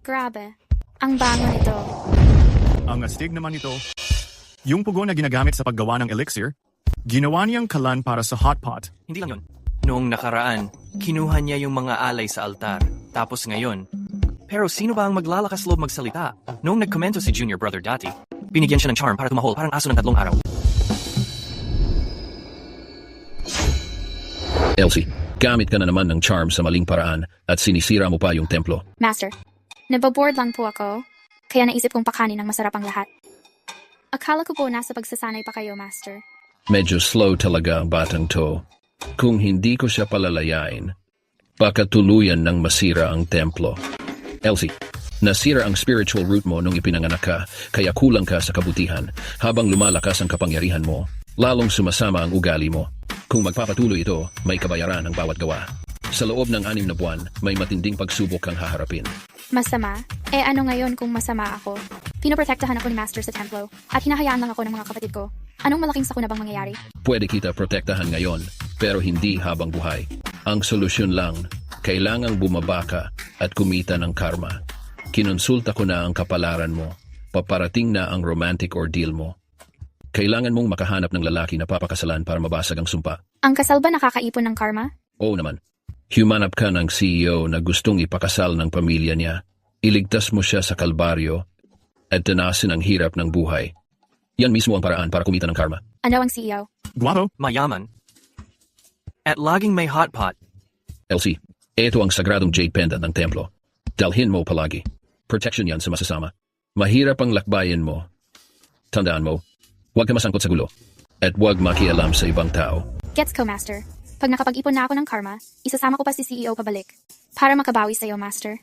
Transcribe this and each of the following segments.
Grabe. Ang bango nito. Ang astig naman ito. Yung pugo na ginagamit sa paggawa ng elixir, ginawa niyang kalan para sa hot pot. Hindi lang yun. Noong nakaraan, kinuha niya yung mga alay sa altar. Tapos ngayon. Pero sino ba ang maglalakas loob magsalita? Noong nagkomento si Junior Brother dati, binigyan siya ng charm para tumahol parang aso ng 3 araw. Elsie, gamit ka na naman ng charm sa maling paraan at sinisira mo pa yung templo. Master, nababoard lang po ako, kaya naisip kong pakanin ng masarap ang lahat. Akala ko po nasa pagsasanay pa kayo, Master. Medyo slow talaga ang batang to. Kung hindi ko siya palalayain, baka tuluyan ng masira ang templo. Elsie, nasira ang spiritual root mo nung ipinanganak ka, kaya kulang ka sa kabutihan. Habang lumalakas ang kapangyarihan mo, lalong sumasama ang ugali mo. Kung magpapatuloy ito, may kabayaran ang bawat gawa. Sa loob ng 6 na buwan, may matinding pagsubok kang haharapin. Masama? Ano ngayon kung masama ako? Pinoprotektahan ako ni Master sa templo, at hinahayaan lang ako ng mga kapatid ko. Anong malaking sakuna bang mangyayari? Pwede kita protektahan ngayon, pero hindi habang buhay. Ang solusyon lang, kailangang bumaba ka at kumita ng karma. Kinonsulta ko na ang kapalaran mo. Paparating na ang romantic ordeal mo. Kailangan mong makahanap ng lalaki na papakasalan para mabasag ang sumpa. Ang kasal ba nakakaipon ng karma? Oo naman. Humanap ka ng CEO na gustong ipakasal ng pamilya niya. Iligtas mo siya sa kalbaryo at danasin ang hirap ng buhay. Yan mismo ang paraan para kumita ng karma. Ano ang CEO? Guwapo? Mayaman. At laging may hot pot. Elsie, ito ang sagradong jade pendant ng templo. Dalhin mo palagi. Protection yan sa masasama. Mahirap ang lakbayin mo. Tandaan mo, huwag ka masangkot sa gulo. At huwag makialam sa ibang tao. Gets ko, Master. Pag nakapag-ipon na ako ng karma, isasama ko pa si CEO pabalik. Para makabawi sa'yo, Master.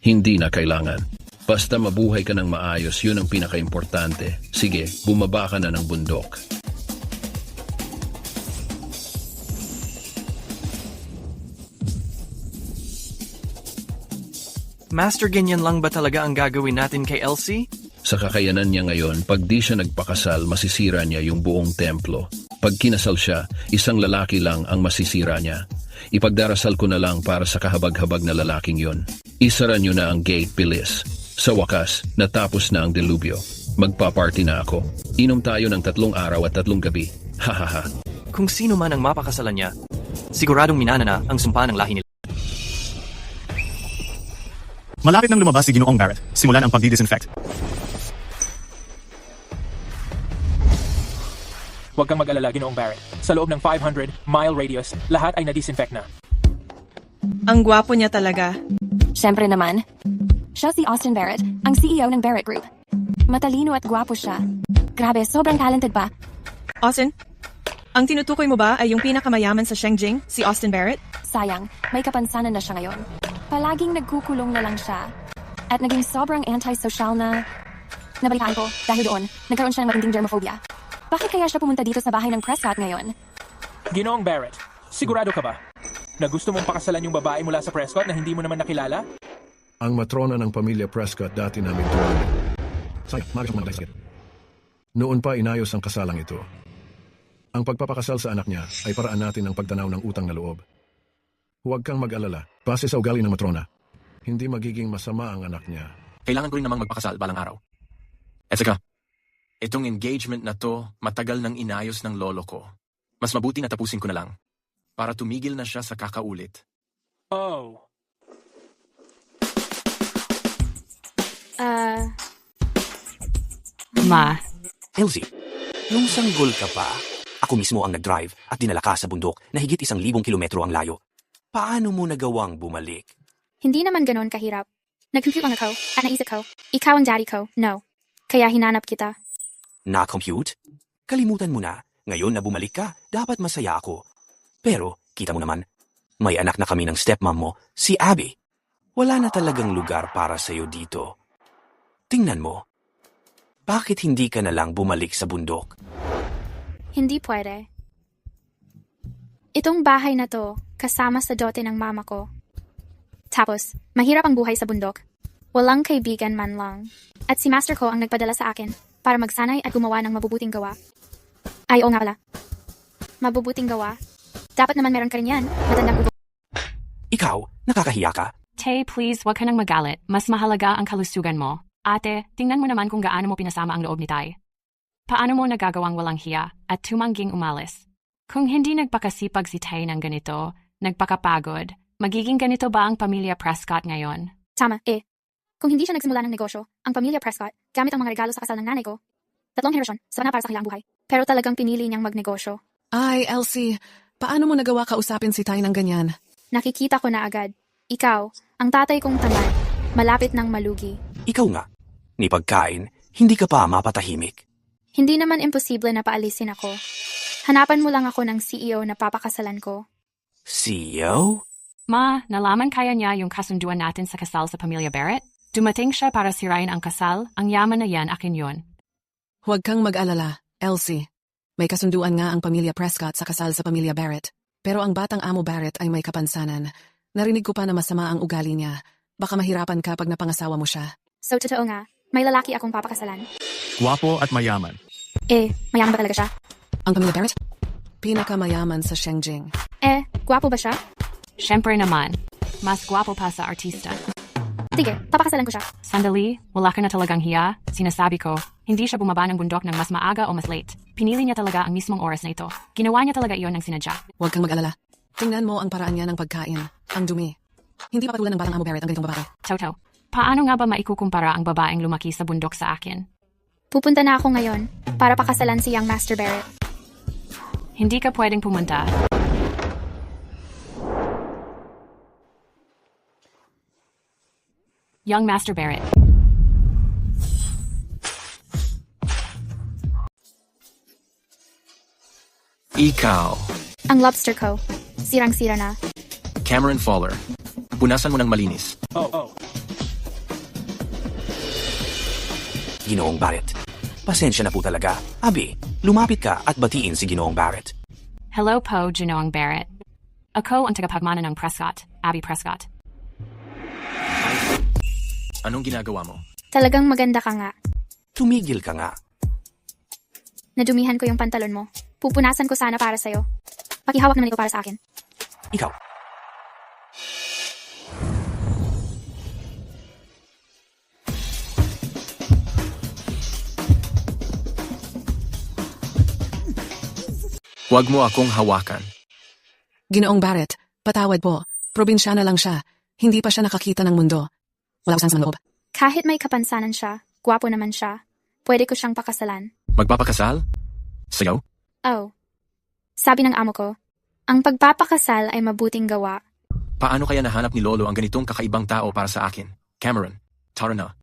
Hindi na kailangan. Basta mabuhay ka ng maayos, yun ang pinaka-importante. Sige, bumaba ka na ng bundok. Master, ganyan lang ba talaga ang gagawin natin kay Elsie? Sa kakayanan niya ngayon, pag di siya nagpakasal, masisira niya yung buong templo. Pag kinasal siya, isang lalaki lang ang masisira niya. Ipagdarasal ko na lang para sa kahabag-habag na lalaking yon. Isara niyo na ang gate, bilis. Sa wakas, natapos na ang delubyo. Magpa-party na ako. Inom tayo ng 3 araw at 3 gabi. Hahaha. Kung sino man ang mapakasalan niya, siguradong minana na ang sumpa ng lahi nila. Malapit nang lumabas si Ginoong Barrett. Simulan ang pagdi-disinfect. Huwag kang mag-alala, Ginoong Barrett. Sa loob ng 500-mile radius, lahat ay na-disinfect na. Ang gwapo niya talaga. Siyempre naman. Siya si Austin Barrett, ang CEO ng Barrett Group. Matalino at gwapo siya. Grabe, sobrang talented pa. Austin, ang tinutukoy mo ba ay yung pinakamayaman sa Shengjing, si Austin Barrett? Sayang, may kapansanan na siya ngayon. Palaging nagkukulong na lang siya. At naging sobrang anti-social na... Nabalitaan ko, dahil doon, nagkaroon siya ng matinding germophobia. Bakit kaya siya pumunta dito sa bahay ng Prescott ngayon? Ginoong Barrett, sigurado ka ba na gusto mong pakasalan yung babae mula sa Prescott na hindi mo naman nakilala? Ang matrona ng pamilya Prescott dati namin tumulong. Say, magas mo na Noon pa inayos ang kasalang ito. Ang pagpapakasal sa anak niya ay paraan natin ng pagtanaw ng utang na loob. Huwag kang mag-alala. Base sa ugali ng matrona, hindi magiging masama ang anak niya. Kailangan ko rin namang magpakasal balang araw. At saka, itong engagement na to, matagal nang inayos ng lolo ko. Mas mabuti na tapusin ko na lang. Para tumigil na siya sa kakaulit. Oh. Ma. Elsie, nung sanggol ka pa, ako mismo ang nag-drive at dinala ka sa bundok na higit 1,000 kilometro ang layo. Paano mo nagawang bumalik? Hindi naman ganoon kahirap. Nag-compute lang ako at naisip ko, ikaw ang daddy ko, no. Kaya hinanap kita. Na-compute? Kalimutan mo na. Ngayon na bumalik ka, dapat masaya ako. Pero, kita mo naman, may anak na kami ng stepmom mo, si Abby. Wala na talagang lugar para sa'yo dito. Tingnan mo. Bakit hindi ka na lang bumalik sa bundok? Hindi pwede. Itong bahay na to, kasama sa dote ng mama ko. Tapos, mahirap ang buhay sa bundok. Walang kaibigan man lang. At si Master ko ang nagpadala sa akin para magsanay at gumawa ng mabubuting gawa. Ay, oo nga pala. Mabubuting gawa? Dapat naman meron ka rin yan. Matandang ubo. Ikaw, nakakahiya ka. Tay, please, wag ka nang magalit. Mas mahalaga ang kalusugan mo. Ate, tingnan mo naman kung gaano mo pinasama ang loob ni Tay. Paano mo nagagawang walang hiya at tumangging umalis? Kung hindi nagpakasipag si Tay ng ganito, nagpakapagod, magiging ganito ba ang pamilya Prescott ngayon? Tama, Kung hindi siya nagsimula ng negosyo, ang pamilya Prescott, gamit ang mga regalo sa kasal ng nanay ko, 3 henerasyon, sapat na para sa kanilang buhay. Pero talagang pinili niyang magnegosyo. Ay, Elsie, paano mo nagawa kausapin si Tay ng ganyan? Nakikita ko na agad. Ikaw, ang tatay kong tamad, malapit ng malugi. Ikaw nga. Ni pagkain, hindi ka pa mapatahimik. Hindi naman imposible na paalisin ako. Hanapan mo lang ako ng CEO na papakasalan ko. CEO? Ma, nalaman kaya niya yung kasunduan natin sa kasal sa pamilya Barrett? Dumating siya para sirain ang kasal, ang yaman na yan akin yon. Huwag kang mag-alala, Elsie. May kasunduan nga ang pamilya Prescott sa kasal sa pamilya Barrett. Pero ang batang amo Barrett ay may kapansanan. Narinig ko pa na masama ang ugali niya. Baka mahirapan ka pag napangasawa mo siya. So totoo nga, may lalaki akong papakasalan. Gwapo at mayaman. Mayaman ba talaga siya? Ang pamilya Barrett? Pinakamayaman sa Shengjing. Gwapo ba siya? Siyempre naman. Mas gwapo pa sa artista. Sige, papakasalan ko siya. Sandali, wala ka na talagang hiya. Sinasabi ko, hindi siya bumaba ng bundok ng mas maaga o mas late. Pinili niya talaga ang mismong oras na ito. Ginawa niya talaga iyon ng sinadya. Huwag kang mag-alala. Tingnan mo ang paraan niya ng pagkain. Ang dumi. Hindi pa patulan ng batang amo Barrett ang ganitong babae. Toto, paano nga ba maikukumpara ang babaeng lumaki sa bundok sa akin? Pupunta na ako ngayon para pakasalan si Young Master Barrett. Hindi ka pwedeng pumunta. Young Master Barrett. Ikaw, Ang lobster ko, sirang-sira na. Cameron Fowler. Punasan mo ng malinis. Ginoong Barrett. Pasensya na po talaga. Abi, lumapit ka at batiin si Ginoong Barrett. Hello po, Ginoong Barrett. Ako ang tagapagmana ng Prescott, Abby Prescott. Anong ginagawa mo? Talagang maganda ka nga. Tumigil ka nga. Nadumihan ko yung pantalon mo. Pupunasan ko sana para sa'yo. Pakihawak naman ito para sa akin. Ikaw. Huwag mo akong hawakan. Ginoong Barrett, patawad po. Probinsyana lang siya. Hindi pa siya nakakita ng mundo. Wala usang sa loob. Kahit may kapansanan siya, gwapo naman siya, pwede ko siyang pakasalan. Magpapakasal? Sayaw? Oh. Sabi ng amo ko, ang pagpapakasal ay mabuting gawa. Paano kaya nahanap ni Lolo ang ganitong kakaibang tao para sa akin? Cameron, tara na.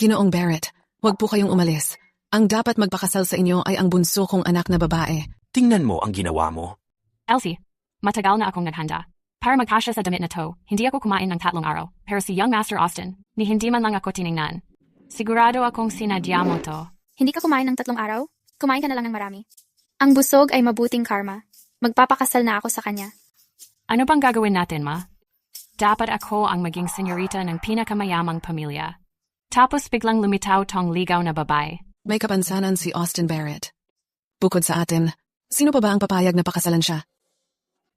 Ginoong Barrett, huwag po kayong umalis. Ang dapat magpakasal sa inyo ay ang bunso kong anak na babae. Tingnan mo ang ginawa mo. Elsie, matagal na akong naghanda. Para magkasya sa damit na to, hindi ako kumain ng 3 araw. Pero si Young Master Austin, ni hindi man lang ako tiningnan. Sigurado akong sinadya mo to. Hindi ka kumain ng 3 araw? Kumain ka na lang ng marami. Ang busog ay mabuting karma. Magpapakasal na ako sa kanya. Ano bang gagawin natin, ma? Dapat ako ang maging senyorita ng pinakamayamang pamilya. Tapos biglang lumitaw tong ligaw na babae. May kapansanan si Austin Barrett. Bukod sa atin, sino pa ba ang papayag na pakasalan siya?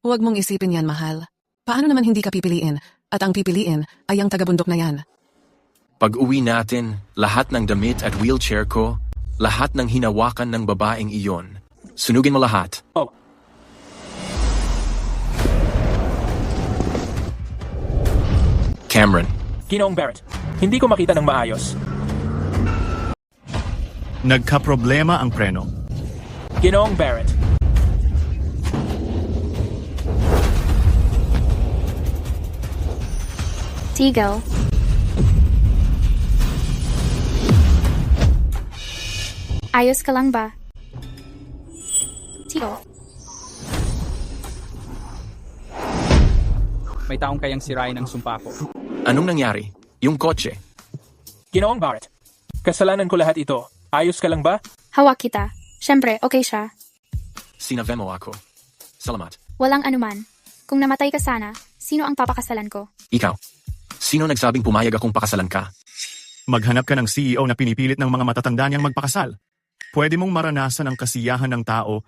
Huwag mong isipin yan, mahal. Paano naman hindi ka pipiliin? At ang pipiliin ay ang tagabundok na yan. Pag uwi natin, lahat ng damit at wheelchair ko, lahat ng hinawakan ng babaeng iyon. Sunugin mo lahat. Cameron. Ginoong Barrett, hindi ko makita ng maayos. Nagkaproblema ang preno. Ginoong Barrett. Tigil. Ayos ka lang ba? Tigil. May taong kayang sirain ang sumpa ko. Anong nangyari? Yung kotse. Ginoong Barrett, kasalanan ko lahat ito. Ayos ka lang ba? Hawak kita. Siyempre, okay siya. Sinave mo ako. Salamat. Walang anuman. Kung namatay ka sana, sino ang papakasalan ko? Ikaw. Sino nagsabing pumayag akong pakasalan ka? Maghanap ka ng CEO na pinipilit ng mga matatanda niyang magpakasal. Pwede mong maranasan ang kasiyahan ng tao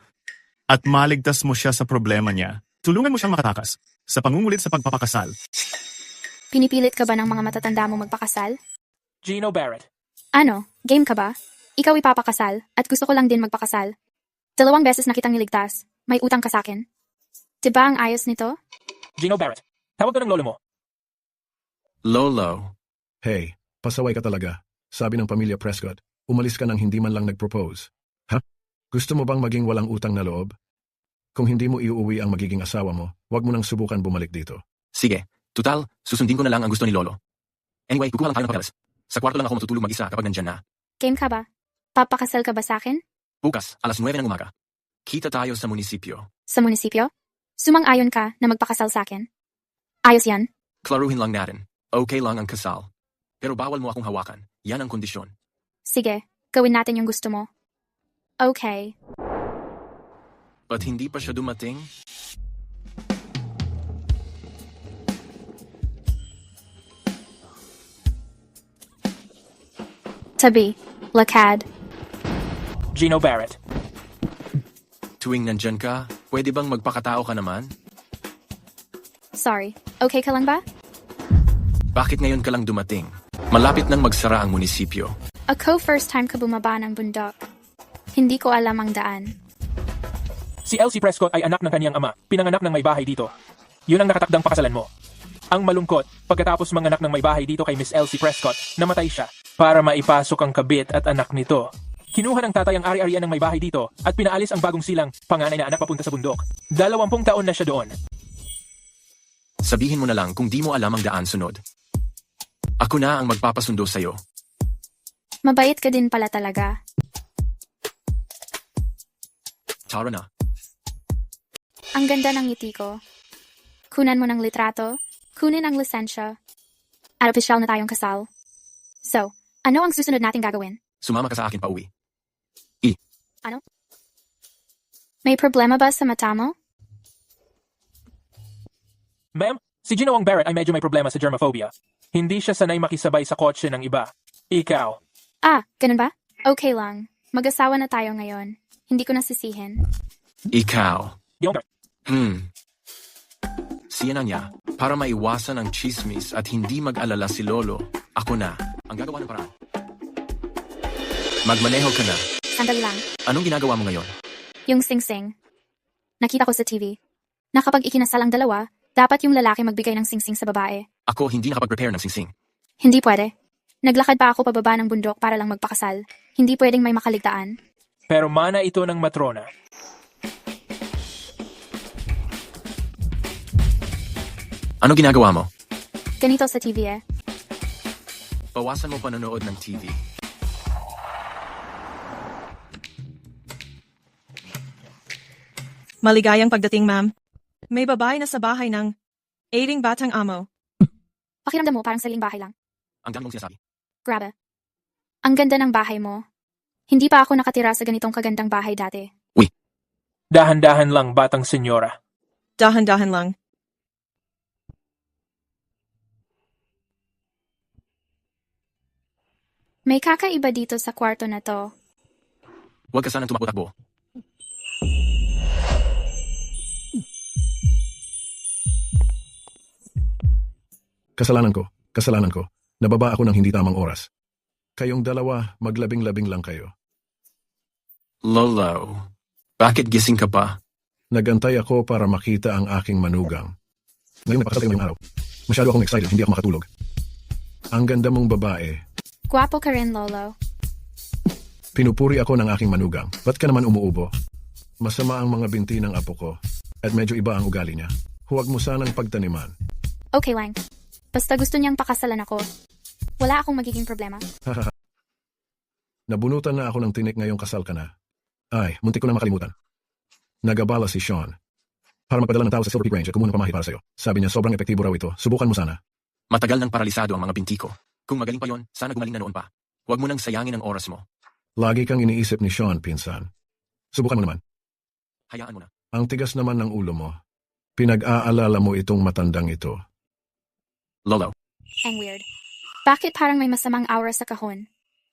at maligtas mo siya sa problema niya. Tulungan mo siyang makatakas sa pangungulit sa pagpapakasal. Pinipilit ka ba ng mga matatanda mo magpakasal? Gino Barrett. Ano, game ka ba? Ikaw ipapakasal, at gusto ko lang din magpakasal. 2 beses na kitang niligtas. May utang ka sakin. Diba ang ayos nito? Gino Barrett. Tawag ka ng lolo mo. Lolo. Hey, pasaway ka talaga. Sabi ng pamilya Prescott, umalis ka nang hindi man lang nag-propose. Ha? Gusto mo bang maging walang utang na loob? Kung hindi mo iuuwi ang magiging asawa mo, huwag mo nang subukan bumalik dito. Sige, tutal, susundin ko na lang ang gusto ni Lolo. Anyway, kukuha lang tayo ng papeles. Sa kwarto lang ako matutulog mag-isa kapag nandyan na. Game ka ba? Papakasal ka ba sakin? Bukas, alas 9 ng umaga. Kita tayo sa munisipyo. Sa munisipyo? Sumang-ayon ka na magpakasal sakin? Ayos yan. Klaruhin lang natin. Okay lang ang kasal. Pero bawal mo akong hawakan. Yan ang kondisyon. Sige, gawin natin yung gusto mo. Okay. Ba't hindi pa siya dumating? Tabi. Lakad. Gino Barrett. Tuwing nandyan ka, pwede bang magpakatao ka naman? Sorry. Okay ka lang ba? Bakit ngayon ka lang dumating? Malapit nang magsara ang munisipyo. Ako first time ka bumaba ng bundok. Hindi ko alam ang daan. Si Elsie Prescott ay anak ng kaniyang ama, pinanganak ng may bahay dito. Yun ang nakatakdang pakasalan mo. Ang malungkot, pagkatapos manganak ng may bahay dito kay Miss Elsie Prescott, namatay siya. Para maipasok ang kabit at anak nito. Kinuha ng tatay ang ari-arian ng may bahay dito at pinaalis ang bagong silang panganay na anak papunta sa bundok. 20 taon na siya doon. Sabihin mo na lang kung di mo alam ang daan sunod. Ako na ang magpapasundo sa'yo. Mabait ka din pala talaga. Tara na. Ang ganda ng ngiti ko. Kunan mo ng litrato, kunin ang lisensya, at opisyal na tayong kasal. So, ano ang susunod nating gagawin? Sumama ka sa akin pauwi. Ano? May problema ba sa mata mo? Ma'am, si Ginoong Barrett ay medyo may problema sa germophobia. Hindi siya sanay makisabay sa kotse ng iba. Ikaw. Ah, ganun ba? Okay lang. Mag-asawa na tayo ngayon. Hindi ko nasisihin. Ikaw. Ginoong Barrett. Siya na niya, para maiwasan ang chismis at hindi mag-alala si Lolo, ako na ang gagawa ng paraan. Magmaneho ka na. Sandali lang. Anong ginagawa mo ngayon? Yung sing-sing. Nakita ko sa TV. Na kapag ikinasal ang dalawa, dapat yung lalaki magbigay ng sing-sing sa babae. Ako hindi nakapag-prepare ng singsing. Hindi pwede. Naglakad pa ako pababa ng bundok para lang magpakasal. Hindi pwedeng may makaligtaan. Pero mana ito ng matrona. Ano ginagawa mo? Ganito sa TV eh. Bawasan mo panonood ng TV. Maligayang pagdating, ma'am. May babae na sa bahay ng 8 batang amo. Pakiramdam mo parang sariling bahay lang. Ang dami mong sinasabi. Grabe. Ang ganda ng bahay mo. Hindi pa ako nakatira sa ganitong kagandang bahay dati. Dahan-dahan lang, batang senyora. Dahan-dahan lang. May kakaiba dito sa kwarto na to. Huwag ka sanang tumakbo-takbo. Kasalanan ko. Nababa ako ng hindi tamang oras. Kayong dalawa, maglabing-labing lang kayo. Lolo, bakit gising ka pa? Nagantay ako para makita ang aking manugang. Ngayon napakasal kayo ngayong araw. Masyado akong excited, hindi ako makatulog. Ang ganda mong babae. Gwapo ka rin, Lolo. Pinupuri ako ng aking manugang. Ba't ka naman umuubo? Masama ang mga binti ng apo ko. At medyo iba ang ugali niya. Huwag mo sanang pagtaniman. Okay lang. Basta gusto niyang pakasalan ako. Wala akong magiging problema. Nabunutan na ako ng tinik ngayong kasal ka na. Ay, muntik ko na makalimutan. Nagabala si Sean. Para magpadala ng tao sa Silver Peak Range at kumuha ng pamahi para sa'yo. Sabi niya sobrang epektibo raw ito. Subukan mo sana. Matagal nang paralisado ang mga binti ko. Kung magaling pa yon, sana gumaling na noon pa. Huwag mo nang sayangin ang oras mo. Lagi kang iniisip ni Sean, pinsan. Subukan mo naman. Hayaan mo na. Ang tigas naman ng ulo mo. Pinag-aalala mo itong matandang ito. Lolo. Ang weird. Bakit parang may masamang aura sa kahon?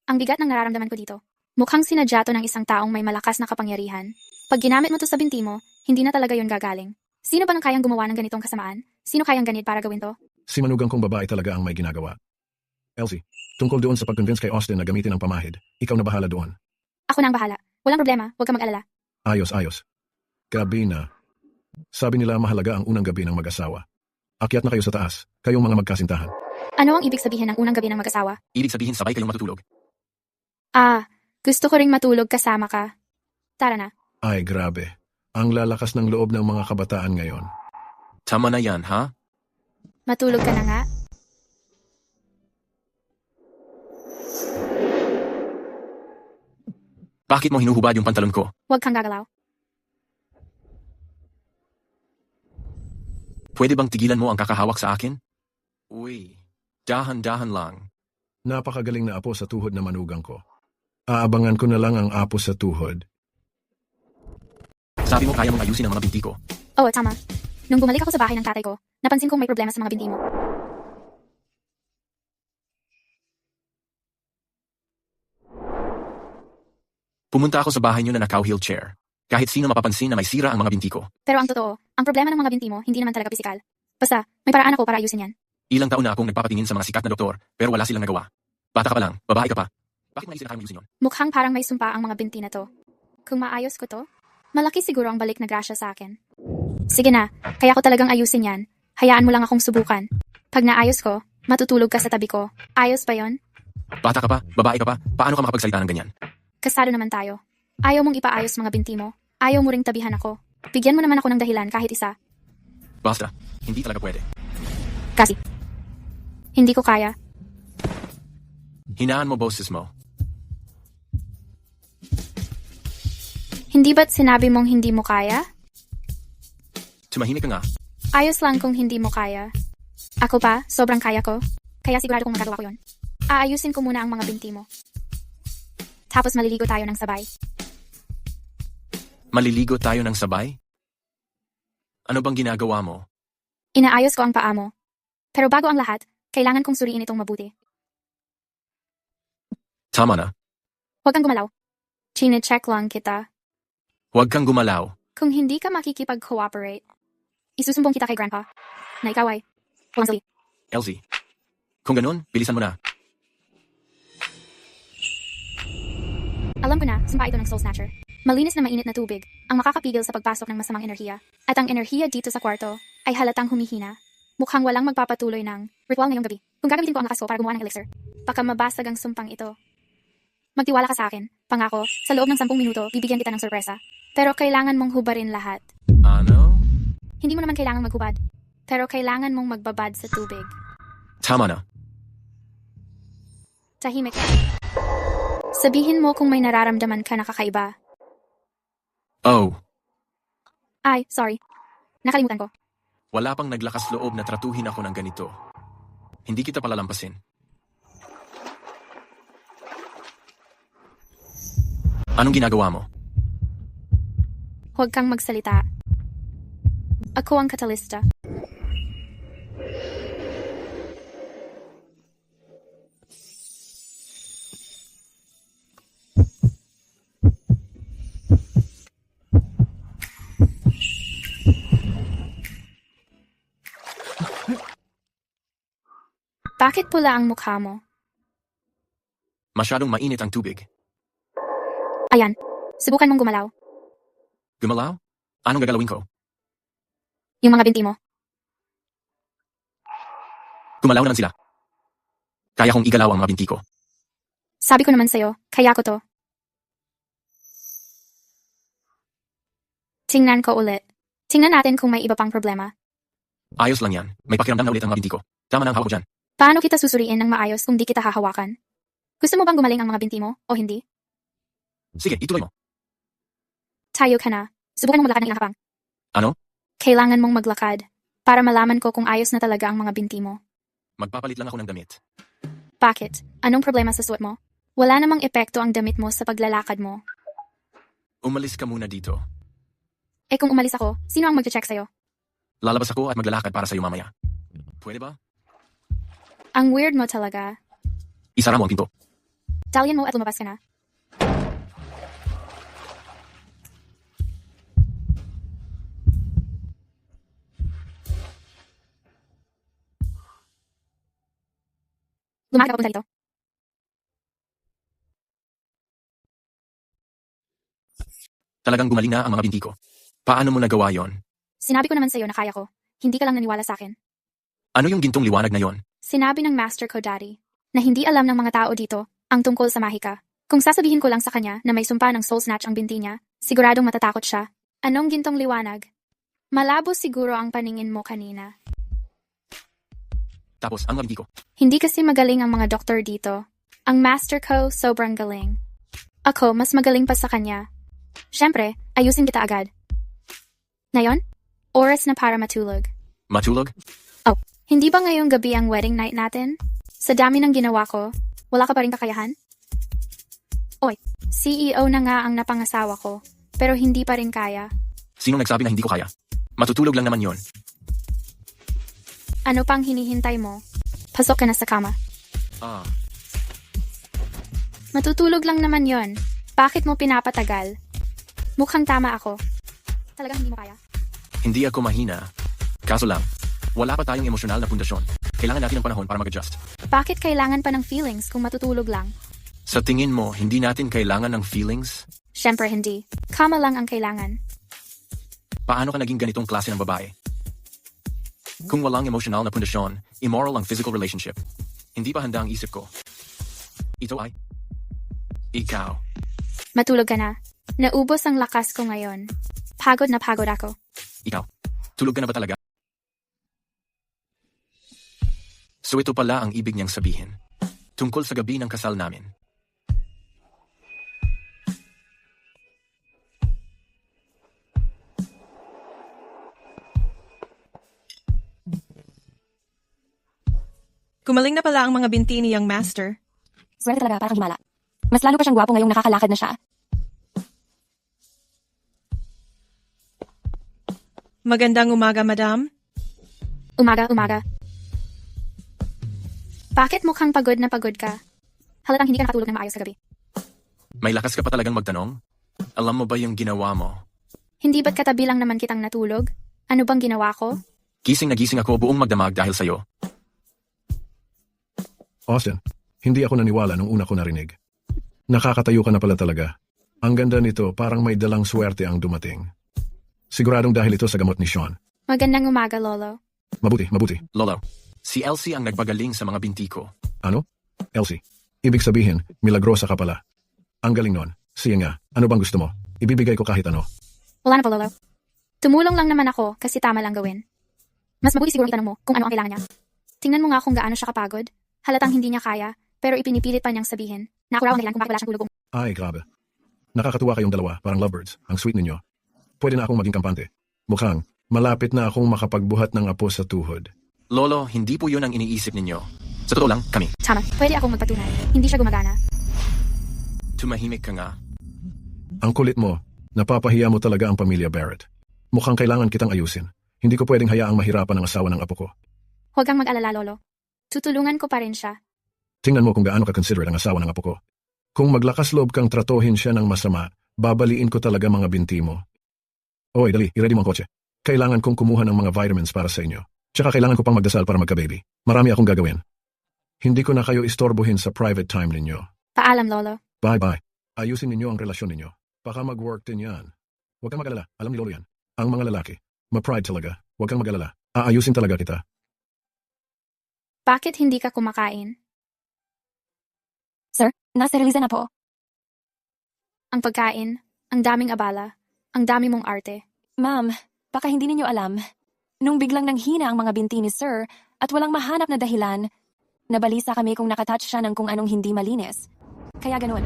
Ang bigat ng nararamdaman ko dito. Mukhang sinadya to ng isang taong may malakas na kapangyarihan. Pag ginamit mo to sa binti mo, hindi na talaga yun gagaling. Sino ba nang kayang gumawa ng ganitong kasamaan? Sino kayang ganit para gawin to? Si manugang kong babae talaga ang may ginagawa. Elsie, tungkol doon sa pag-convince kay Austin na gamitin ang pamahid, ikaw na bahala doon. Ako na ang bahala. Walang problema, huwag ka mag-alala. Ayos. Gabi na. Sabi nila mahalaga ang unang gabi ng mag-asawa. Akyat na kayo sa taas, kayong mga magkasintahan. Ano ang ibig sabihin ng unang gabi ng mag-asawa? Ibig sabihin sabay kayong matutulog. Gusto ko ring matulog kasama ka. Tara na. Ay, grabe. Ang lalakas ng loob ng mga kabataan ngayon. Tama na yan, ha? Matulog ka na nga. Bakit mo hinuhubad yung pantalon ko? Huwag kang gagalaw. Pwede bang tigilan mo ang kakahawak sa akin? Uy, dahan-dahan lang. Napakagaling na apo sa tuhod na manugang ko. Aabangan ko na lang ang apo sa tuhod. Sabi mo kaya mong ayusin ang mga binti ko. Oo, tama. Nung bumalik ako sa bahay ng tatay ko, napansin kong may problema sa mga binti mo. Pumunta ako sa bahay niyo na naka-heel chair. Kahit sino mapapansin na may sira ang mga binti ko. Pero ang totoo, ang problema ng mga binti mo hindi naman talaga pisikal. Basta, may paraan ako para ayusin yan. Ilang taon na akong nagpapatingin sa mga sikat na doktor, pero wala silang nagawa. Bata ka pa lang, babae ka pa. Bakit maisip na kayong ayusin yun? Mukhang parang may sumpa ang mga binti na to. Kung maayos ko to, malaki siguro ang balik na grasya sa akin. Sige na, kaya ko talagang ayusin yan. Hayaan mo lang akong subukan. Pag naayos ko, matutulog ka sa tabi ko. Ayos ba yon? Bata ka pa, babae ka pa, paano ka makapagsalita ng ganyan? Kasado naman tayo. Ayaw mong ipaayos mga binti mo. Ayaw mo ring tabihan ako. Bigyan mo naman ako ng dahilan kahit isa. Basta, hindi talaga pwede. Kasi, hindi ko kaya. Hinaan mo boses mo. Hindi ba't sinabi mong hindi mo kaya? Tumahimik ka nga. Ayos lang kung hindi mo kaya. Ako pa, sobrang kaya ko. Kaya sigurado kong magagawa ko yon. Aayusin ko muna ang mga binti mo. Tapos maliligo tayo ng sabay. Maliligo tayo ng sabay? Ano bang ginagawa mo? Inaayos ko ang paa mo. Pero bago ang lahat, kailangan kong suriin itong mabuti. Tama na. Huwag kang gumalaw. Chine-check lang kita. Huwag kang gumalaw. Kung hindi ka makikipag-cooperate, isusumbong kita kay Grandpa na ikaw ay walang sali. Elsie, kung ganun, bilisan mo na. Alam ko na, sumpa ito ng Soul Snatcher. Malinis na mainit na tubig ang makakapigil sa pagpasok ng masamang enerhiya. At ang enerhiya dito sa kwarto ay halatang humihina. Mukhang walang magpapatuloy ng ritual ngayong gabi. Kung gagamitin ko ang lakas ko para gumawa ng elixir, baka mabasag ang sumpang ito. Magtiwala ka sa akin. Pangako, sa loob ng 10 minuto, bibigyan kita ng sorpresa. Pero kailangan mong hubarin lahat. Ano? Hindi mo naman kailangang maghubad. Pero kailangan mong magbabad sa tubig. Tama na. Tahimik ka. Sabihin mo kung may nararamdaman ka na kakaiba. Oh, Ay, sorry. Nakalimutan ko. wala pang naglakas loob na tratuhin ako ng ganito. Hindi kita palalampasin. Anong ginagawa mo? Huwag kang magsalita. Ako ang katalista. Bakit pula ang mukha mo? Masyadong mainit ang tubig. Ayan, subukan mong gumalaw. Gumalaw? Anong gagalawin ko? Yung mga binti mo. Gumalaw naman sila. Kaya kong igalaw ang mga binti ko. Sabi ko naman sa'yo, kaya ko to. Tingnan ko ulit. Tingnan natin kung may iba pang problema. Ayos lang yan. May pakiramdam na ulit ang mga binti ko. Tama na ang hawak ko dyan. Paano kita susuriin ng maayos kung di kita hahawakan? Gusto mo bang gumaling ang mga binti mo, o hindi? Sige, ituloy mo. Tayo ka na. Subukan mong maglakad ng ilang hakbang. Ano? Kailangan mong maglakad para malaman ko kung ayos na talaga ang mga binti mo. Magpapalit lang ako ng damit. Bakit? Anong problema sa suot mo? Wala namang epekto ang damit mo sa paglalakad mo. Umalis ka muna dito. Eh kung umalis ako, sino ang mag-check sa'yo? Lalabas ako at maglalakad para sa'yo mamaya. Pwede ba? Ang weird mo talaga. Isara mo ang pinto. Dalian mo at lumabas ka na. Lumakad ka papunta dito. Talagang gumaling na ang mga binti ko. Paano mo nagawa yon? Sinabi ko naman sa'yo na kaya ko. Hindi ka lang naniwala sa akin. Ano yung gintong liwanag na yon? Sinabi ng master ko, Daddy, na hindi alam ng mga tao dito ang tungkol sa mahika. Kung sasabihin ko lang sa kanya na may sumpa ng soul snatch ang binti niya, siguradong matatakot siya. Anong gintong liwanag? Malabo siguro ang paningin mo kanina. Tapos, ang mga binti ko. Hindi kasi magaling ang mga doktor dito. Ang master ko, sobrang galing. Ako, mas magaling pa sa kanya. Siyempre, ayusin kita agad. Ngayon, oras na para matulog. Matulog? Oh, hindi ba ngayong gabi ang wedding night natin? Sa dami ng ginawa ko, wala ka pa rin kakayahan? Oy, CEO na nga ang napangasawa ko, pero hindi pa rin kaya. Sinong nagsabi na hindi ko kaya? Matutulog lang naman yon. Ano pang hinihintay mo? Pasok ka na sa kama. Matutulog lang naman yon. Bakit mo pinapatagal? Mukhang tama ako. Talagang hindi mo kaya? Hindi ako mahina. Kaso lang, wala pa tayong emosyonal na pundasyon. Kailangan natin ng panahon para mag-adjust. Bakit kailangan pa ng feelings kung matutulog lang? Sa tingin mo, hindi natin kailangan ng feelings? Siyempre hindi. Kama lang ang kailangan. Paano ka naging ganitong klase ng babae? Kung walang emosyonal na pundasyon, immoral ang physical relationship. Hindi pa handa ang isip ko. Ito ay... Ikaw. Matulog ka na. Naubos ang lakas ko ngayon. Pagod na pagod ako. Ikaw. Tulog ka na ba talaga? So ito pala ang ibig niyang sabihin. Tungkol sa gabi ng kasal namin. Kumaling na pala ang mga binti ni Young Master. Swerte talaga para kang himala. Mas lalo pa siyang gwapo ngayong nakakalakad na siya. Magandang umaga, madam. Umaga. Bakit mukhang pagod na pagod ka? Halatang hindi ka nakatulog ng maayos sa gabi. May lakas ka pa talagang magtanong? Alam mo ba yung ginawa mo? Hindi ba't katabi lang naman kitang natulog? Ano bang ginawa ko? Gising na gising ako buong magdamag dahil sa'yo. Austin, hindi ako naniwala nung una ko narinig. Nakakatayo ka na pala talaga. Ang ganda nito, parang may dalang swerte ang dumating. Siguradong dahil ito sa gamot ni Sean. Magandang umaga, Lolo. Mabuti. Lolo, si Elsie ang nagpagaling sa mga binti ko. Ano? Elsie, ibig sabihin, milagrosa ka pala. Ang galing nun. Siya nga, ano bang gusto mo? Ibibigay ko kahit ano. Wala na po, Lolo. Tumulong lang naman ako kasi tama lang gawin. Mas mabuti siguro itanong mo kung ano ang kailangan niya. Tingnan mo nga kung gaano siya kapagod. Halatang hindi niya kaya, pero ipinipilit pa niyang sabihin. Na ako raw ang dahilan kung bakit wala siyang tulog. Ay, grabe. Nakakatuwa kayong dalawa, parang lovebirds. Ang sweet ninyo. Pwede na akong maging kampante. Mukhang, malapit na akong makapagbuhat ng apo sa tuhod. Lolo, hindi po yun ang iniisip ninyo. Sa totoo lang, kami. Tama, pwede akong magpatunay. Hindi siya gumagana. Tumahimik ka nga. Ang kulit mo, napapahiya mo talaga ang pamilya Barrett. Mukhang kailangan kitang ayusin. Hindi ko pwedeng hayaang mahirapan ang asawa ng apo ko. Huwag kang mag-alala, Lolo. Tutulungan ko pa rin siya. Tingnan mo kung gaano ka-considerate ang asawa ng apo ko. Kung maglakas loob kang tratohin siya ng masama, babaliin ko talaga mga binti mo. Oy, dali, i-ready mo ang kotse. Kailangan kong kumuha ng mga vitamins para sa inyo. Tsaka kailangan ko pang magdasal para magka-baby. Marami akong gagawin. Hindi ko na kayo istorbohin sa private time ninyo. Paalam, Lolo. Bye-bye. Ayusin ninyo ang relasyon ninyo. Baka mag-work din yan. Huwag kang mag-alala. Alam ni Lolo yan. Ang mga lalaki. Ma-pride talaga. Huwag kang mag-alala. Aayusin talaga kita. Bakit hindi ka kumakain? Sir, nasa release na po. Ang pagkain, ang daming abala, ang dami mong arte. Ma'am, baka hindi ninyo alam. Nung biglang nanghina ang mga binti ni Sir at walang mahanap na dahilan, nabalisa kami kung nakatouch siya ng kung anong hindi malinis. Kaya ganun.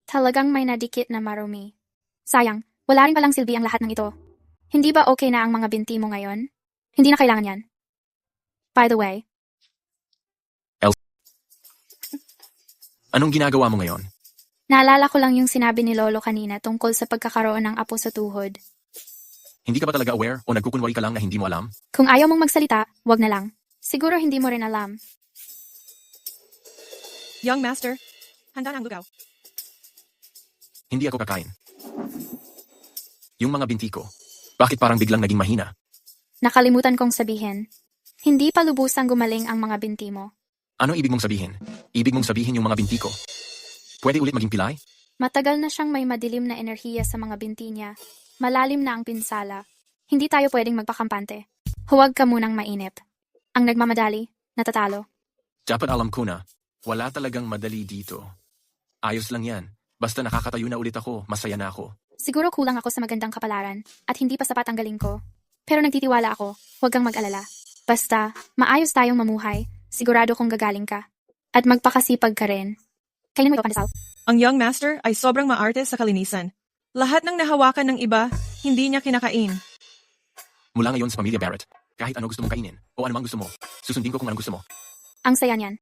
Talagang may nadikit na marumi. Sayang, wala rin palang silbi ang lahat ng ito. Hindi ba okay na ang mga binti mo ngayon? Hindi na kailangan yan. By the way, Anong ginagawa mo ngayon? naalala ko lang yung sinabi ni Lolo kanina tungkol sa pagkakaroon ng apo sa tuhod. Hindi ka ba talaga aware o nagkukunwari ka lang na hindi mo alam? Kung ayaw mong magsalita, wag na lang. Siguro hindi mo rin alam. Young Master, handa na ang lugaw. Hindi ako kakain. Yung mga binti ko, bakit parang biglang naging mahina? Nakalimutan kong sabihin. Hindi pa lubusang gumaling ang mga binti mo. Ano ibig mong sabihin? Ibig mong sabihin yung mga binti ko? Pwede ulit maging pilay? Matagal na siyang may madilim na enerhiya sa mga binti niya. Malalim na ang pinsala. Hindi tayo pwedeng magpakampante. Huwag ka munang mainip. Ang nagmamadali, natatalo. Dapat alam ko na, wala talagang madali dito. Ayos lang yan. Basta nakakatayo na ulit ako, masaya na ako. Siguro kulang ako sa magandang kapalaran at hindi pa sapat ang galing ko. Pero nagtitiwala ako, huwag kang mag-alala. Basta, maayos tayong mamuhay, sigurado kong gagaling ka. At magpakasipag ka rin. Kainin mo ito, Pandesal. Ang young master ay sobrang maarte sa kalinisan. Lahat ng nahawakan ng iba, hindi niya kinakain. Mula ngayon sa pamilya Barrett, kahit ano gusto mong kainin, o anumang gusto mo, susundin ko kung anong gusto mo. Ang saya niyan.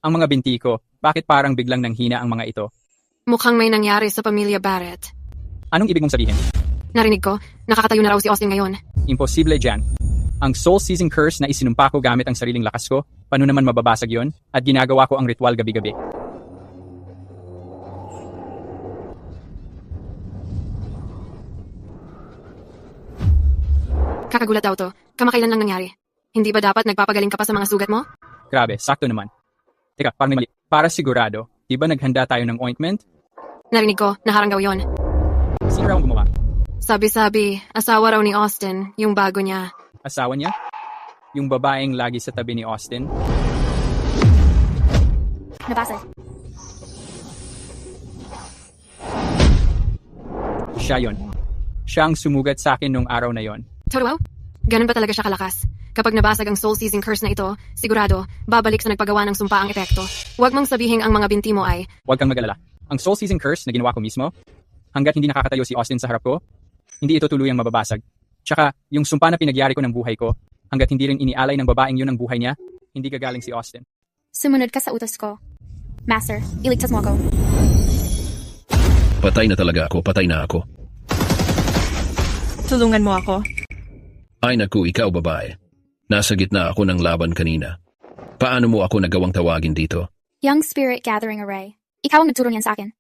Ang mga binti ko, bakit parang biglang nanghina ang mga ito? Mukhang may nangyari sa pamilya Barrett. Anong ibig mong sabihin? Narinig ko, nakakatayo na raw si Austin ngayon. Imposible dyan. Ang soul seizing curse na isinumpa ko gamit ang sariling lakas ko, paano naman mababasag yon? At ginagawa ko ang ritual gabi-gabi. Kakagulat daw to. Kamakailan lang nangyari. Hindi ba dapat nagpapagaling ka pa sa mga sugat mo? Grabe, sakto naman. Teka, parang may mali. Para sigurado, di ba naghanda tayo ng ointment? Narinig ko, naharanggaw yon. Sino raw ang gumawa? Sabi-sabi, asawa raw ni Austin, yung bago niya. Asawa niya? Yung babaeng lagi sa tabi ni Austin? Nabasag. Siya yon. Siya ang sumugat sa akin nung araw na yon. Totoo? Ganun ba talaga siya kalakas? Kapag nabasag ang soul-seizing curse na ito, sigurado, babalik sa nagpagawa ng sumpa ang epekto. Huwag mong sabihin ang mga binti mo ay... Huwag kang mag-alala. Ang soul-seizing curse na ginawa ko mismo, hanggat hindi nakakatayo si Austin sa harap ko, hindi ito tuluyang mababasag. Tsaka, yung sumpa na pinagyari ko ng buhay ko, hanggat hindi rin inialay ng babaeng yun ang buhay niya, hindi gagaling si Austin. Sumunod ka sa utos ko. Master, iligtas mo ako. Patay na talaga ako, patay na ako. Tulungan mo ako. Ay naku, ikaw babae. Nasa gitna ako ng laban kanina. Paano mo ako nagawang tawagin dito? Young Spirit Gathering Array. Ikaw ang nagturo niyan sa akin.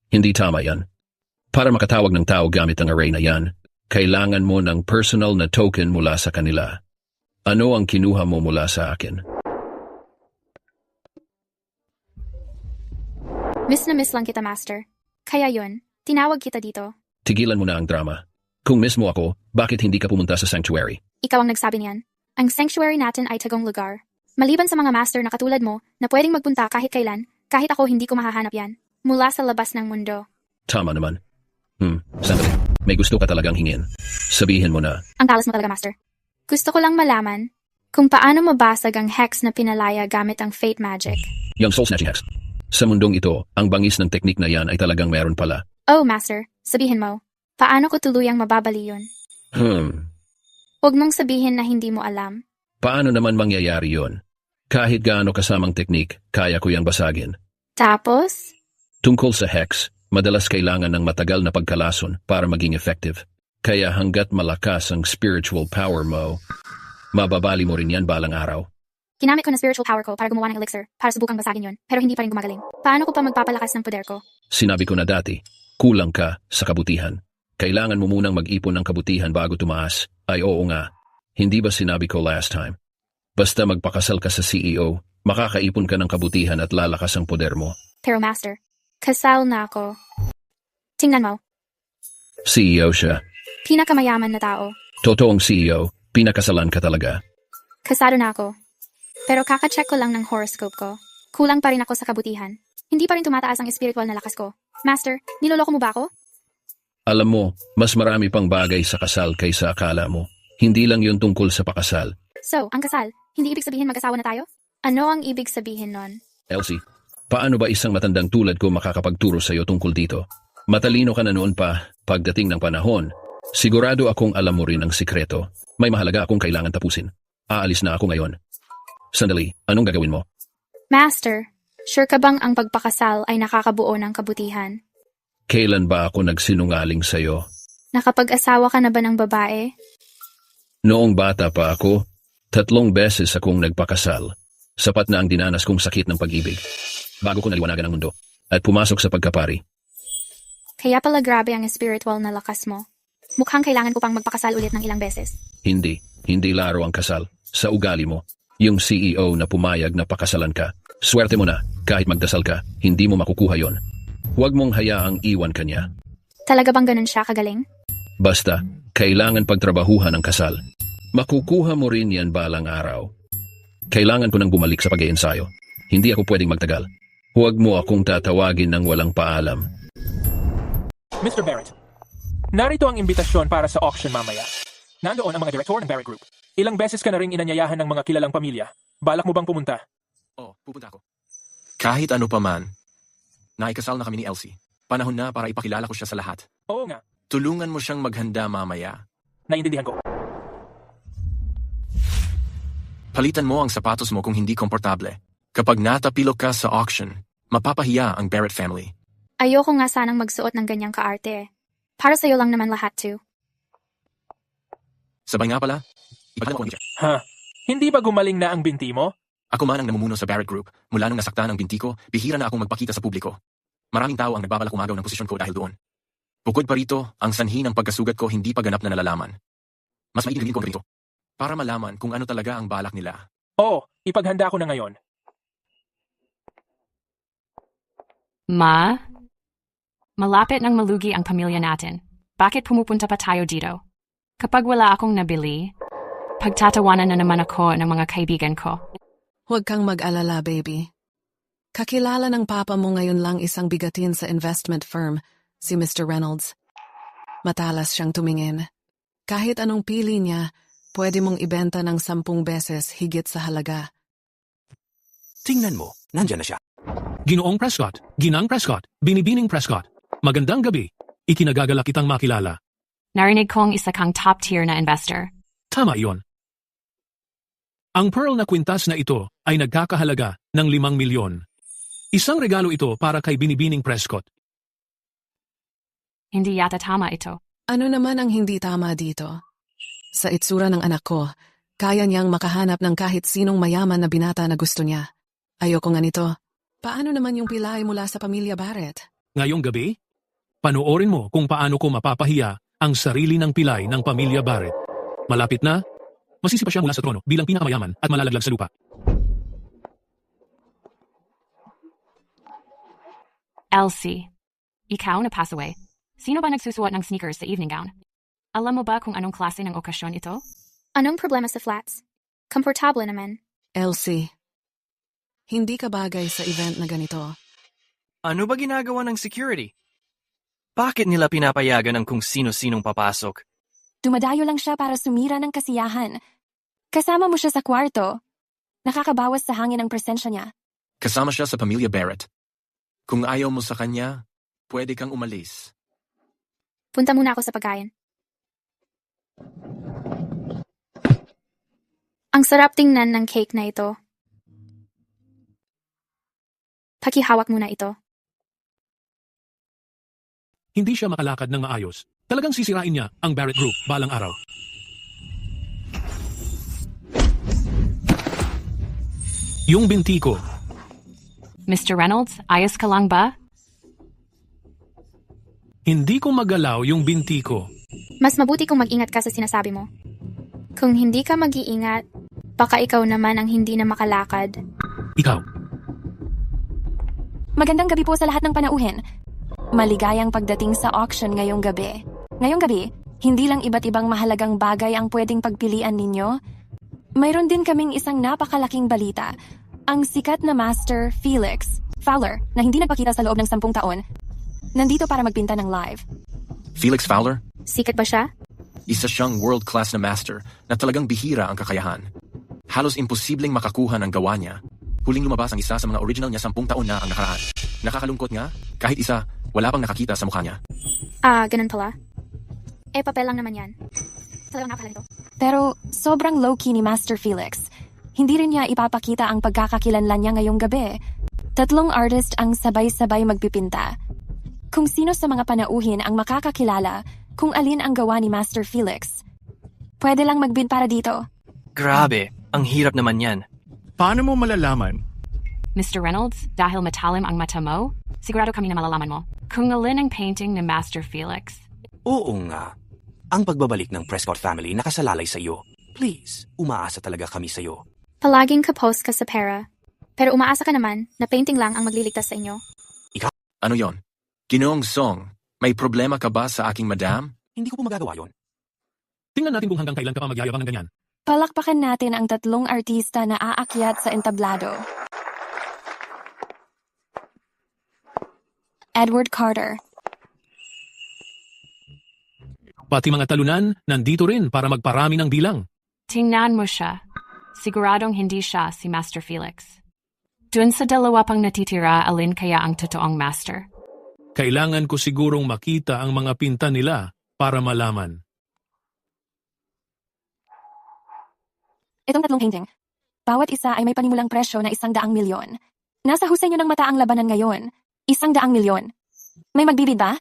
Hindi tama yan. Para makatawag ng tao gamit ang array na yan, kailangan mo ng personal na token mula sa kanila. Ano ang kinuha mo mula sa akin? Miss na miss lang kita, Master. Kaya yun, tinawag kita dito. Tigilan mo na ang drama. Kung miss mo ako, bakit hindi ka pumunta sa sanctuary? Ikaw ang nagsabi niyan. Ang sanctuary natin ay tagong lugar. Maliban sa mga master na katulad mo, na pwedeng magpunta kahit kailan, kahit ako hindi ko mahahanap yan. Mula sa labas ng mundo. Tama naman. Sandali. May gusto ka talagang hingin. Sabihin mo na. Ang talas mo talaga, Master. Gusto ko lang malaman kung paano mabasag ang hex na pinalaya gamit ang fate magic. Yung soul snatching hex. Sa mundong ito, ang bangis ng teknik na yan ay talagang meron pala. Oh, Master, sabihin mo. Paano ko tuluyang mababali yun? Huwag mong sabihin na hindi mo alam. Paano naman mangyayari yun? Kahit gaano kasamang teknik, kaya ko yang basagin. Tapos? Tungkol sa hex, madalas kailangan ng matagal na pagkalason para maging effective. Kaya hanggat malakas ang spiritual power mo, mababali mo rin yan balang araw. Ginamit ko na spiritual power ko para gumawa ng elixir, para subukang basagin yun, pero hindi pa rin gumagaling. Paano ko pa magpapalakas ng poder ko? Sinabi ko na dati, kulang ka sa kabutihan. Kailangan mo munang mag-ipon ng kabutihan bago tumaas. Ay oo nga. Hindi ba sinabi ko last time? Basta magpakasal ka sa CEO, makakaipon ka ng kabutihan at lalakas ang poder mo. Pero Master, kasal na ako. Tingnan mo. CEO siya. Pinakamayaman na tao. Totoong CEO, pinakasalan ka talaga. Kasado na ako. Pero kakacheck ko lang ng horoscope ko. Kulang pa rin ako sa kabutihan. Hindi pa rin tumataas ang spiritual na lakas ko. Master, niloloko mo ba ako? Alam mo, mas marami pang bagay sa kasal kaysa akala mo. Hindi lang yun tungkol sa pakasal. So, ang kasal, hindi ibig sabihin mag-asawa na tayo? Ano ang ibig sabihin nun? Elsie, paano ba isang matandang tulad ko makakapagturo sa'yo tungkol dito? Matalino ka na noon pa, pagdating ng panahon. Sigurado akong alam mo rin ang sikreto. May mahalaga akong kailangan tapusin. Aalis na ako ngayon. Sandali, anong gagawin mo? Master, sure ka bang ang pagpakasal ay nakakabuo ng kabutihan? Kailan ba ako nagsinungaling sa'yo? Nakapag-asawa ka na ba ng babae? Noong bata pa ako, 3 beses akong nagpakasal. Sapat na ang dinanas kong sakit ng pag-ibig. Bago ko naliwanagan ang mundo at pumasok sa pagkapari. Kaya pala grabe ang spiritual na lakas mo. Mukhang kailangan ko pang magpakasal ulit ng ilang beses. Hindi laro ang kasal. Sa ugali mo, yung CEO na pumayag na pakasalan ka. Swerte mo na, kahit magdasal ka, hindi mo makukuha yon. Huwag mong hayaang iwan ka niya. Talaga bang ganun siya kagaling? Basta, kailangan pagtrabahuhan ang kasal. Makukuha mo rin yan balang araw. Kailangan ko nang bumalik sa pag-iensayo. Hindi ako pwedeng magtagal. Huwag mo akong tatawagin ng walang paalam. Mr. Barrett, narito ang imbitasyon para sa auction mamaya. Nandoon ang mga direktor ng Barrett Group. Ilang beses ka na ring inanyayahan ng mga kilalang pamilya. Balak mo bang pumunta? Pupunta ako. Kahit ano pa man, naikasal na kami ni Elsie. Panahon na para ipakilala ko siya sa lahat. Oo nga. Tulungan mo siyang maghanda mamaya. Naiintindihan ko. Palitan mo ang sapatos mo kung hindi komportable. Kapag natapilok ka sa auction, mapapahiya ang Barrett family. Ayoko nga sanang magsuot ng ganyang kaarte. Para sa'yo lang naman lahat, too. Sabay nga pala, ipagdala ko ang siya. Ha? Hindi ba gumaling na ang binti mo? Ako man ang namumuno sa Barrett Group. Mula nung nasaktan ang binti ko, bihira na akong magpakita sa publiko. Maraming tao ang nagbabalak umagaw ng posisyon ko dahil doon. Bukod pa rito, ang sanhi ng pagkasugat ko hindi pa ganap na nalalaman. Mas maiging ko ganito. Para malaman kung ano talaga ang balak nila. Oo, ipaghanda ko na ngayon. Ma? Malapit nang malugi ang pamilya natin. Bakit pumupunta pa tayo dito? Kapag wala akong nabili, pagtatawanan na naman ako ng mga kaibigan ko. Huwag kang mag-alala, baby. Kakilala ng papa mo ngayon lang isang bigatin sa investment firm, si Mr. Reynolds. Matalas siyang tumingin. Kahit anong pili niya, pwede mong ibenta ng 10 beses higit sa halaga. Tingnan mo, nandyan na siya. Ginoong Prescott, Ginang Prescott, Binibining Prescott. Magandang gabi. Ikinagagala kitang makilala. Narinig kong isa kang top-tier na investor. Tama iyon. Ang pearl na kwintas na ito ay nagkakahalaga ng 5 milyon. Isang regalo ito para kay Binibining Prescott. Hindi yata tama ito. Ano naman ang hindi tama dito? Sa itsura ng anak ko, kaya niyang makahanap ng kahit sinong mayaman na binata na gusto niya. Ayoko nga nito. Paano naman yung pilay mula sa pamilya Barrett? Ngayong gabi, panoorin mo kung paano ko mapapahiya ang sarili ng pilay ng pamilya Barrett. Malapit na, masisipa siya mula sa trono bilang pinakamayaman at malalaglag sa lupa. Elsie, ikaw na pass away. Sino ba nagsusuot ng sneakers sa evening gown? Alam mo ba kung anong klase ng okasyon ito? Anong problema sa flats? Komportable naman. Elsie, hindi ka bagay sa event na ganito. Ano ba ginagawa ng security? Bakit nila pinapayagan ng kung sino-sinong papasok? Dumadayo lang siya para sumira ng kasiyahan. Kasama mo siya sa kwarto. Nakakabawas sa hangin ang presensya niya. Kasama siya sa pamilya Barrett. Kung ayaw mo sa kanya, pwede kang umalis. Punta muna ako sa pagkain. Ang sarap tingnan ng cake na ito. Pakihawak muna ito. Hindi siya makalakad ng maayos. Talagang sisirain niya ang Barrett Group balang araw. Yung binti ko. Mr. Reynolds, ayos ka lang ba? Hindi ko magalaw yung binti ko. Mas mabuti kung mag-ingat ka sa sinasabi mo. Kung hindi ka mag-iingat, baka ikaw naman ang hindi na makalakad. Ikaw. Magandang gabi po sa lahat ng panauhin. Maligayang pagdating sa auction ngayong gabi. Ngayong gabi, hindi lang iba't ibang mahalagang bagay ang pwedeng pagpilian ninyo. Mayroon din kaming isang napakalaking balita. Ang sikat na master, Felix Fowler, na hindi nagpakita sa loob ng 10 taon, nandito para magpinta ng live. Felix Fowler? Sikat ba siya? Isa siyang world-class na master na talagang bihira ang kakayahan. Halos imposibleng makakuha ng gawa niya. Huling lumabas ang isa sa mga original niya 10 taon na ang nakaraan. Nakakalungkot nga, kahit isa, wala pang nakakita sa mukha niya. Ganun pala. Papel lang naman yan. Talagang napakala nito. Pero sobrang low-key ni Master Felix. Hindi rin niya ipapakita ang pagkakakilanlan niya ngayong gabi. 3 artist ang sabay-sabay magpipinta. Kung sino sa mga panauhin ang makakakilala kung alin ang gawa ni Master Felix, pwede lang magbid para dito. Grabe, ang hirap naman yan. Paano mo malalaman? Mr. Reynolds, dahil matalim ang mata mo, sigurado kami na malalaman mo. Kung alin ang painting ni Master Felix. Oo nga. Ang pagbabalik ng Prescott family nakasalalay sa iyo. Please, umaasa talaga kami sa iyo. Palaging kapos ka sa pera. Pero umaasa ka naman na painting lang ang magliligtas sa inyo. Ano yon? Ginoong Song, may problema ka ba sa aking madam? Hindi ko po magagawa yon. Tingnan natin kung hanggang kailan ka pa magyayabang ng ganyan. Palakpakan natin ang 3 artista na aakyat sa entablado. Edward Carter. Pati mga talunan, nandito rin para magparami ng bilang. Tingnan mo siya. Siguradong hindi siya si Master Felix. Dun sa dalawa pang natitira, alin kaya ang totoong master? Kailangan ko sigurong makita ang mga pinta nila para malaman. Itong 3 painting. Bawat isa ay may panimulang presyo na 100 milyon. Nasa husay nyo ng mata ang labanan ngayon. 100 milyon. May magbibid ba?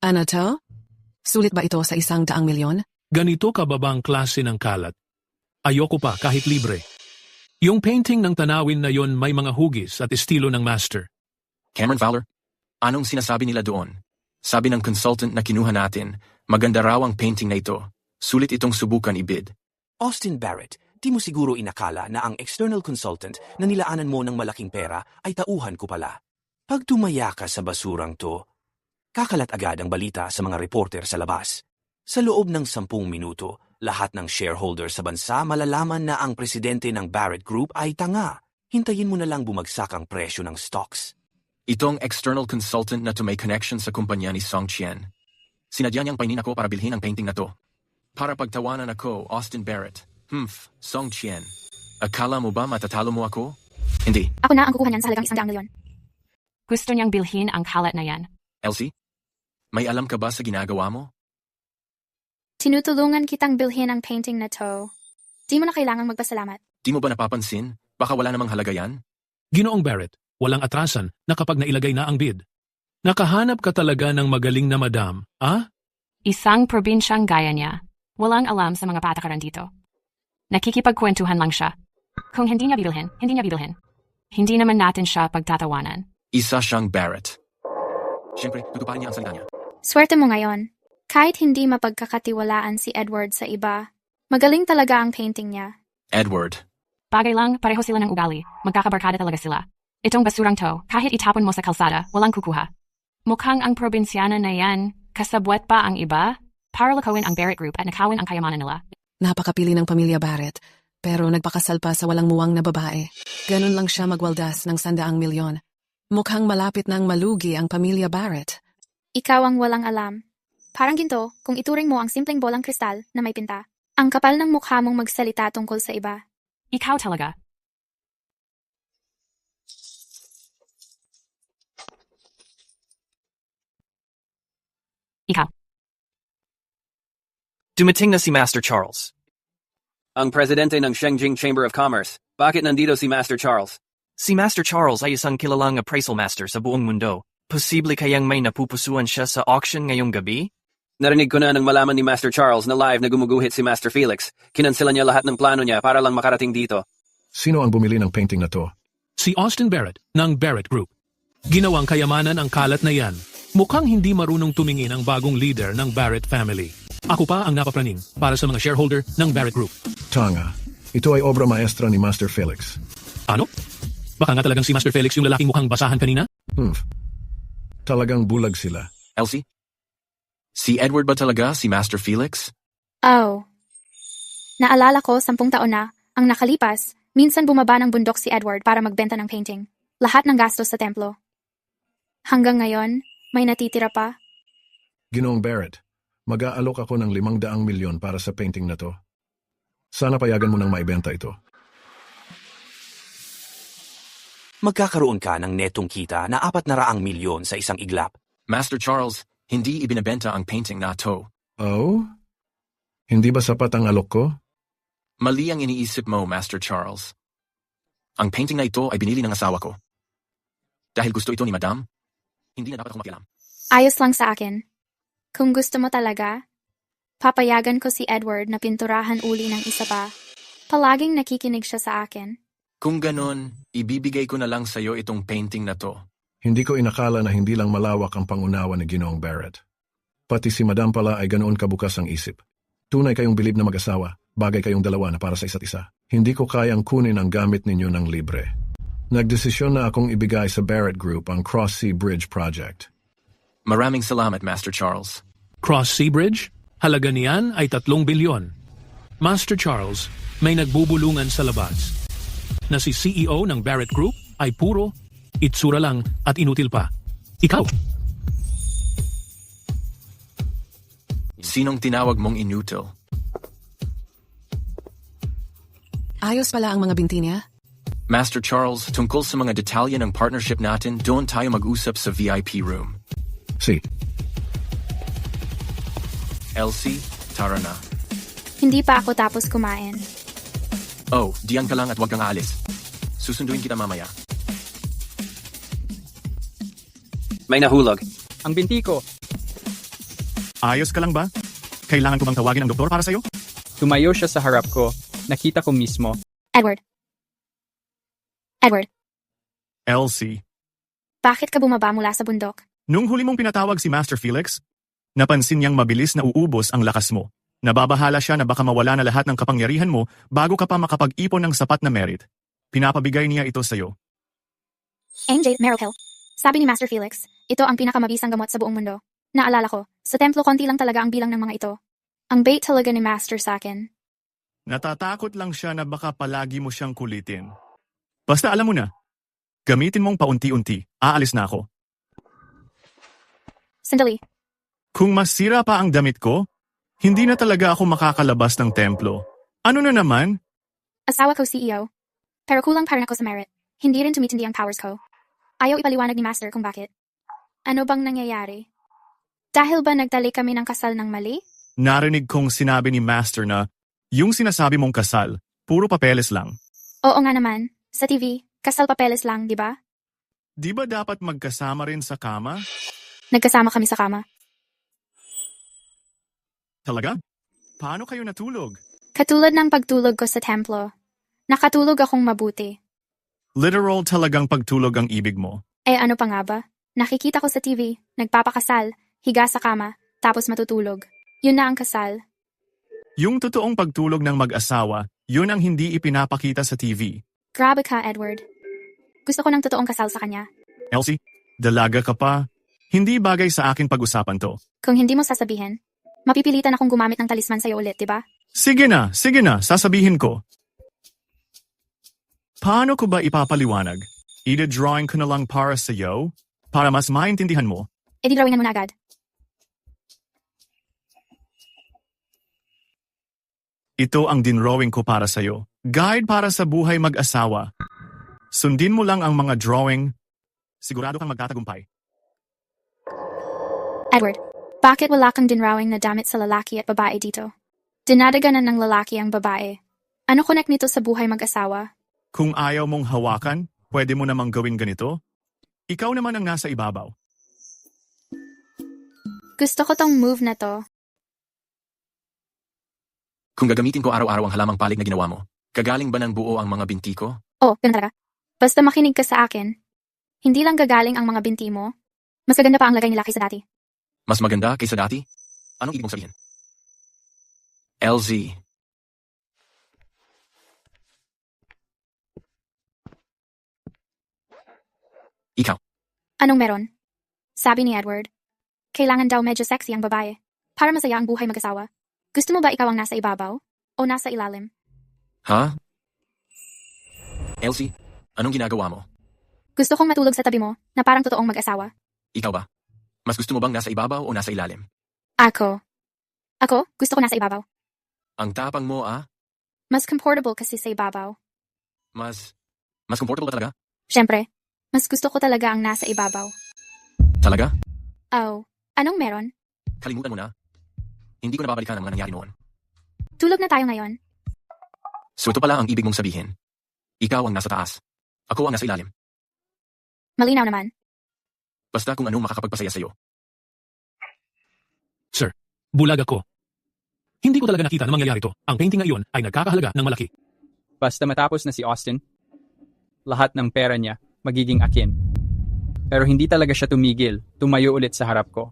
Ano to? Sulit ba ito sa 100 milyon? Ganito kababang klase ng kalat. Ayoko pa kahit libre. Yung painting ng tanawin na yon may mga hugis at estilo ng master. Cameron Fowler, anong sinasabi nila doon? Sabi ng consultant na kinuha natin, maganda raw ang painting na ito. Sulit itong subukan ibid. Austin Barrett, di mo siguro inakala na ang external consultant na nilaanan mo ng malaking pera ay tauhan ko pala. Pag tumaya ka sa basurang to, kakalat agad ang balita sa mga reporter sa labas. Sa loob ng 10 minuto, lahat ng shareholder sa bansa malalaman na ang presidente ng Barrett Group ay tanga. Hintayin mo na lang bumagsak ang presyo ng stocks. Itong external consultant na to may connection sa kumpanya ni Song Chien. Sinadya niyang painin ako para bilhin ang painting na to. Para pagtawanan ako, Austin Barrett. Song Chien. Akala mo ba matatalo mo ako? Hindi. Ako na ang kukuha niyan sa halagang 100 milyon. Gusto niyang bilhin ang kalat na yan. Elsie, may alam ka ba sa ginagawa mo? Tinutulungan kitang bilhin ang painting na to. Di mo na kailangang magpasalamat. Di mo ba napapansin? Baka wala namang halaga yan? Ginoong Barrett, walang atrasan na kapag nailagay na ang bid. Nakahanap ka talaga ng magaling na madam, ah? Isang probinsyang gaya niya. Walang alam sa mga patakaran dito. Nakikipagkwentuhan lang siya. Kung hindi niya bibilhin, hindi niya bibilhin. Hindi naman natin siya pagtatawanan. Isa siyang Barrett. Siyempre, tutuparin niya ang salita niya. Swerte mo ngayon. Kahit hindi mapagkakatiwalaan si Edward sa iba, magaling talaga ang painting niya. Edward. Bagay lang, pareho sila ng ugali. Magkakabarkada talaga sila. Itong basurang to, kahit itapon mo sa kalsada, walang kukuha. Mukhang ang probinsyana na yan, kasabwat pa ang iba, para lakawin ang Barrett Group at nakawin ang kayamanan nila. Napakapili ng pamilya Barrett, pero nagpakasal pa sa walang muwang na babae. Ganun lang siya magwaldas ng 100 milyon. Mukhang malapit nang malugi ang pamilya Barrett. Ikaw ang walang alam. Parang ginto kung ituring mo ang simpleng bolang kristal na may pinta. Ang kapal ng mukha mong magsalita tungkol sa iba. Ikaw talaga. Ikaw. Dumating na si Master Charles. Ang presidente ng Shengjing Chamber of Commerce. Bakit nandito si Master Charles? Si Master Charles ay isang kilalang appraisal master sa buong mundo. Posible kayang may napupusuan siya sa auction ngayong gabi? Narinig ko na nang malaman ni Master Charles na live na gumuguhit si Master Felix. Kinansela niya lahat ng plano niya para lang makarating dito. Sino ang bumili ng painting na to? Si Austin Barrett ng Barrett Group. Ginawang kayamanan ang kalat na yan. Mukhang hindi marunong tumingin ang bagong leader ng Barrett family. Ako pa ang napapraning para sa mga shareholder ng Barrett Group. Tanga. Ito ay obra maestra ni Master Felix. Ano? Baka nga talagang si Master Felix yung lalaking mukhang basahan kanina? Talagang bulag sila. Elsie? Si Edward ba talaga si Master Felix? Oh. Naalala ko 10 taon na, ang nakalipas, minsan bumaba ng bundok si Edward para magbenta ng painting. Lahat ng gastos sa templo. Hanggang ngayon, may natitira pa. Ginoong Barrett, mag-aalok ako ng 500 milyon para sa painting na to. Sana payagan mo nang maibenta ito. Magkakaroon ka ng netong kita na 400 milyon sa isang iglap. Master Charles, hindi ibinebenta ang painting na to. Oh? Hindi ba sapat ang alok ko? Mali ang iniisip mo, Master Charles. Ang painting na ito ay binili ng asawa ko. Dahil gusto ito ni Madam, hindi na dapat ako makialam. Ayos lang sa akin. Kung gusto mo talaga, papayagan ko si Edward na pinturahan uli ng isa pa. Palaging nakikinig siya sa akin. Kung ganon, ibibigay ko na lang sa'yo itong painting na to. Hindi ko inakala na hindi lang malawak ang pangunawa ni Ginoong Barrett. Pati si Madam pala ay ganoon kabukas ang isip. Tunay kayong bilib na mag-asawa. Bagay kayong dalawa na para sa isa't isa. Hindi ko kayang kunin ang gamit ninyo ng libre. Nagdesisyon na akong ibigay sa Barrett Group ang Cross Sea Bridge Project. Maraming salamat, Master Charles. Cross Sea Bridge? Halaga niyan ay 3 bilyon. Master Charles, may nagbubulungan sa labas. Na si CEO ng Barrett Group ay puro itsura lang at inutil pa. Ikaw. Sinong tinawag mong inutil? Ayos pala ang mga binti niya. Master Charles, tungkol sa mga detalye ng partnership natin, doon tayo mag-usap sa VIP room. Si. Elsie, tara na. Hindi pa ako tapos kumain. Oh, diyan ka lang at huwag kang aalis. Susunduin kita mamaya. May nahulog. Ang binti ko. Ayos ka lang ba? Kailangan ko bang tawagin ang doktor para sa'yo? Tumayo siya sa harap ko. Nakita ko mismo. Edward. Edward, Elsie. bakit ka bumaba mula sa bundok? Nung huli mong pinatawag si Master Felix, napansin niyang mabilis na uubos ang lakas mo. Nababahala siya na baka mawala na lahat ng kapangyarihan mo bago ka pa makapag-ipon ng sapat na merit. Pinapabigay niya ito sa'yo. NJ Merrill. Sabi ni Master Felix, ito ang pinakamabisang gamot sa buong mundo. Naalala ko, sa templo konti lang talaga ang bilang ng mga ito. Ang bait talaga ni Master sa akin. Natatakot lang siya na baka palagi mo siyang kulitin. Basta alam mo na, gamitin mong paunti-unti, aalis na ako. Sandali, Kung masira pa ang damit ko, hindi na talaga ako makakalabas ng templo. Ano na naman? asawa ko CEO. Pero kulang pa rin ako sa merit. Hindi rin tumitindi ang powers ko. Ayaw ipaliwanag ni Master kung bakit. Ano bang nangyayari? Dahil ba nagtali kami ng kasal ng mali? Narinig kong sinabi ni Master na yung sinasabi mong kasal, puro papeles lang. Oo nga naman. Sa TV, kasal papeles lang, di ba? Di ba dapat magkasama rin sa kama? Nagkasama kami sa kama. Talaga? Paano kayo natulog? Katulad ng pagtulog ko sa templo. Nakatulog akong mabuti. Literal talagang pagtulog ang ibig mo. Eh ano pa nga ba? Nakikita ko sa TV, nagpapakasal, higa sa kama, tapos matutulog. Yun na ang kasal. Yung totoong pagtulog ng mag-asawa, yun ang hindi ipinapakita sa TV. Grabe ka, Edward. Gusto ko ng totoong kasal sa kanya. Elsie, dalaga ka pa. Hindi bagay sa akin pag-usapan to. Kung hindi mo sasabihin, mapipilitan akong gumamit ng talisman sa'yo ulit, di ba? Sige na, sasabihin ko. Paano ko ba ipapaliwanag? Ida-drawing ko na lang para sa'yo? Para mas maintindihan mo? E di drawingan mo na agad. Ito ang dinrawing ko para sa'yo. Guide para sa buhay mag-asawa. Sundin mo lang ang mga drawing. Sigurado kang magtatagumpay. Edward, bakit wala kang dinrawing na damit sa lalaki at babae dito? Dinadaganan ng lalaki ang babae. Ano connect nito sa buhay mag-asawa? Kung ayaw mong hawakan, pwede mo namang gawin ganito. Ikaw naman ang nasa ibabaw. Gusto ko tong move na to. Kung gagamitin ko araw-araw ang halamang palig na ginawa mo, gagaling ba ng buo ang mga binti ko? Oh, ganun talaga. Basta makinig ka sa akin. Hindi lang gagaling ang mga binti mo. Mas gaganda pa ang lagay nila kaysa dati. Mas maganda kaysa dati? Anong ibig mong sabihin? LZ. Ikaw. Anong meron? Sabi ni Edward. Kailangan daw medyo sexy ang babae. Para masaya ang buhay mag-asawa. Gusto mo ba ikaw ang nasa ibabaw? O nasa ilalim? Ha? Elsie, anong ginagawa mo? Gusto kong matulog sa tabi mo na parang totoong mag-asawa. Ikaw ba? Mas gusto mo bang nasa ibabaw o nasa ilalim? Ako? Gusto ko nasa ibabaw. Ang tapang mo, ah? Mas comfortable kasi sa ibabaw. Mas comfortable ba talaga? Siyempre, mas gusto ko talaga ang nasa ibabaw. Talaga? Oh, anong meron? Kalimutan mo na. Hindi ko nababalikan ang mga nangyari noon. Tulog na tayo ngayon. So ito pala ang ibig mong sabihin. Ikaw ang nasa taas. Ako ang nasa ilalim. Malinaw naman. Basta kung anong makakapagpasaya sa'yo. Sir, bulag ako. Hindi ko talaga nakita na mangyayari to. Ang painting na iyon ay nagkakahalaga ng malaki. Basta matapos na si Austin, lahat ng pera niya magiging akin. Pero hindi talaga siya tumigil, tumayo ulit sa harap ko.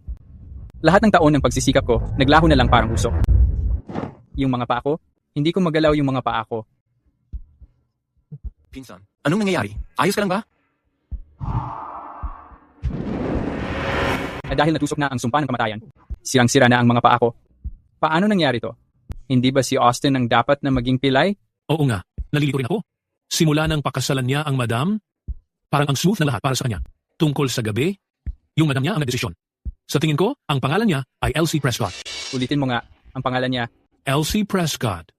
Lahat ng taon ng pagsisikap ko, naglaho na lang parang usok. Yung mga paa ko? Hindi ko magalaw yung mga paa ko. Pinsan, anong nangyayari? Ayos ka lang ba? At dahil natusok na ang sumpa ng kamatayan, sirang-sira na ang mga paa ko. Paano nangyari to? Hindi ba si Austin ang dapat na maging pilay? Oo nga, nalilito rin ako. Simula nang pakasalan niya ang madam, parang ang smooth na lahat para sa kanya. Tungkol sa gabi, yung madam niya ang nagdesisyon. Sa tingin ko, ang pangalan niya ay Elsie Prescott. Ulitin mo nga, ang pangalan niya. Elsie Prescott.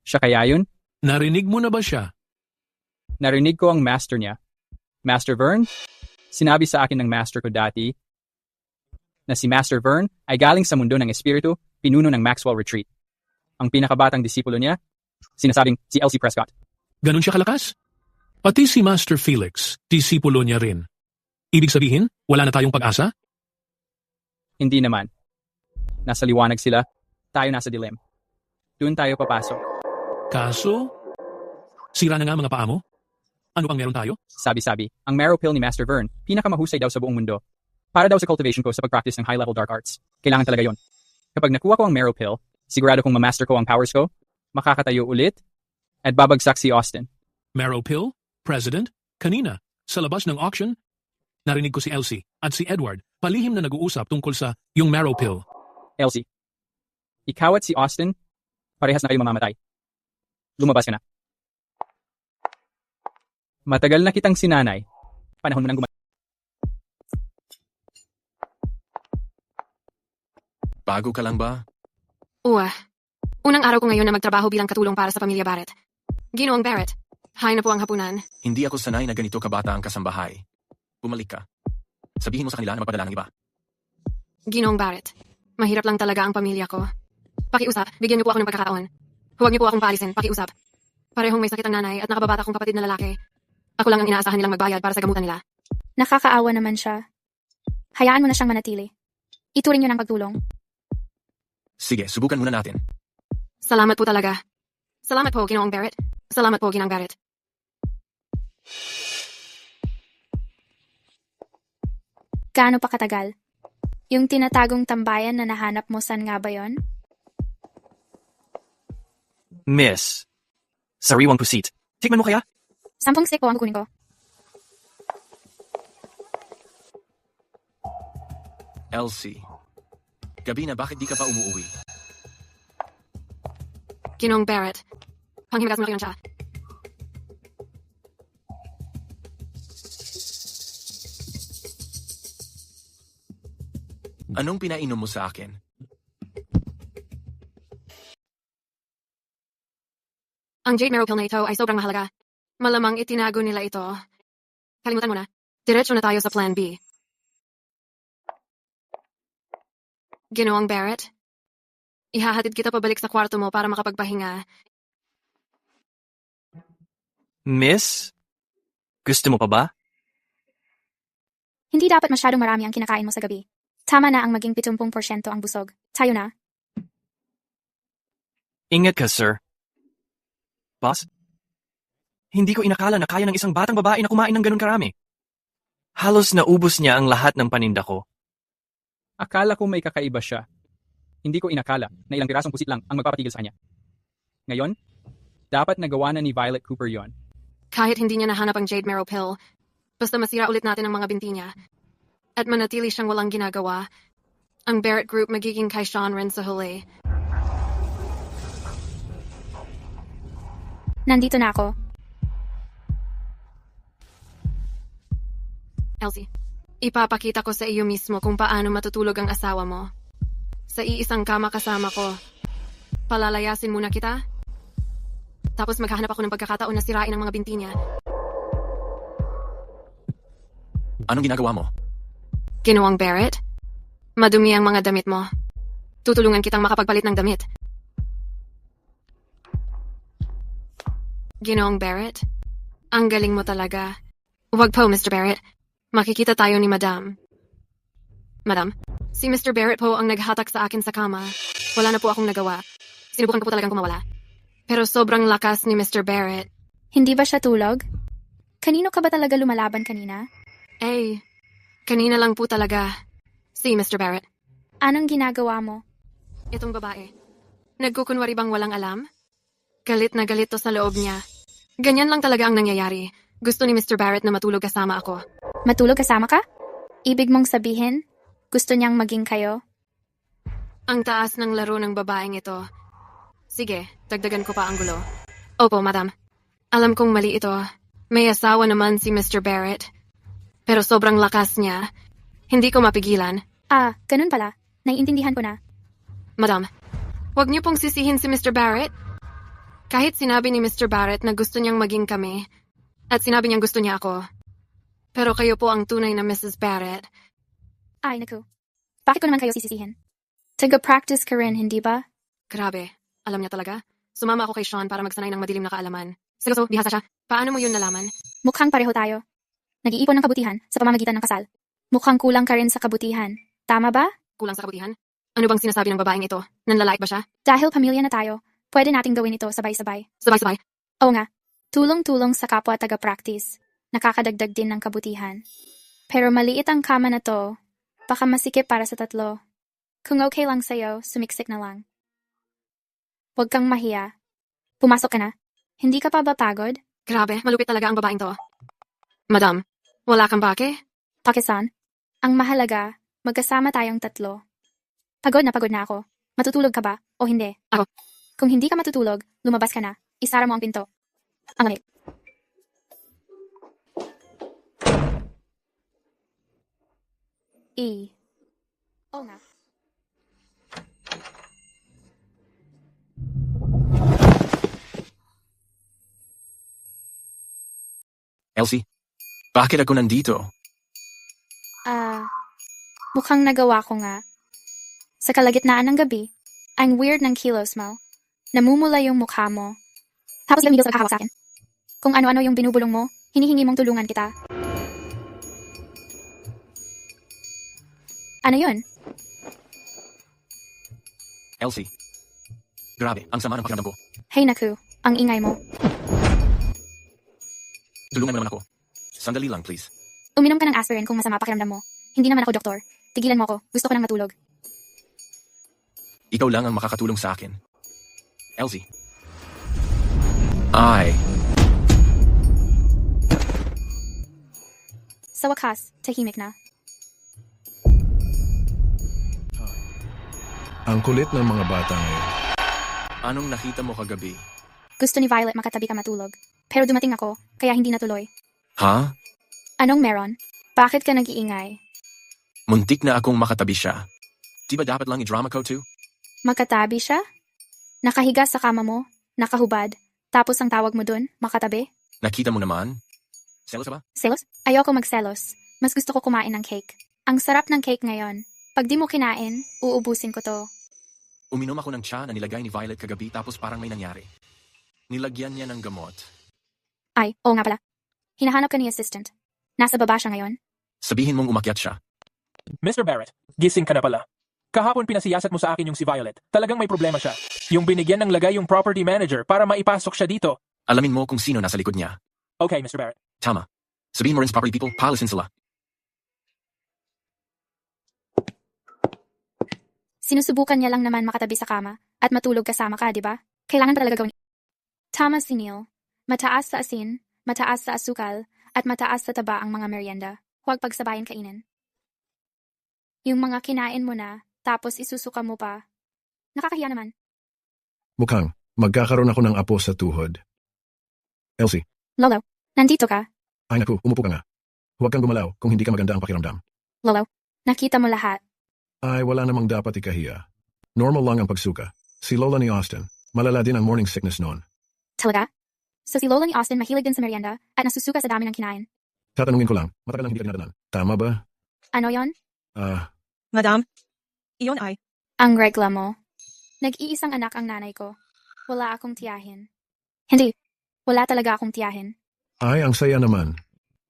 Siya kaya yun? Narinig mo na ba siya? Narinig ko ang master niya. Master Vern? Sinabi sa akin ng master ko dati na si Master Vern ay galing sa mundo ng espiritu, pinuno ng Maxwell Retreat. Ang pinakabatang disipulo niya, sinasabing si Elsie Prescott. Ganun siya kalakas? Pati si Master Felix, disipulo niya rin. Ibig sabihin, wala na tayong pag-asa? Hindi naman. Nasa liwanag sila, tayo nasa dilim. Doon tayo papasok. Kaso, sira na nga mga paa mo? Ano pang meron tayo? Sabi-sabi, ang marrow pill ni Master Vern, pinakamahusay daw sa buong mundo. Para daw sa cultivation ko sa pag-practice ng high-level dark arts. Kailangan talaga yon. Kapag nakuha ko ang marrow pill, sigurado kong ma-master ko ang powers ko, makakatayo ulit, at babagsak si Austin. Marrow pill? President? Kanina, sa labas ng auction, narinig ko si Elsie at si Edward palihim na nag-uusap tungkol sa yung marrow pill. Elsie, ikaw at si Austin, parehas na kayo mamamatay. Lumabas ka na. Matagal na kitang sinanay. Panahon mo nang Bago ka lang ba? Unang araw ko ngayon na magtrabaho bilang katulong para sa pamilya Barrett. Ginoong Barrett, hay na po ang hapunan. Hindi ako sanay na ganito kabata ang kasambahay. Bumalik ka. Sabihin mo sa kanila na magpadala ng iba. Ginoong Barrett, mahirap lang talaga ang pamilya ko. Pakiusap, bigyan niyo po ako ng pagkakataon. Huwag niyo po akong paalisin, pakiusap. Parehong may sakit ang nanay at nakababata kong kapatid na lalaki. Ako lang ang inaasahan nilang magbayad para sa gamutan nila. Nakakaawa naman siya. Hayaan mo na siyang manatili. Ituring niyo ng pagtulong. Sige, subukan muna natin. Salamat po talaga. Salamat po, Ginoong Barrett. Salamat po, Ginang Barrett. Gaano pa katagal? Yung tinatagong tambayan na nahanap mo, saan nga ba yon? Miss, sariwang pusit. Tikman mo kaya? 10 stick po ang kukunin ko. Elsie, gabi na bakit di ka pa umuuwi? Ginoong Barrett, panghimagas mo na kayo ng siya. Anong pinainom mo sa akin? Ang Jade Marrow Pill na ito ay sobrang mahalaga. Malamang itinago nila ito. Kalimutan mo na. Diretso na tayo sa Plan B. Ginoong Barrett, ihahatid kita pabalik sa kwarto mo para makapagpahinga. Miss, gusto mo pa ba? Hindi dapat masyadong marami ang kinakain mo sa gabi. Tama na ang maging 70% ang busog. Tayo na. Ingat ka, sir. Boss? Hindi ko inakala na kaya ng isang batang babae na kumain ng ganun karami. Halos naubos niya ang lahat ng paninda ko. Akala ko may kakaiba siya. Hindi ko inakala na ilang pirasong pusit lang ang magpapatigil sa kanya. Ngayon, dapat nagawa na ni Violet Cooper yon. Kahit hindi niya nahanap ang Jade Marrow Pill, basta masira ulit natin ang mga binti niya, at manatili siyang walang ginagawa, ang Barrett Group magiging kay Sean rin sa huli. Nandito na ako. Elsie, ipapakita ko sa iyo mismo kung paano matutulog ang asawa mo. Sa iisang kama kasama ko. Palalayasin muna kita. Tapos maghahanap ako ng pagkakataon na sirain ang mga binti niya. Anong ginagawa mo? Ginoong Barrett, madumi ang mga damit mo. Tutulungan kitang makapagpalit ng damit. Ginoong Barrett, ang galing mo talaga. Huwag po, Mr. Barrett. Makikita tayo ni Madam. Madam, si Mr. Barrett po ang naghatak sa akin sa kama. Wala na po akong nagawa. Sinubukan ko po talagang kumawala. Pero sobrang lakas ni Mr. Barrett. Hindi ba siya tulog? Kanino ka ba talaga lumalaban kanina? Kanina lang po talaga. Si Mr. Barrett. Anong ginagawa mo? Itong babae. Nagkukunwari bang walang alam? Galit na galit to sa loob niya. Ganyan lang talaga ang nangyayari. Gusto ni Mr. Barrett na matulog kasama ako. Matulog kasama ka? Ibig mong sabihin, gusto niyang maging kayo? Ang taas ng laro ng babaeng ito. Sige, dagdagan ko pa ang gulo. Opo, madam. Alam kong mali ito. May asawa naman si Mr. Barrett. Pero sobrang lakas niya. Hindi ko mapigilan. Ah, ganun pala. Naiintindihan ko na. Madam, huwag niyo pong sisihin si Mr. Barrett. Kahit sinabi ni Mr. Barrett na gusto niyang maging kami, at sinabi niyang gusto niya ako. Pero kayo po ang tunay na Mrs. Barrett. Ay, naku. Bakit ko naman kayo sisisihin? Taga-practice ka rin, hindi ba? Grabe. Alam niya talaga. Sumama ako kay Sean para magsanay ng madilim na kaalaman. Seryoso, bihasa siya. Paano mo yun nalaman? Mukhang pareho tayo. Nag-iipon ng kabutihan sa pamamagitan ng kasal. Mukhang kulang ka rin sa kabutihan. Tama ba? Kulang sa kabutihan? Ano bang sinasabi ng babaeng ito? Nanlalait ba siya? Dahil pamilya na tayo, pwede nating gawin ito sabay-sabay. Sabay-sabay? Oo nga. Tulong-tulong sa kapwa taga-practice. Nakakadagdag din ng kabutihan. Pero maliit ang kama na to. Baka masikip para sa tatlo. Kung okay lang sa'yo, sumiksik na lang. Huwag kang mahiya. Pumasok ka na. Hindi ka pa ba pagod? Grabe, malupit talaga ang babaeng to. Madam, wala kang bake? Pakisan, ang mahalaga, magkasama tayong tatlo. Pagod na ako. Matutulog ka ba o hindi? Ako. Kung hindi ka matutulog, lumabas ka na. Isara mo ang pinto. Ang lamig. Oo nga. Elsie, bakit ako nandito? Mukhang nagawa ko nga. Sa kalagitnaan ng gabi, ang weird ng kilos mo. Namumula yung mukha mo. Tapos yung sa kakahawak sa akin. Kung ano-ano yung binubulong mo, hinihingi mong tulungan kita. Ano yun? Elsie. Grabe, ang sama ng pakiramdam ko. Hey naku, ang ingay mo. Tulungan mo naman ako. Sandali lang, please. Uminom ka ng aspirin kung masama pakiramdam mo. Hindi naman ako doktor. Tigilan mo ako. Gusto ko nang matulog. Ikaw lang ang makakatulong sa akin. Elsie. Ay. Sa wakas, tahimik na. Ang kulit ng mga bata ngayon. Anong nakita mo kagabi? Gusto ni Violet makatabi ka matulog. Pero dumating ako, kaya hindi natuloy. Ha? Anong meron? Bakit ka nag-iingay? Muntik na akong makatabi siya. Di ba dapat lang i-drama ko too? Magkatabi siya? Nakahiga sa kama mo, nakahubad, tapos ang tawag mo dun, makatabi? Nakita mo naman? Selos ka ba? Selos? Ayoko magselos. Mas gusto ko kumain ng cake. Ang sarap ng cake ngayon. Pag di mo kinain, uubusin ko to. Uminom ako ng tsa na nilagay ni Violet kagabi tapos parang may nangyari. Nilagyan niya ng gamot. Ay, oo nga pala. Hinahanap ka ni assistant. Nasa baba siya ngayon? Sabihin mong umakyat siya. Mr. Barrett, gising ka na pala. Kahapon pinasiyasat mo sa akin yung si Violet. Talagang may problema siya. Yung binigyan ng lagay yung property manager para maipasok siya dito. Alamin mo kung sino nasa likod niya. Okay, Mr. Barrett. Tama. Sabihin mo rin sa property people, paalisin sila. Sinusubukan niya lang naman makatabi sa kama at matulog kasama ka, di ba? Kailangan pa talaga gawin. Tama si Neil. Mataas sa asin, mataas sa asukal, at mataas sa taba ang mga merienda. Huwag pagsabayin kainin. Yung mga kinain mo na, tapos isusuka mo pa. Nakakahiya naman. Mukhang, magkakaroon ako ng apo sa tuhod. Elsie. Lolo, nandito ka? Ay naku, umupo ka nga. Huwag kang gumalaw kung hindi ka maganda ang pakiramdam. Lolo, nakita mo lahat. Ay, wala namang dapat ikahiya. Normal lang ang pagsuka. Si Lola ni Austin, malala din ang morning sickness noon. Talaga? So si Lola ni Austin mahilig din sa merienda at nasusuka sa dami ng kinain. Tatanungin ko lang, matagal lang hindi ka dinadanan. Tama ba? Ano yon? Madam, iyon ay. Ang regla mo. Nag-iisang anak ang nanay ko. Wala akong tiyahin. Hindi. Wala talaga akong tiyahin. Ay, ang saya naman.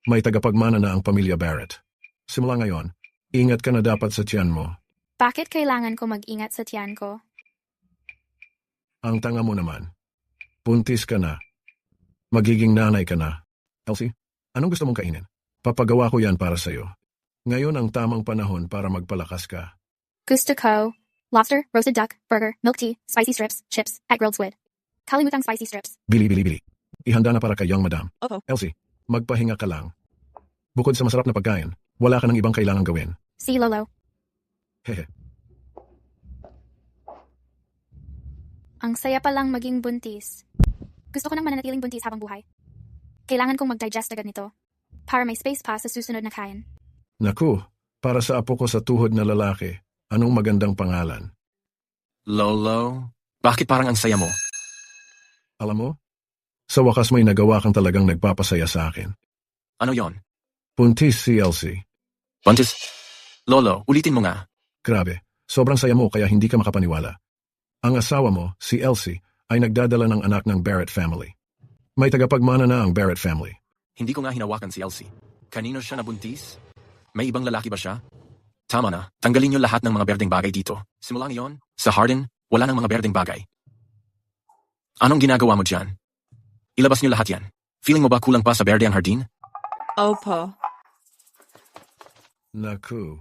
May tagapagmana na ang pamilya Barrett. Simula ngayon, ingat ka na dapat sa tiyan mo. Bakit kailangan ko mag-ingat sa tiyan ko? Ang tanga mo naman. Puntis ka na. Magiging nanay ka na. Elsie, anong gusto mong kainin? Papagawa ko yan para sa'yo. Ngayon ang tamang panahon para magpalakas ka. Gusto ko, Lobster, roasted duck, burger, milk tea, spicy strips, chips, at grilled squid. Kalimutang spicy strips. Bili. Ihanda na para kay young madam. Opo. Elsie, magpahinga ka lang. Bukod sa masarap na pagkain, wala ka ng ibang kailangang gawin. Si Lolo. Hehe. Ang saya palang maging buntis. Gusto ko nang mananatiling buntis habang buhay. Kailangan kong mag-digest agad nito. Para may space pa sa susunod na kain. Naku, para sa apo ko sa tuhod na lalaki, anong magandang pangalan? Lolo, bakit parang ang saya mo? Alam mo, sa wakas may nagawa kang talagang nagpapasaya sa akin. Ano yon? Buntis si Elsie. Buntis? Lolo, ulitin mo nga. Grabe, sobrang saya mo kaya hindi ka makapaniwala. Ang asawa mo, si Elsie, ay nagdadala ng anak ng Barrett family. May tagapagmana na ang Barrett family. Hindi ko nga hinawakan si Elsie. Kanino siya nabuntis? May ibang lalaki ba siya? Tama na, tanggalin niyo lahat ng mga berdeng bagay dito. Simula ngayon, sa Hardin, wala nang mga berdeng bagay. Anong ginagawa mo dyan? Ilabas niyo lahat yan. Feeling mo ba kulang pa sa berde ang hardin? Opo. Naku,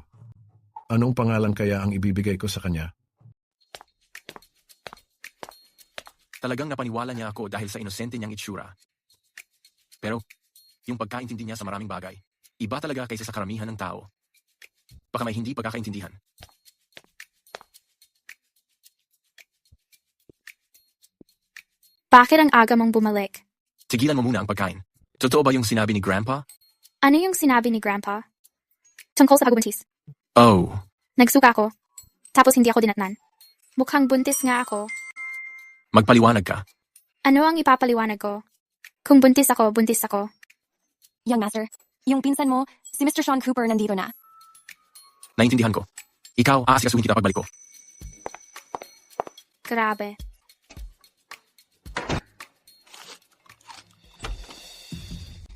anong pangalan kaya ang ibibigay ko sa kanya? Talagang napaniwala niya ako dahil sa inosente niyang itsura. Pero, yung pagkaintindi niya sa maraming bagay, iba talaga kaysa sa karamihan ng tao. Baka may hindi pagkakaintindihan. Bakit ang aga mong bumalik? Tigilan mo muna ang pagkain. Totoo ba yung sinabi ni Grandpa? Ano yung sinabi ni Grandpa? Tungkol sa pagbuntis. Oh, Nagsuka ako. Tapos hindi ako dinatnan. Mukhang buntis nga ako. magpaliwanag ka. Ano ang ipapaliwanag ko? Kung buntis ako, buntis ako. Young Master, yung pinsan mo, si Mr. Sean Cooper nandito na. Naintindihan ko. Ikaw, aasikasuhin kita pagbalik ko. Grabe.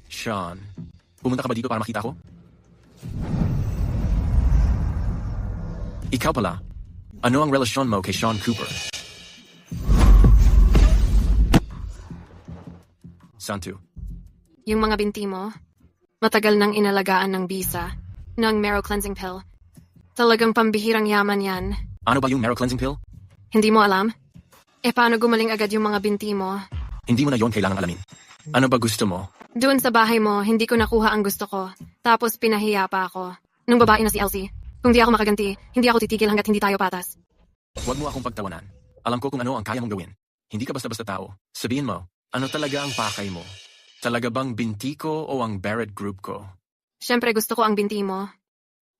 Sean, pumunta ka ba dito para makita ko? Ikaw pala. Ano ang relasyon mo kay Sean Cooper? Santu. Yung mga binti mo, matagal nang inalagaan ng bisa, ng marrow cleansing pill. Talagang pambihirang yaman yan. Ano ba yung marrow cleansing pill? Hindi mo alam? E paano gumaling agad yung mga binti mo? Hindi mo na yon kailangan alamin. Ano ba gusto mo? Doon sa bahay mo, hindi ko nakuha ang gusto ko. Tapos pinahiya pa ako. Nung babae na si Elsie. Kung di ako makaganti, hindi ako titigil hanggat hindi tayo patas. Huwag mo akong pagtawanan. Alam ko kung ano ang kaya mong gawin. Hindi ka basta-basta tao. Sabihin mo, ano talaga ang pakay mo? Talaga bang binti ko o ang Barrett Group ko? Siyempre gusto ko ang binti mo.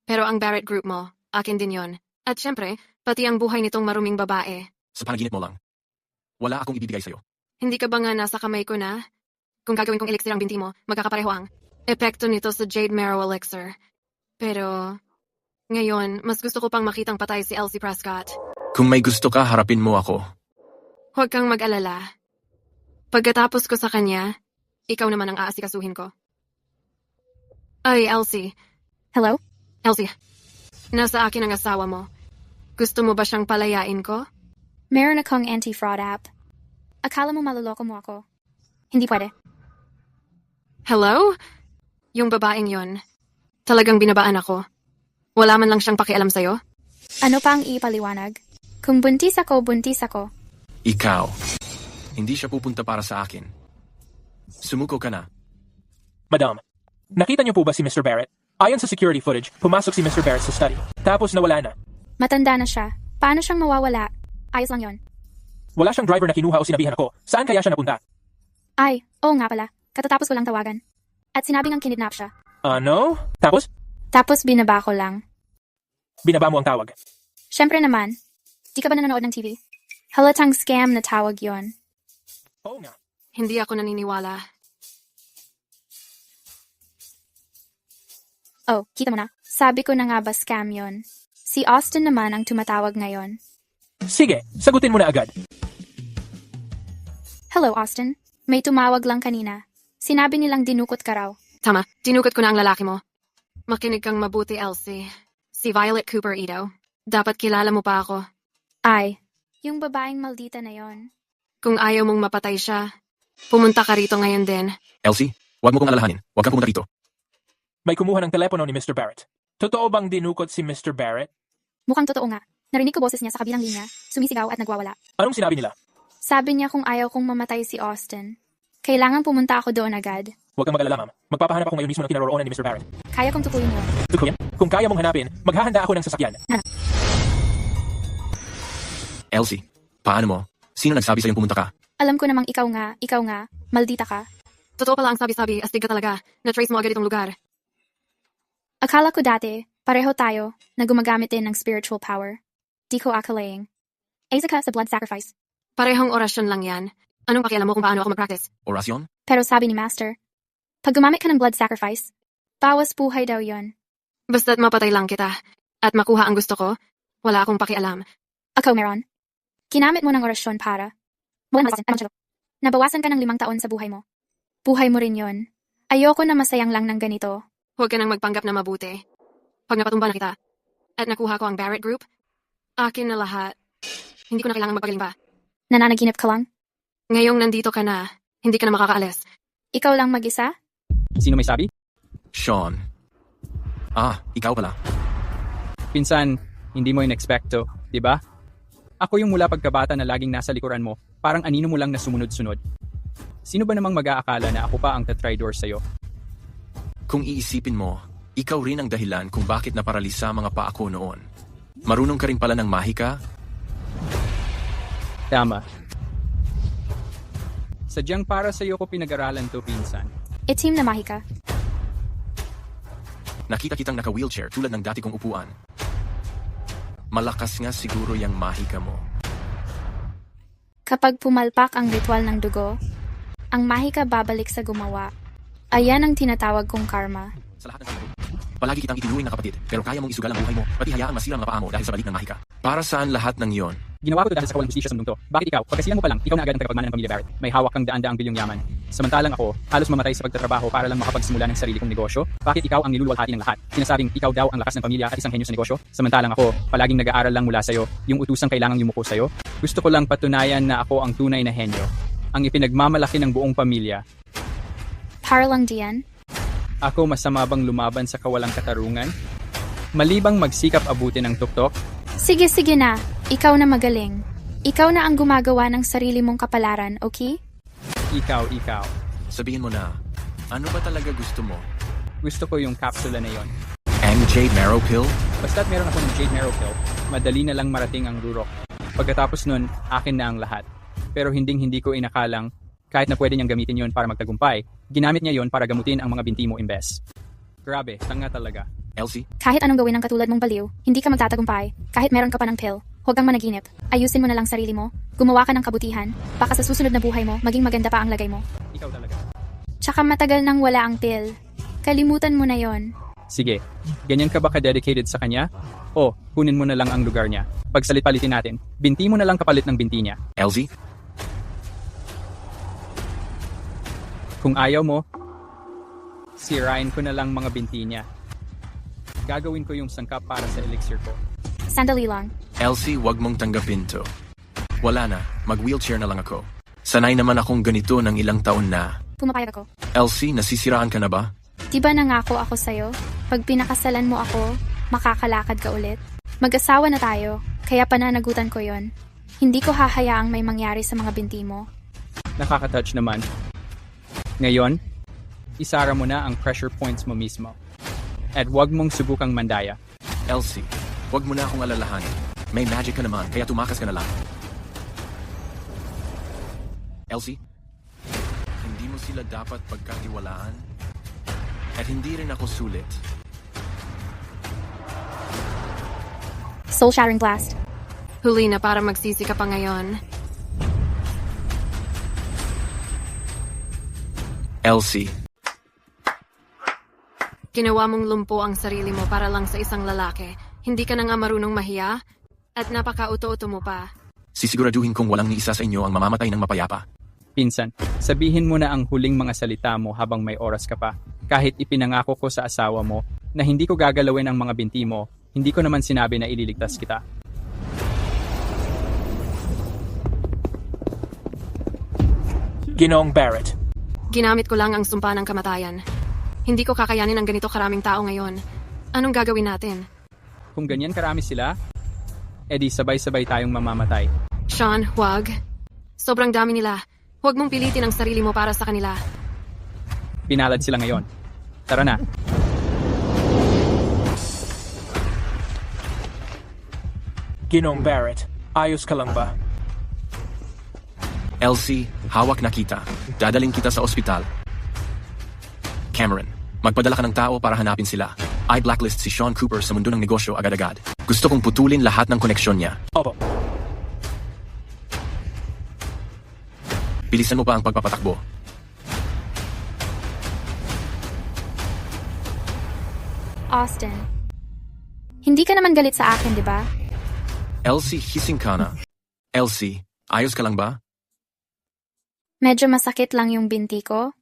Pero ang Barrett Group mo, akin din yon. At siyempre, pati ang buhay nitong maruming babae. Sa panaginip mo lang. Wala akong ibibigay sa'yo. Hindi ka ba nga nasa kamay ko na? Kung gagawin kong elixir ang binti mo, magkakapareho ang epekto nito sa Jade Marrow Elixir. Pero, ngayon, mas gusto ko pang makitang patay si Elsie Prescott. Kung may gusto ka, harapin mo ako. Huwag kang mag-alala. Pagkatapos ko sa kanya, ikaw naman ang aasikasuhin ko. Ay, Elsie. Hello? Elsie, nasa akin ang asawa mo. Gusto mo ba siyang palayain ko? Meron akong anti-fraud app. Akala mo maluloko mo ako. Hindi pwede. Hello? Yung babaeng yon, talagang binabaan ako. Wala man lang siyang pakialam sa'yo? Ano pa ang ipaliwanag? Kung buntis ako, buntis ako. Ikaw. Hindi siya pupunta para sa akin. Sumuko ka na. Madam, nakita niyo po ba si Mr. Barrett? Ayon sa security footage, pumasok si Mr. Barrett sa study. Tapos nawala na. Matanda na siya. Paano siyang mawawala? Ayos lang yon. Wala siyang driver na kinuha o sinabihan ako. Saan kaya siya napunta? Ay, oo nga pala. Katatapos ko lang tawagan. At sinabing ang kinidnap siya. Ano? Tapos? Tapos binaba ko lang. Binaba mo ang tawag. Siyempre naman. Di ka ba nanonood ng TV? Halatang scam na tawag yon. Oo nga. Hindi ako naniniwala. Oh, kita mo na. Sabi ko na nga ba scam yon. Si Austin naman ang tumatawag ngayon. Sige, sagutin mo na agad. Hello, Austin. May tumawag lang kanina. Sinabi nilang dinukot ka raw. Tama, dinukot ko na ang lalaki mo. Makinig kang mabuti, Elsie. Si Violet Cooper Ito. Dapat kilala mo pa ako. Ay, yung babaeng maldita na yon. Kung ayaw mong mapatay siya, pumunta ka rito ngayon din. Elsie, huwag mo kong alalahanin. Huwag kang pumunta rito. May kumuha ng telepono ni Mr. Barrett. Totoo bang dinukot si Mr. Barrett? Mukhang totoo nga. Narinig ko boses niya sa kabilang linya, sumisigaw at nagwawala. Anong sinabi nila? Sabi niya kung ayaw kong mamatay si Austin. Kailangan pumunta ako doon agad. Huwag kang mag-alala, ma'am. Magpapahanap ako ngayon mismo ng kinaroroonan ni Mr. Barrett. Kaya kong tukuyin yun. Tukuyin? Kung kaya mong hanapin, maghahanda ako ng sasakyan. Elsie, paano mo? Sino nagsabi sa'yong pumunta ka? Alam ko namang ikaw nga, maldita ka. Totoo pala ang sabi-sabi, astig ka talaga. Na-trace mo agad itong lugar. Akala ko dati, pareho tayo, na gumagamit din ng spiritual power. Di ko akalaing. Isa ka sa blood sacrifice. Parehong orasyon lang yan. Anong pakialam mo kung paano ako mag-practice? Orasyon? Pero sabi ni Master, pag gumamit ka ng blood sacrifice, bawas buhay daw yon. Basta't mapatay lang kita, at makuha ang gusto ko, wala akong pakialam. Ako meron. Kinamit mo ng orasyon para. Nabawasan ka ng 5 taon sa buhay mo. Buhay mo rin yon. Ayoko na masayang lang ng ganito. Huwag ka nang magpanggap na mabuti. Pag napatumba na kita, at nakuha ko ang Barrett Group, akin na lahat. Hindi ko na kailangang magpagaling pa. Nananaginip ka lang? Ngayong nandito ka na, hindi ka na makakaalis. Ikaw lang mag-isa? Sino may sabi? Sean. Ikaw pala. Pinsan, hindi mo in-expecto, di ba? Ako yung mula pagkabata na laging nasa likuran mo, parang anino mo lang na sumunod-sunod. Sino ba namang mag-aakala na ako pa ang tatridor sa'yo? Kung iisipin mo, ikaw rin ang dahilan kung bakit naparalisa mga paa ko noon. Marunong ka rin pala ng mahika? Tama. Sadyang para sa'yo ko pinag-aralan to, pinsan. Itim na mahika. Nakita kitang naka-wheelchair tulad ng dati kong upuan. Malakas nga siguro yung mahika mo. Kapag pumalpak ang ritual ng dugo, ang mahika babalik sa gumawa. Ayan ang tinatawag kong karma. Sa lahat ng sagot, palagi kitang itinuring na kapatid, pero kaya mong isugal ang buhay mo, pati hayaang masira ang mga paa mo dahil sa balik ng mahika. Para saan lahat ng yon? Ginawa ko to dahil sa kawalang hustisya sa mundong to. Bakit ikaw? Pagkasilan mo pa lang, ikaw na agad ang tagapagmana ng pamilya Barrett. May hawak kang daan-daang bilyong yaman. Samantalang ako, halos mamatay sa pagtatrabaho para lang makapagsimula ng sarili kong negosyo. Bakit ikaw ang niluluwalhati ng lahat? Sinasabing ikaw daw ang lakas ng pamilya at isang henyo sa negosyo. Samantalang ako, palaging nag-aaral lang mula sa'yo, yung utusang kailangang yumuko sa'yo. Gusto ko lang patunayan na ako ang tunay na henyo. Ang ipinagmamalaki ng buong pamilya. Para lang diyan? Ako masama bang lumaban sa kawalang katarungan? Malibang magsikap abutin ang tuktok? Sige na. Ikaw na magaling. Ikaw na ang gumagawa ng sarili mong kapalaran, okay? Ikaw. Sabihin mo na, ano ba talaga gusto mo? Gusto ko yung kapsula na yon. Ang Jade Marrow Pill? Basta't meron ako ng Jade Marrow Pill, madali na lang marating ang rurok. Pagkatapos nun, akin na ang lahat. Pero hindi ko inakalang, kahit na pwede niyang gamitin yon para magtagumpay, ginamit niya yon para gamutin ang mga binti mo imbes. Grabe, tanga talaga. Elsie? Kahit anong gawin ng katulad mong baliw, hindi ka magtatagumpay. Kahit meron ka pa ng pill, huwag kang managinip. Ayusin mo na lang sarili mo, gumawa ka ng kabutihan, baka sa susunod na buhay mo, maging maganda pa ang lagay mo. Ikaw talaga. Tsaka matagal nang wala ang pill. Kalimutan mo na yon. Sige, ganyan ka ba ka-dedicated sa kanya? O, kunin mo na lang ang lugar niya. Pagsalit-palitin natin, binti mo na lang kapalit ng binti niya. Elsie? Kung ayaw mo, sirain ko na lang mga binti niya. Gagawin ko yung sangkap para sa elixir ko. Sandali lang. Elsie, wag mong tanggapin to. Wala na, mag-wheelchair na lang ako. Sanay naman akong ganito ng ilang taon na. Pumapayag ako. Elsie, nasisiraan ka na ba? Diba nangako ako sa'yo? Pag pinakasalan mo ako, makakalakad ka ulit. Mag-asawa na tayo, kaya pananagutan ko yon. Hindi ko hahayaang may mangyari sa mga binti mo. Nakaka-touch naman. Ngayon, isara mo na ang pressure points mo mismo. At huwag mong subukang mandaya. Elsie, huwag mo na akong alalahanin. May magic ka naman, kaya tumakas ka na lang. Elsie, hindi mo sila dapat pagkatiwalaan? At hindi rin ako sulit. Soul-shattering blast. Huli na para magsisi ka pa ngayon. Elsie. Ginawa mong lumpo ang sarili mo para lang sa isang lalaki. Hindi ka na nga marunong mahiya? At napaka-uto-uto mo pa. Sisiguraduhin kong walang ni isa sa inyo ang mamamatay ng mapayapa. Pinsan, sabihin mo na ang huling mga salita mo habang may oras ka pa. Kahit ipinangako ko sa asawa mo na hindi ko gagalawin ang mga binti mo, hindi ko naman sinabi na ililigtas kita. Ginoong Barrett. Ginamit ko lang ang sumpa ng kamatayan. Hindi ko kakayanin ang ganito karaming tao ngayon. Anong gagawin natin? Kung ganyan karami sila, edi sabay-sabay tayong mamamatay. Sean, huwag. Sobrang dami nila. Huwag mong pilitin ang sarili mo para sa kanila. Pinalad sila ngayon. Tara na. Ginoong Barrett, ayos ka lang ba? Elsie, hawak na kita. Dadaling kita sa ospital. Cameron, magpadala ka ng tao para hanapin sila. I-blacklist si Sean Cooper sa mundo ng negosyo agad-agad. Gusto kong putulin lahat ng koneksyon niya. Opo. Bilisan mo pa ang pagpapatakbo. Austin. Hindi ka naman galit sa akin, di ba? Elsie, hising ka na. Elsie, ayos ka lang ba? Medyo masakit lang yung binti ko.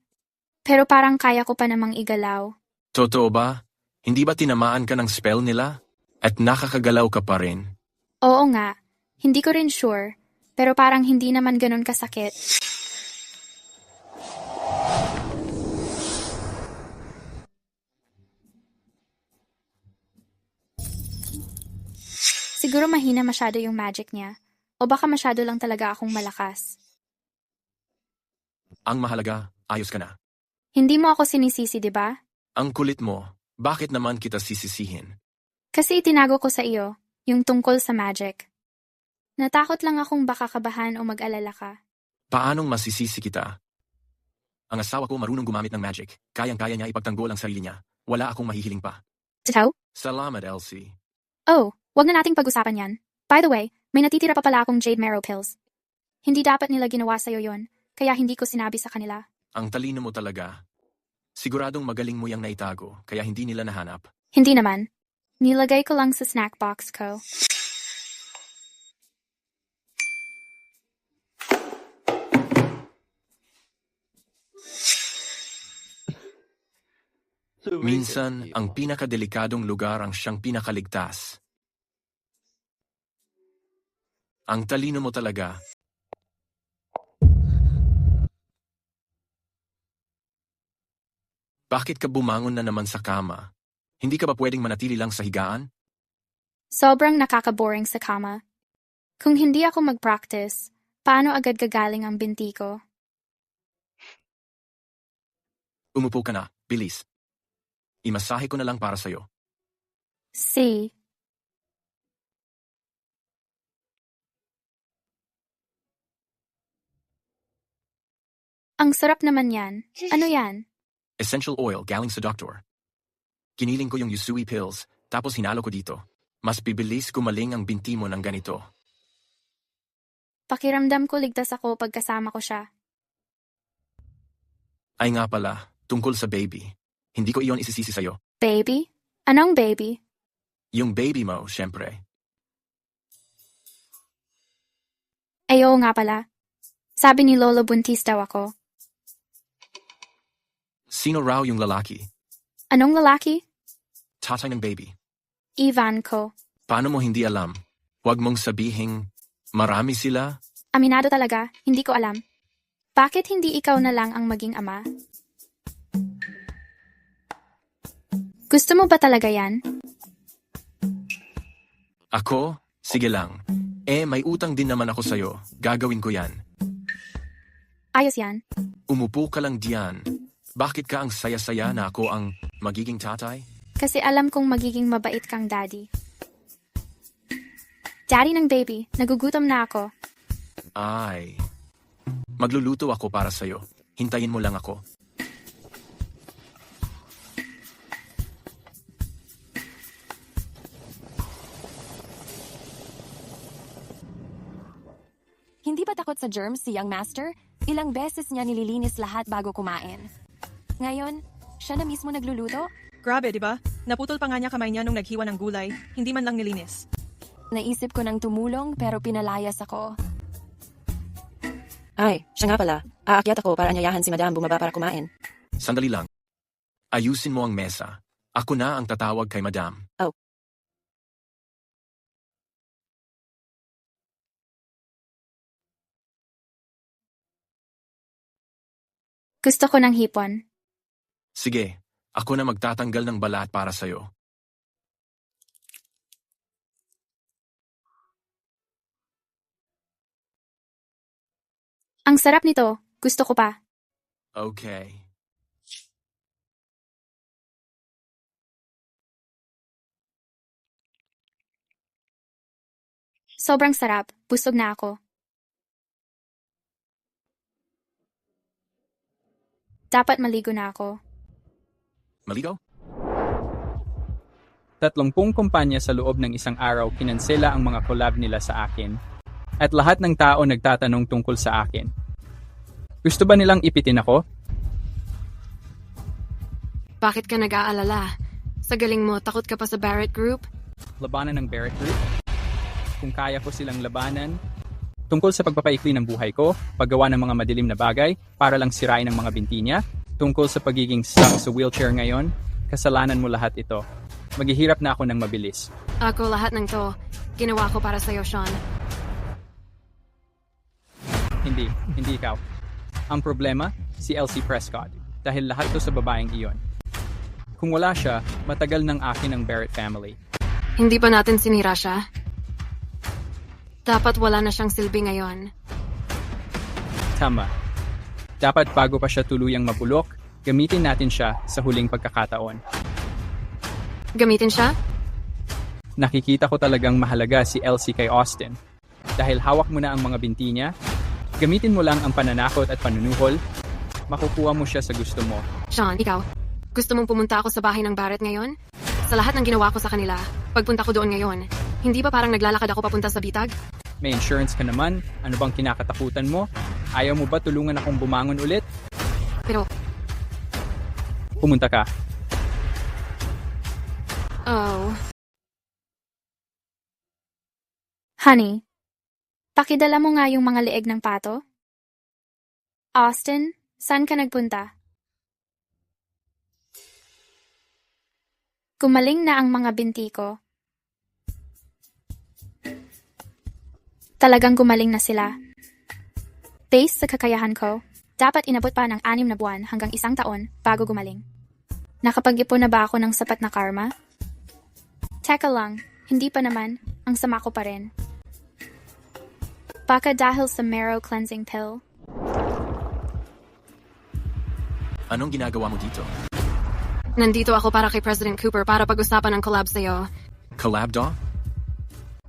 Pero parang kaya ko pa namang igalaw. Totoo ba? Hindi ba tinamaan ka ng spell nila? At nakakagalaw ka pa rin? Oo nga. Hindi ko rin sure. Pero parang hindi naman ganun kasakit. Siguro mahina masyado yung magic niya. O baka masyado lang talaga akong malakas. Ang mahalaga, ayos ka na. Hindi mo ako sinisisi, di ba? Ang kulit mo, bakit naman kita sisisihin? Kasi itinago ko sa iyo, yung tungkol sa magic. Natakot lang akong baka kabahan o mag-alala ka. Paanong masisisi kita? Ang asawa ko marunong gumamit ng magic. Kayang-kaya niya ipagtanggol ang sarili niya. Wala akong mahihiling pa. Ikaw? Salamat, Elsie. Oh, wag na nating pag-usapan yan. By the way, may natitira pa pala akong Jade Marrow pills. Hindi dapat nila ginawa sa'yo yon, kaya hindi ko sinabi sa kanila. Ang talino mo talaga. Siguradong magaling mo yang naitago, kaya hindi nila nahanap. Hindi naman. Nilagay ko lang sa snack box ko. Minsan, ang pinakadelikadong lugar ang siyang pinakaligtas. Ang talino mo talaga. Bakit ka bumangon na naman sa kama? Hindi ka ba pwedeng manatili lang sa higaan? Sobrang nakaka-boring sa kama. Kung hindi ako mag-practice, paano agad gagaling ang binti ko? Umupo ka na, bilis. Imasahe ko na lang para sa'yo. Si. Ang sarap naman yan. Ano yan? Essential oil galing sa doktor. Giniling ko yung Yusui pills, tapos hinalo ko dito. Mas bibilis gumaling ang binti mo ng ganito. Pakiramdam ko ligtas ako pagkasama ko siya. Ay nga pala, tungkol sa baby. Hindi ko iyon isisisi sa'yo. Baby? Anong baby? Yung baby mo, syempre. Ay oo nga pala. Sabi ni Lolo buntis daw ako. Sino raw yung lalaki? Anong lalaki? Tatay ng baby. Ivan ko. Paano mo hindi alam? Huwag mong sabihing marami sila? Aminado talaga, hindi ko alam. Bakit hindi ikaw na lang ang maging ama? Gusto mo ba talaga yan? Ako? Sige lang. May utang din naman ako sa'yo. Gagawin ko yan. Ayos yan. Umupo ka lang diyan. Bakit ka ang saya-saya na ako ang magiging tatay? Kasi alam kong magiging mabait kang daddy. Daddy ng baby, nagugutom na ako. Ay. Magluluto ako para sa'yo. Hintayin mo lang ako. Hindi ba takot sa germs si Young Master? Ilang beses niya nililinis lahat bago kumain. Ngayon, siya na mismo nagluluto? Grabe, di ba? Naputol pa nga niya kamay niya nung naghiwa ng gulay. Hindi man lang nilinis. Naisip ko nang tumulong pero pinalayas ako. Ay, siya nga pala. Aakyat ako para anyayahan si Madam bumaba para kumain. Sandali lang. Ayusin mo ang mesa. Ako na ang tatawag kay Madam. Oh. Gusto ko ng hipon. Sige, ako na magtatanggal ng balat para sa'yo. Ang sarap nito. Gusto ko pa. Okay. Sobrang sarap. Busog na ako. Dapat maligo na ako. Maligo? 30 kumpanya sa loob ng isang araw kinansela ang mga collab nila sa akin. At lahat ng tao nagtatanong tungkol sa akin. Gusto ba nilang ipitin ako? Bakit ka nag-aalala? Sa galing mo, takot ka pa sa Barrett Group? Labanan ng Barrett Group? Kung kaya ko silang labanan? Tungkol sa pagpapaikli ng buhay ko, paggawa ng mga madilim na bagay, para lang sirain ang mga binti niya, tungkol sa pagiging stuck sa wheelchair ngayon, kasalanan mo lahat ito. Maghihirap na ako ng mabilis. Ako lahat ng to. Ginawa ko para sa'yo, Sean. Hindi ikaw. Ang problema, si Elsie Prescott, dahil lahat to sa babaeng iyon. Kung wala siya, matagal ng akin ang Barrett family. Hindi pa natin sinira siya. Dapat wala na siyang silbi ngayon. Tama. Dapat bago pa siya tuluyang mabulok, gamitin natin siya sa huling pagkakataon. Gamitin siya? Nakikita ko talagang mahalaga si Elsie kay Austin. Dahil hawak mo na ang mga binti niya, gamitin mo lang ang pananakot at panunuhol, makukuha mo siya sa gusto mo. Sean, ikaw, gusto mong pumunta ako sa bahay ng Barrett ngayon? Sa lahat ng ginawa ko sa kanila, pagpunta ko doon ngayon, hindi ba parang naglalakad ako papunta sa bitag? May insurance ka naman, ano bang kinakatakutan mo? Ayaw mo ba tulungan akong bumangon ulit? Pero, pumunta ka. oh. Honey, pakidala mo nga yung mga leeg ng pato. Austin, saan ka nagpunta? Gumaling na ang mga binti ko. Talagang gumaling na sila. Based sa kakayahan ko, dapat inabot pa ng 6 na buwan hanggang 1 taon bago gumaling. Nakapag-ipon na ba ako ng sapat na karma? Teka lang, hindi pa naman, ang sama ko pa rin. Baka dahil sa marrow cleansing pill. Anong ginagawa mo dito? Nandito ako para kay President Cooper para pag-usapan ng collab sa'yo. Collab, Doc?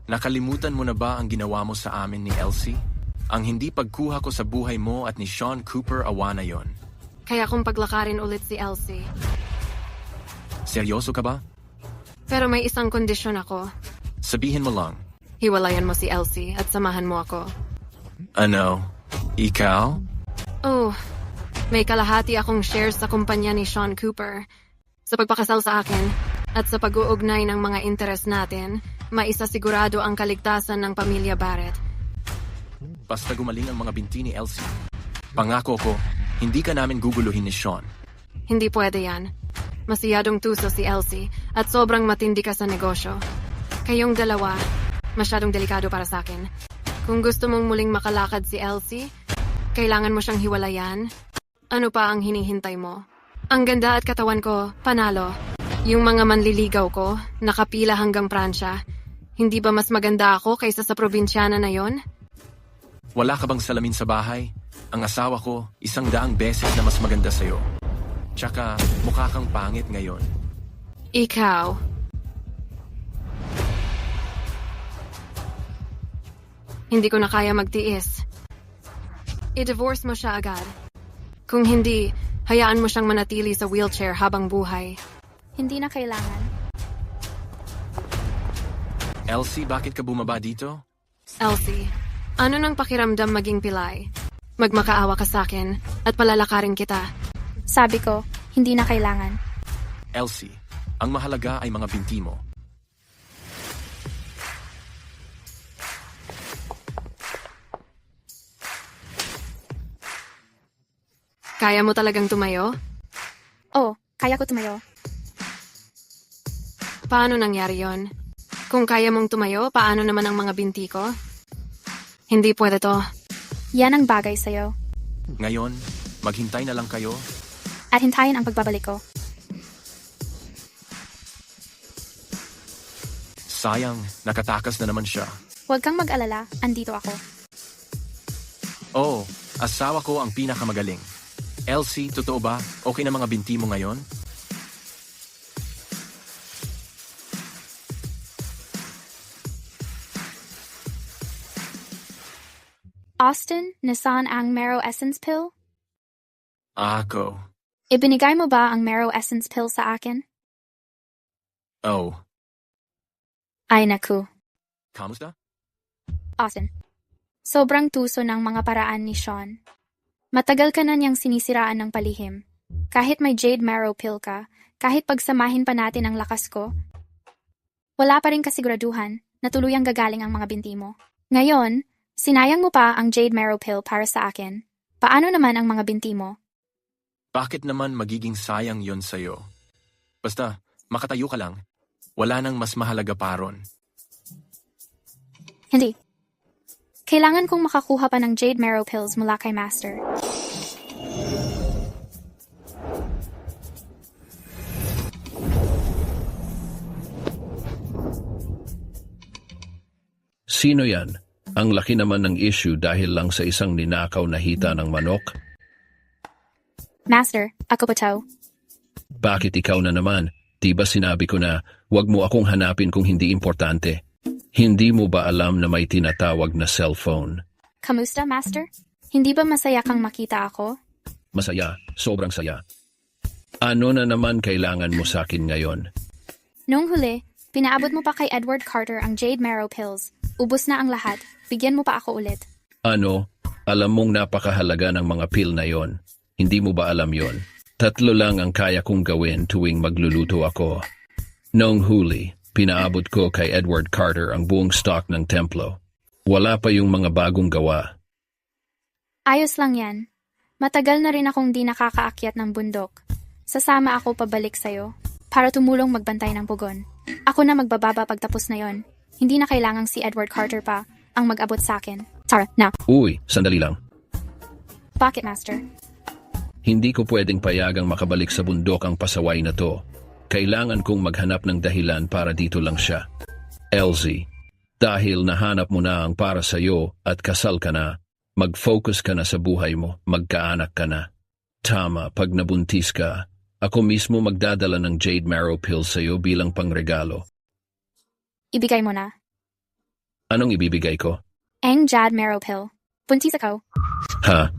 Nakalimutan mo na ba ang ginawa mo sa amin ni Elsie? Ang hindi pagkuha ko sa buhay mo at ni Sean Cooper awa na yon. Kaya kung paglakarin ulit si Elsie. Seryoso ka ba? Pero may isang kondisyon ako. Sabihin mo lang. Hiwalayan mo si Elsie at samahan mo ako. Ano? Ikaw? Oh, may kalahati akong shares sa kumpanya ni Sean Cooper. Sa pagpakasal sa akin at sa pag-uugnay ng mga interes natin, maisasigurado ang kaligtasan ng pamilya Barrett. Basta gumaling ang mga binti ni Elsie. Pangako ko, hindi ka namin guguluhin ni Sean. Hindi pwede yan. Masyadong tuso si Elsie at sobrang matindi ka sa negosyo. Kayong dalawa, masyadong delikado para sa akin. Kung gusto mong muling makalakad si Elsie, kailangan mo siyang hiwalayan. Ano pa ang hinihintay mo? Ang ganda at katawan ko, panalo. Yung mga manliligaw ko, nakapila hanggang Pransya. Hindi ba mas maganda ako kaysa sa probinsyana na yon? Wala ka bang salamin sa bahay? Ang asawa ko, 100 beses na mas maganda sa'yo. Tsaka, mukha kang pangit ngayon. Ikaw. Hindi ko na kaya magtiis. I-divorce mo siya agad. Kung hindi, hayaan mo siyang manatili sa wheelchair habang buhay. Hindi na kailangan. Elsie, bakit ka bumaba dito? Elsie, ano nang pakiramdam maging pilay? Magmakaawa ka sa akin at palalakarin kita. Sabi ko, hindi na kailangan. Elsie, ang mahalaga ay mga binti mo. Kaya mo talagang tumayo? Oh, kaya ko tumayo. Paano nangyari yon? Kung kaya mong tumayo, paano naman ang mga binti ko? Hindi pwede to. Yan ang bagay sa'yo. Ngayon, maghintay na lang kayo. At hintayin ang pagbabalik ko. Sayang, nakatakas na naman siya. Huwag kang mag-alala, andito ako. Oh, Asawa ko ang pinakamagaling. Elsie, totoo ba? Okay na mga binti mo ngayon? Austin, nasaan ang Marrow Essence Pill? Ako. Ibinigay mo ba ang Marrow Essence Pill sa akin? Oh. Ay naku. Kamusta? Austin. Sobrang tuso ng mga paraan ni Sean. Matagal ka na niyang sinisiraan ng palihim. Kahit may Jade Marrow Pill ka, kahit pagsamahin pa natin ang lakas ko, wala pa rin kasiguraduhan na tuluyang gagaling ang mga binti mo. Ngayon, sinayang mo pa ang Jade Marrow Pill para sa akin. Paano naman ang mga binti mo? Bakit naman magiging sayang yon sa'yo? Basta, makatayo ka lang. Wala nang mas mahalaga pa ron. Hindi. Kailangan kong makakuha pa ng Jade Marrow Pills mula kay Master. Sino yan? Ang laki naman ng issue dahil lang sa isang ninakaw na hita ng manok? Master, ako po to. Bakit ikaw na naman? Di ba sinabi ko na wag mo akong hanapin kung hindi importante? Hindi mo ba alam na may tinatawag na cellphone? Kamusta, Master? Hindi ba masaya kang makita ako? Masaya, sobrang saya. Ano na naman kailangan mo sa akin ngayon? Noong huli, pinaabot mo pa kay Edward Carter ang Jade Marrow Pills. Ubus na ang lahat. Bigyan mo pa ako ulit. Ano? Alam mong napakahalaga ng mga pill na yon. Hindi mo ba alam yon? 3 lang ang kaya kong gawin tuwing magluluto ako. Noong huli, pinaabot ko kay Edward Carter ang buong stock ng templo. Wala pa yung mga bagong gawa. Ayos lang yan. Matagal na rin akong di nakakaakyat ng bundok. Sasama ako pabalik sa'yo para tumulong magbantay ng pugon. Ako na magbababa pagtapos na yon. Hindi na kailangang si Edward Carter pa ang mag-abot sa akin. Tara, na. Uy, sandali lang. Bakit, Master? Hindi ko pwedeng payagang makabalik sa bundok ang pasaway na to. Kailangan kong maghanap ng dahilan para dito lang siya. Elsie, dahil nahanap mo na ang para sa'yo at kasal ka na, mag-focus ka na sa buhay mo, magkaanak ka na. Tama, pag nabuntis ka, ako mismo magdadala ng Jade Marrow Pill sa'yo bilang pangregalo. Ibigay mo na. Anong ibibigay ko? Ang Jade Marrow Pill. Buntis ako. Ha?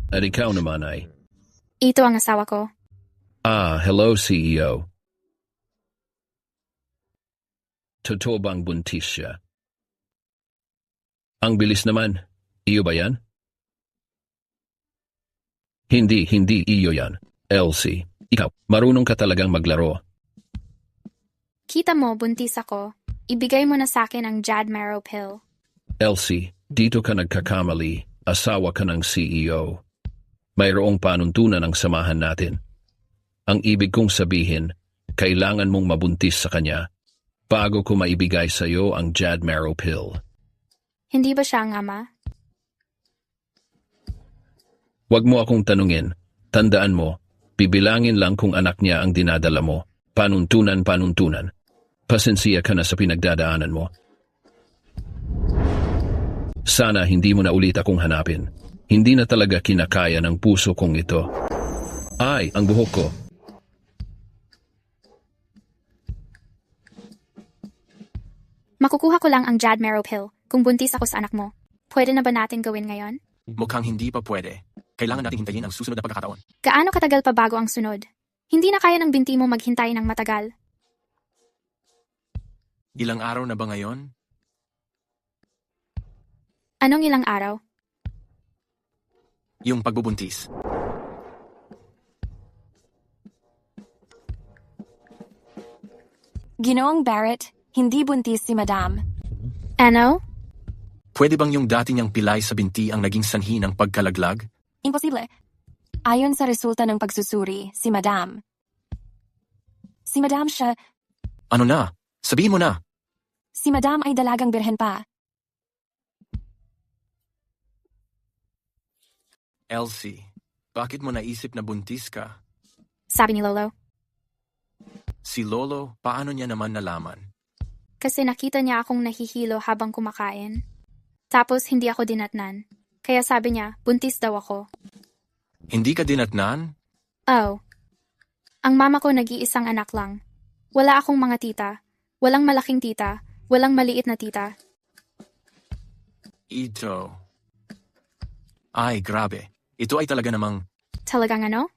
At ikaw naman ay? Ito ang asawa ko. Ah, hello CEO. Totoo bang buntis siya? Ang bilis naman. Iyo ba yan? Hindi iyo yan. Elsie, ikaw, marunong ka talagang maglaro. Kita mo, buntis ako. Ibigay mo na sa akin ang Jade Marrow Pill. Elsie, dito ka nagkakamali. Asawa ka ng CEO. Mayroong panuntunan ang samahan natin. Ang ibig kong sabihin, kailangan mong mabuntis sa kanya bago ko maibigay sa iyo ang Jade Marrow Pill. Hindi ba siya ang ama? Huwag mo akong tanungin. Tandaan mo, bibilangin lang kung anak niya ang dinadala mo. Panuntunan. Pasensiya ka na sa pinagdadaanan mo. Sana hindi mo na ulit akong hanapin. Hindi na talaga kinakaya ng puso kong ito. Ay, ang buhok ko. Makukuha ko lang ang Jade Marrow Pill kung buntis ako sa anak mo. Pwede na ba natin gawin ngayon? Mukhang hindi pa pwede. Kailangan nating hintayin ang susunod na pagkakataon. Gaano katagal pa bago ang sunod? Hindi na kaya ng binti mo maghintay ng matagal. Ilang araw na ba ngayon? Anong ilang araw? Yung pagbubuntis. Ginoong Barrett, hindi buntis si Madam. Ano? Pwede bang yung dati niyang pilay sa binti ang naging sanhi ng pagkalaglag? Imposible. Ayon sa resulta ng pagsusuri, si Madam. Si Madam siya, Ano na? Sabihin mo na. si Madam ay dalagang birhen pa. Elsie, bakit mo naisip na buntis ka? Sabi ni Lolo. Si Lolo, paano niya naman nalaman? Kasi nakita niya akong nahihilo habang kumakain. Tapos hindi ako dinatnan. Kaya sabi niya, buntis daw ako. Hindi ka dinatnan? Oh. Ang mama ko nag-iisang anak lang. Wala akong mga tita. Walang malaking tita. Walang maliit na tita. Ito. Ay, grabe. Ito ay talaga namang Talagang ano?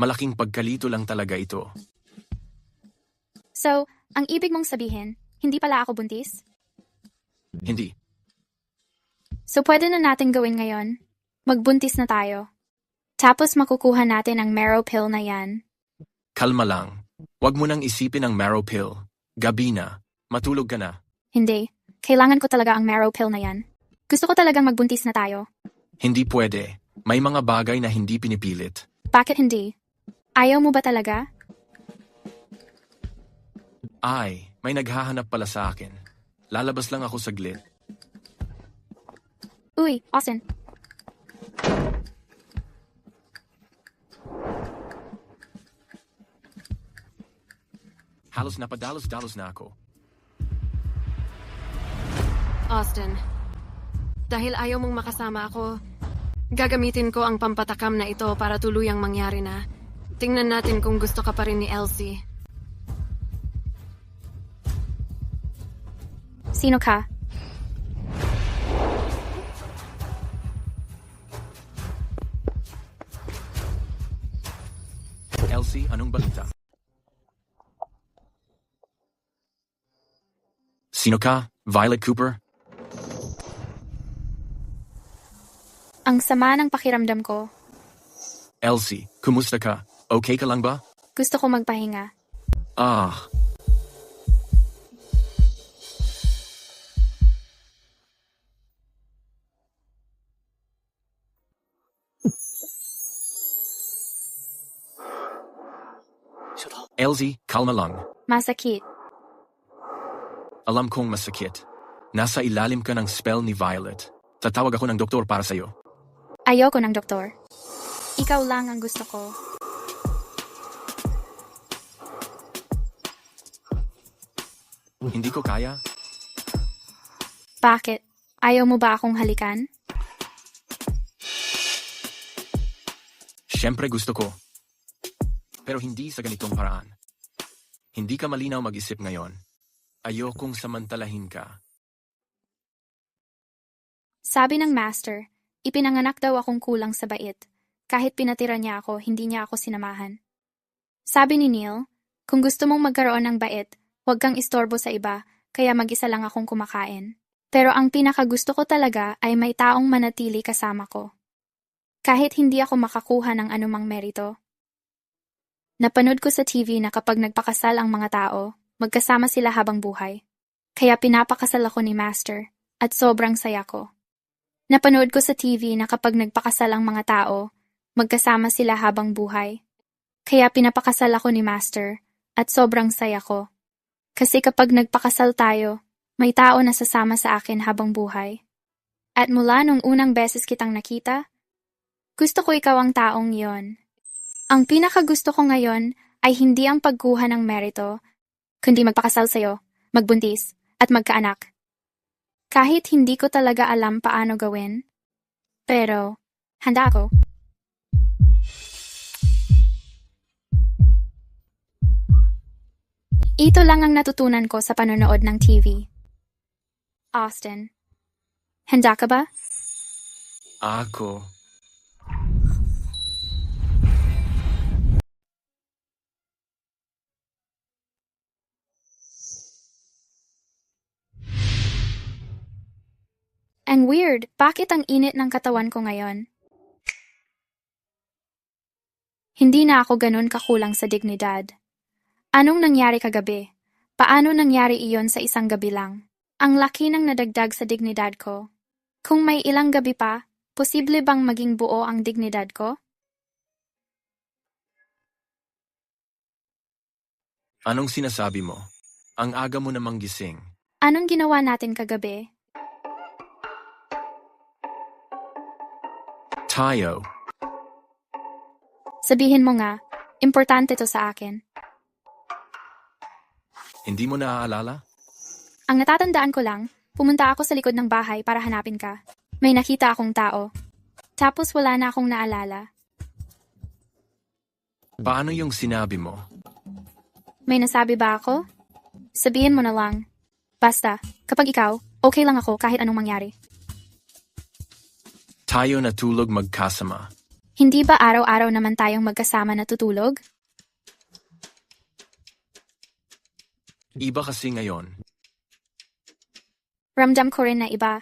malaking pagkalito lang talaga ito. So, ang ibig mong sabihin, hindi pala ako buntis? Hindi. So pwede na natin gawin ngayon. Magbuntis na tayo. Tapos makukuha natin ang marrow pill na yan. Kalma lang. Huwag mo nang isipin ang marrow pill. Gabi na. Matulog ka na. Hindi. Kailangan ko talaga ang marrow pill na yan. Gusto ko talagang magbuntis na tayo. Hindi pwede. May mga bagay na hindi pinipilit. Bakit hindi? Ayaw mo ba talaga? Ay, may naghahanap pala sa akin. Lalabas lang ako saglit. Uy, Austin. Halos napadalos-dalos na ako. Austin, dahil ayaw mong makasama ako, gagamitin ko ang pampatakam na ito para tuluyang mangyari na. Tingnan natin kung gusto ka pa rin ni Elsie. Sino ka? Elsie, anong balita? Sino ka? Violet Cooper? Ang sama ng pakiramdam ko. Elsie, kumusta ka? Okay ka lang ba? Gusto ko magpahinga. Ah. Elsie, kalma lang. Masakit. Alam kong masakit. Nasa ilalim ka ng spell ni Violet. Tatawag ako ng doktor para sa'yo. Ayoko ng doktor. Ikaw lang ang gusto ko. Hindi ko kaya. Bakit? Ayaw mo ba akong halikan? Siyempre gusto ko. Pero hindi sa ganitong paraan. Hindi ka malinaw mag-isip ngayon. Ayokong samantalahin ka. Sabi ng master, ipinanganak daw akong kulang sa bait. Kahit pinatira niya ako, hindi niya ako sinamahan. Sabi ni Neil, kung gusto mong magkaroon ng bait, huwag kang istorbo sa iba, kaya mag-isa lang akong kumakain. Pero ang pinakagusto ko talaga ay may taong manatili kasama ko. Kahit hindi ako makakuha ng anumang merito. Napanood ko sa TV na kapag nagpakasal ang mga tao, magkasama sila habang buhay. Kaya pinapakasal ako ni Master, at sobrang saya ko. Napanood ko sa TV na kapag nagpakasal ang mga tao, magkasama sila habang buhay. Kaya pinapakasal ako ni Master, at sobrang saya ko. Kasi kapag nagpakasal tayo, may tao na sasama sa akin habang buhay. At mula nung unang beses kitang nakita, gusto ko ikaw ang taong yon. Ang pinakagusto ko ngayon ay hindi ang pagkuha ng merito, kundi magpakasal sa'yo, magbuntis, at magkaanak. Kahit hindi ko talaga alam paano gawin, pero handa ako. Ito lang ang natutunan ko sa panonood ng TV. Austin, handa ka ba? Ako. Ang weird, bakit ang init ng katawan ko ngayon? Hindi na ako ganun kakulang sa dignidad. Anong nangyari kagabi? Paano nangyari iyon sa isang gabi lang? Ang laki ng nadagdag sa dignidad ko. Kung may ilang gabi pa, posible bang maging buo ang dignidad ko? Anong sinasabi mo? Ang aga mo namang gising. Anong ginawa natin kagabi? Tayo. Sabihin mo nga, importante to sa akin. Hindi mo naaalala? Ang natatandaan ko lang, Pumunta ako sa likod ng bahay para hanapin ka. May nakita akong tao. Tapos wala na akong naalala. Paano yung sinabi mo? May nasabi ba ako? Sabihin mo na lang. Basta, kapag ikaw, okay lang ako kahit anong mangyari. Tayo natulog magkasama. Hindi ba araw-araw naman tayong magkasama natutulog? Iba kasi ngayon. Ramdam ko rin na iba.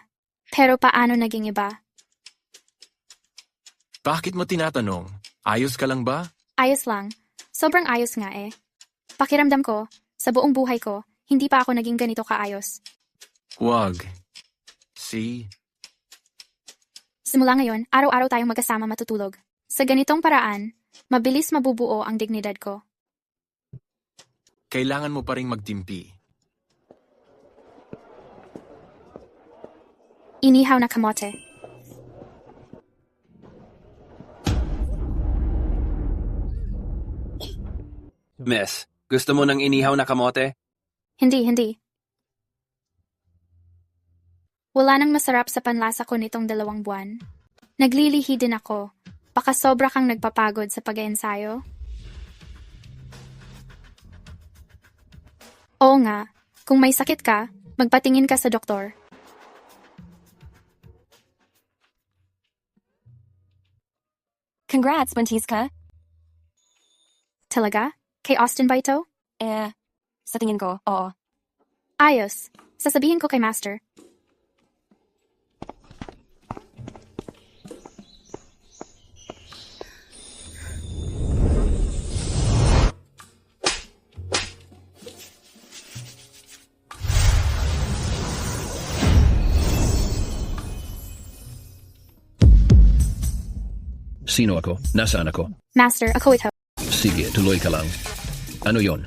Pero paano naging iba? Bakit mo tinatanong? Ayos ka lang ba? Ayos lang. Sobrang ayos nga eh. Pakiramdam ko, sa buong buhay ko, hindi pa ako naging ganito kaayos. Wag. See? Simula ngayon, araw-araw tayong magkasama matutulog. Sa ganitong paraan, mabilis mabubuo ang dignidad ko. Kailangan mo pa ring magtimpi. Inihaw na kamote. Miss, gusto mo ng inihaw na kamote? Hindi. Wala nang masarap sa panlasa ko nitong 2 buwan. Naglilihi din ako. Baka sobra kang nagpapagod sa pag-ensayo. Oo nga, kung may sakit ka, magpatingin ka sa doktor. Congrats, buntis ka. Talaga? Kay Austin ba ito? Sa tingin ko, oo. Ayos. Sasabihin ko kay Master. Sino ako? Nasaan ako? Master, ako ito. Sige, tuloy ka lang. Ano yon?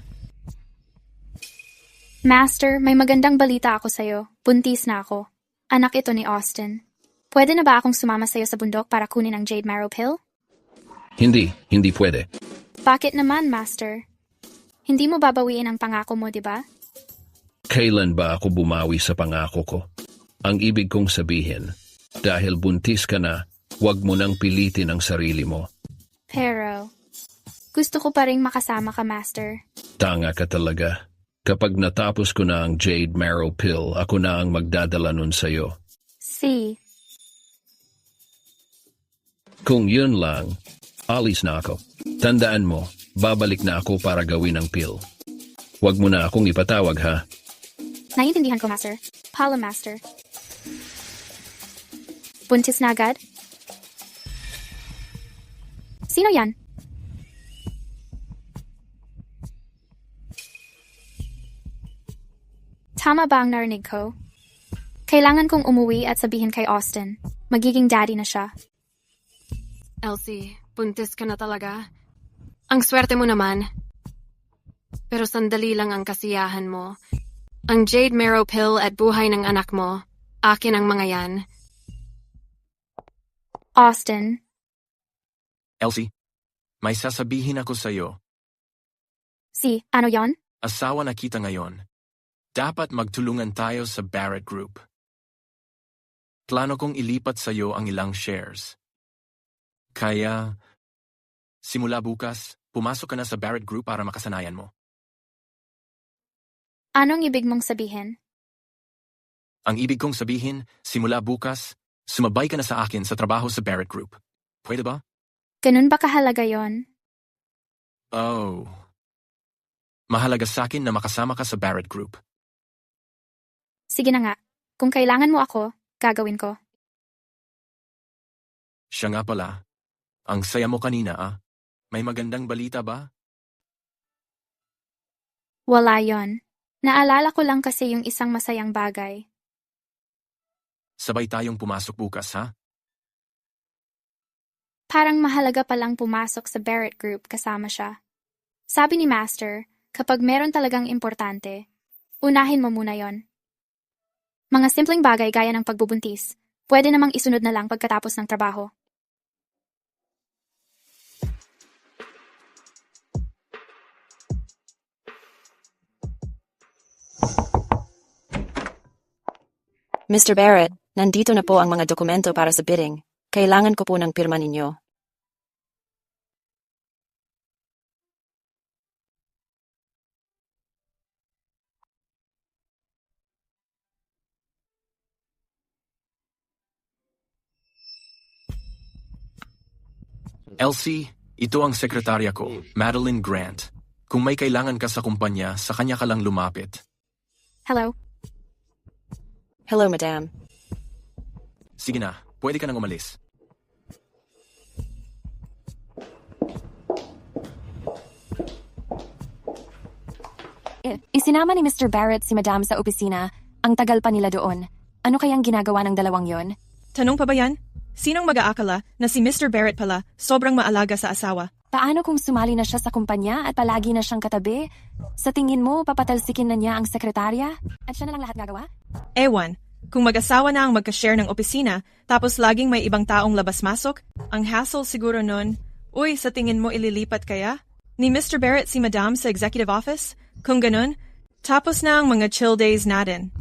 Master, may magandang balita ako sa'yo. Buntis na ako. Anak ito ni Austin. Pwede na ba akong sumama sa'yo sa bundok para kunin ang Jade Marrow Pill? Hindi pwede. Bakit naman, Master? Hindi mo babawiin ang pangako mo, di ba? Kailan ba ako bumawi sa pangako ko? Ang ibig kong sabihin, dahil buntis ka na, huwag mo nang pilitin ang sarili mo. Pero, gusto ko pa rin makasama ka, Master. Tanga ka talaga. Kapag natapos ko na ang Jade Marrow Pill, ako na ang magdadala nun sa'yo. Kung yun lang, alis na ako. Tandaan mo, babalik na ako para gawin ang pill. Huwag mo na akong ipatawag, ha? Naiintindihan ko, Master. Pala, Master. Buntis na agad? Sino yan? Tama ba ang narinig ko? Kailangan kong umuwi at sabihin kay Austin. Magiging daddy na siya. Elsie, buntis ka na talaga. Ang swerte mo naman. Pero sandali lang ang kasiyahan mo. Ang Jade Marrow Pill at buhay ng anak mo, akin ang mga yan. Austin. Elsie, may sasabihin ako sa'yo. Ano yon? Asawa na kita ngayon. Dapat magtulungan tayo sa Barrett Group. Plano kong ilipat sa'yo ang ilang shares. Kaya, simula bukas, pumasok ka na sa Barrett Group para makasanayan mo. Anong ibig mong sabihin? Ang ibig kong sabihin, simula bukas, sumabay ka na sa akin sa trabaho sa Barrett Group. Pwede ba? Ganun ba kahalaga yon? Oh. Mahalaga sa akin na makasama ka sa Barrett Group. Sige na nga. Kung kailangan mo ako, gagawin ko. Siya nga pala. Ang saya mo kanina, ah. May magandang balita ba? Wala yon. Naalala ko lang kasi yung isang masayang bagay. Sabay tayong pumasok bukas, ha? Parang mahalaga palang pumasok sa Barrett Group kasama siya. Sabi ni Master, kapag meron talagang importante, unahin mo muna yon. Mga simpleng bagay gaya ng pagbubuntis, pwede namang isunod na lang pagkatapos ng trabaho. Mr. Barrett, nandito na po ang mga dokumento para sa bidding. Kailangan ko po ng pirma ninyo. Elsie, ito ang sekretarya ko, Madeline Grant. Kung may kailangan ka sa kumpanya, sa kanya ka lang lumapit. Hello. Hello, madam. Sige na, pwede ka nang umalis. Isinama ni Mr. Barrett si Madam sa opisina. Ang tagal pa nila doon. Ano kayang ginagawa ng dalawang yon? Tanong pa ba yan? Sinong mag-aakala na si Mr. Barrett pala sobrang maalaga sa asawa? Paano kung sumali na siya sa kumpanya at palagi na siyang katabi? Sa tingin mo, papatalsikin na niya ang sekretarya? At siya na lang lahat gagawa? Ewan, kung mag-asawa na ang magka-share ng opisina, tapos laging may ibang taong labas-masok, ang hassle siguro nun, uy, sa tingin mo ililipat kaya? Ni Mr. Barrett si Madam sa executive office? Kung ganun, tapos na ang mga chill days natin.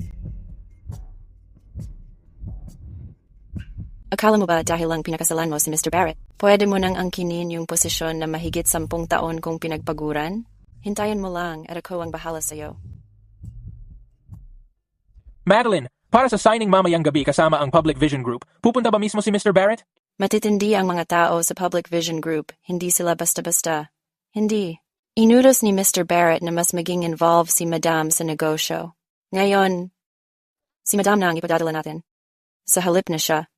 Akala mo ba dahil lang pinakasalan mo si Mr. Barrett, pwede mo nang angkinin yung posisyon na mahigit 10 taon kong pinagpaguran? Hintayin mo lang at ako ang bahala sa'yo. Madeline, para sa signing mamayang gabi kasama ang Public Vision Group, pupunta ba mismo si Mr. Barrett? Matitindi ang mga tao sa Public Vision Group, hindi sila basta-basta. Hindi. Inutos ni Mr. Barrett na mas maging involved si Madam sa negosyo. Ngayon, si Madam na ang ipadadala natin. Sa halip na siya.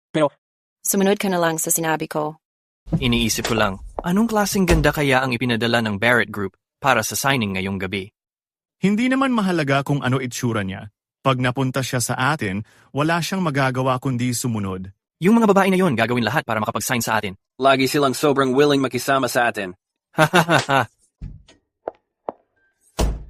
Pero, sumunod ka na lang sa sinabi ko. Iniisip ko lang, anong klaseng ganda kaya ang ipinadala ng Barrett Group para sa signing ngayong gabi? Hindi naman mahalaga kung ano itsura niya. Pag napunta siya sa atin, wala siyang magagawa kundi sumunod. Yung mga babae na yon gagawin lahat para makapag-sign sa atin. Lagi silang sobrang willing makisama sa atin. Hahaha.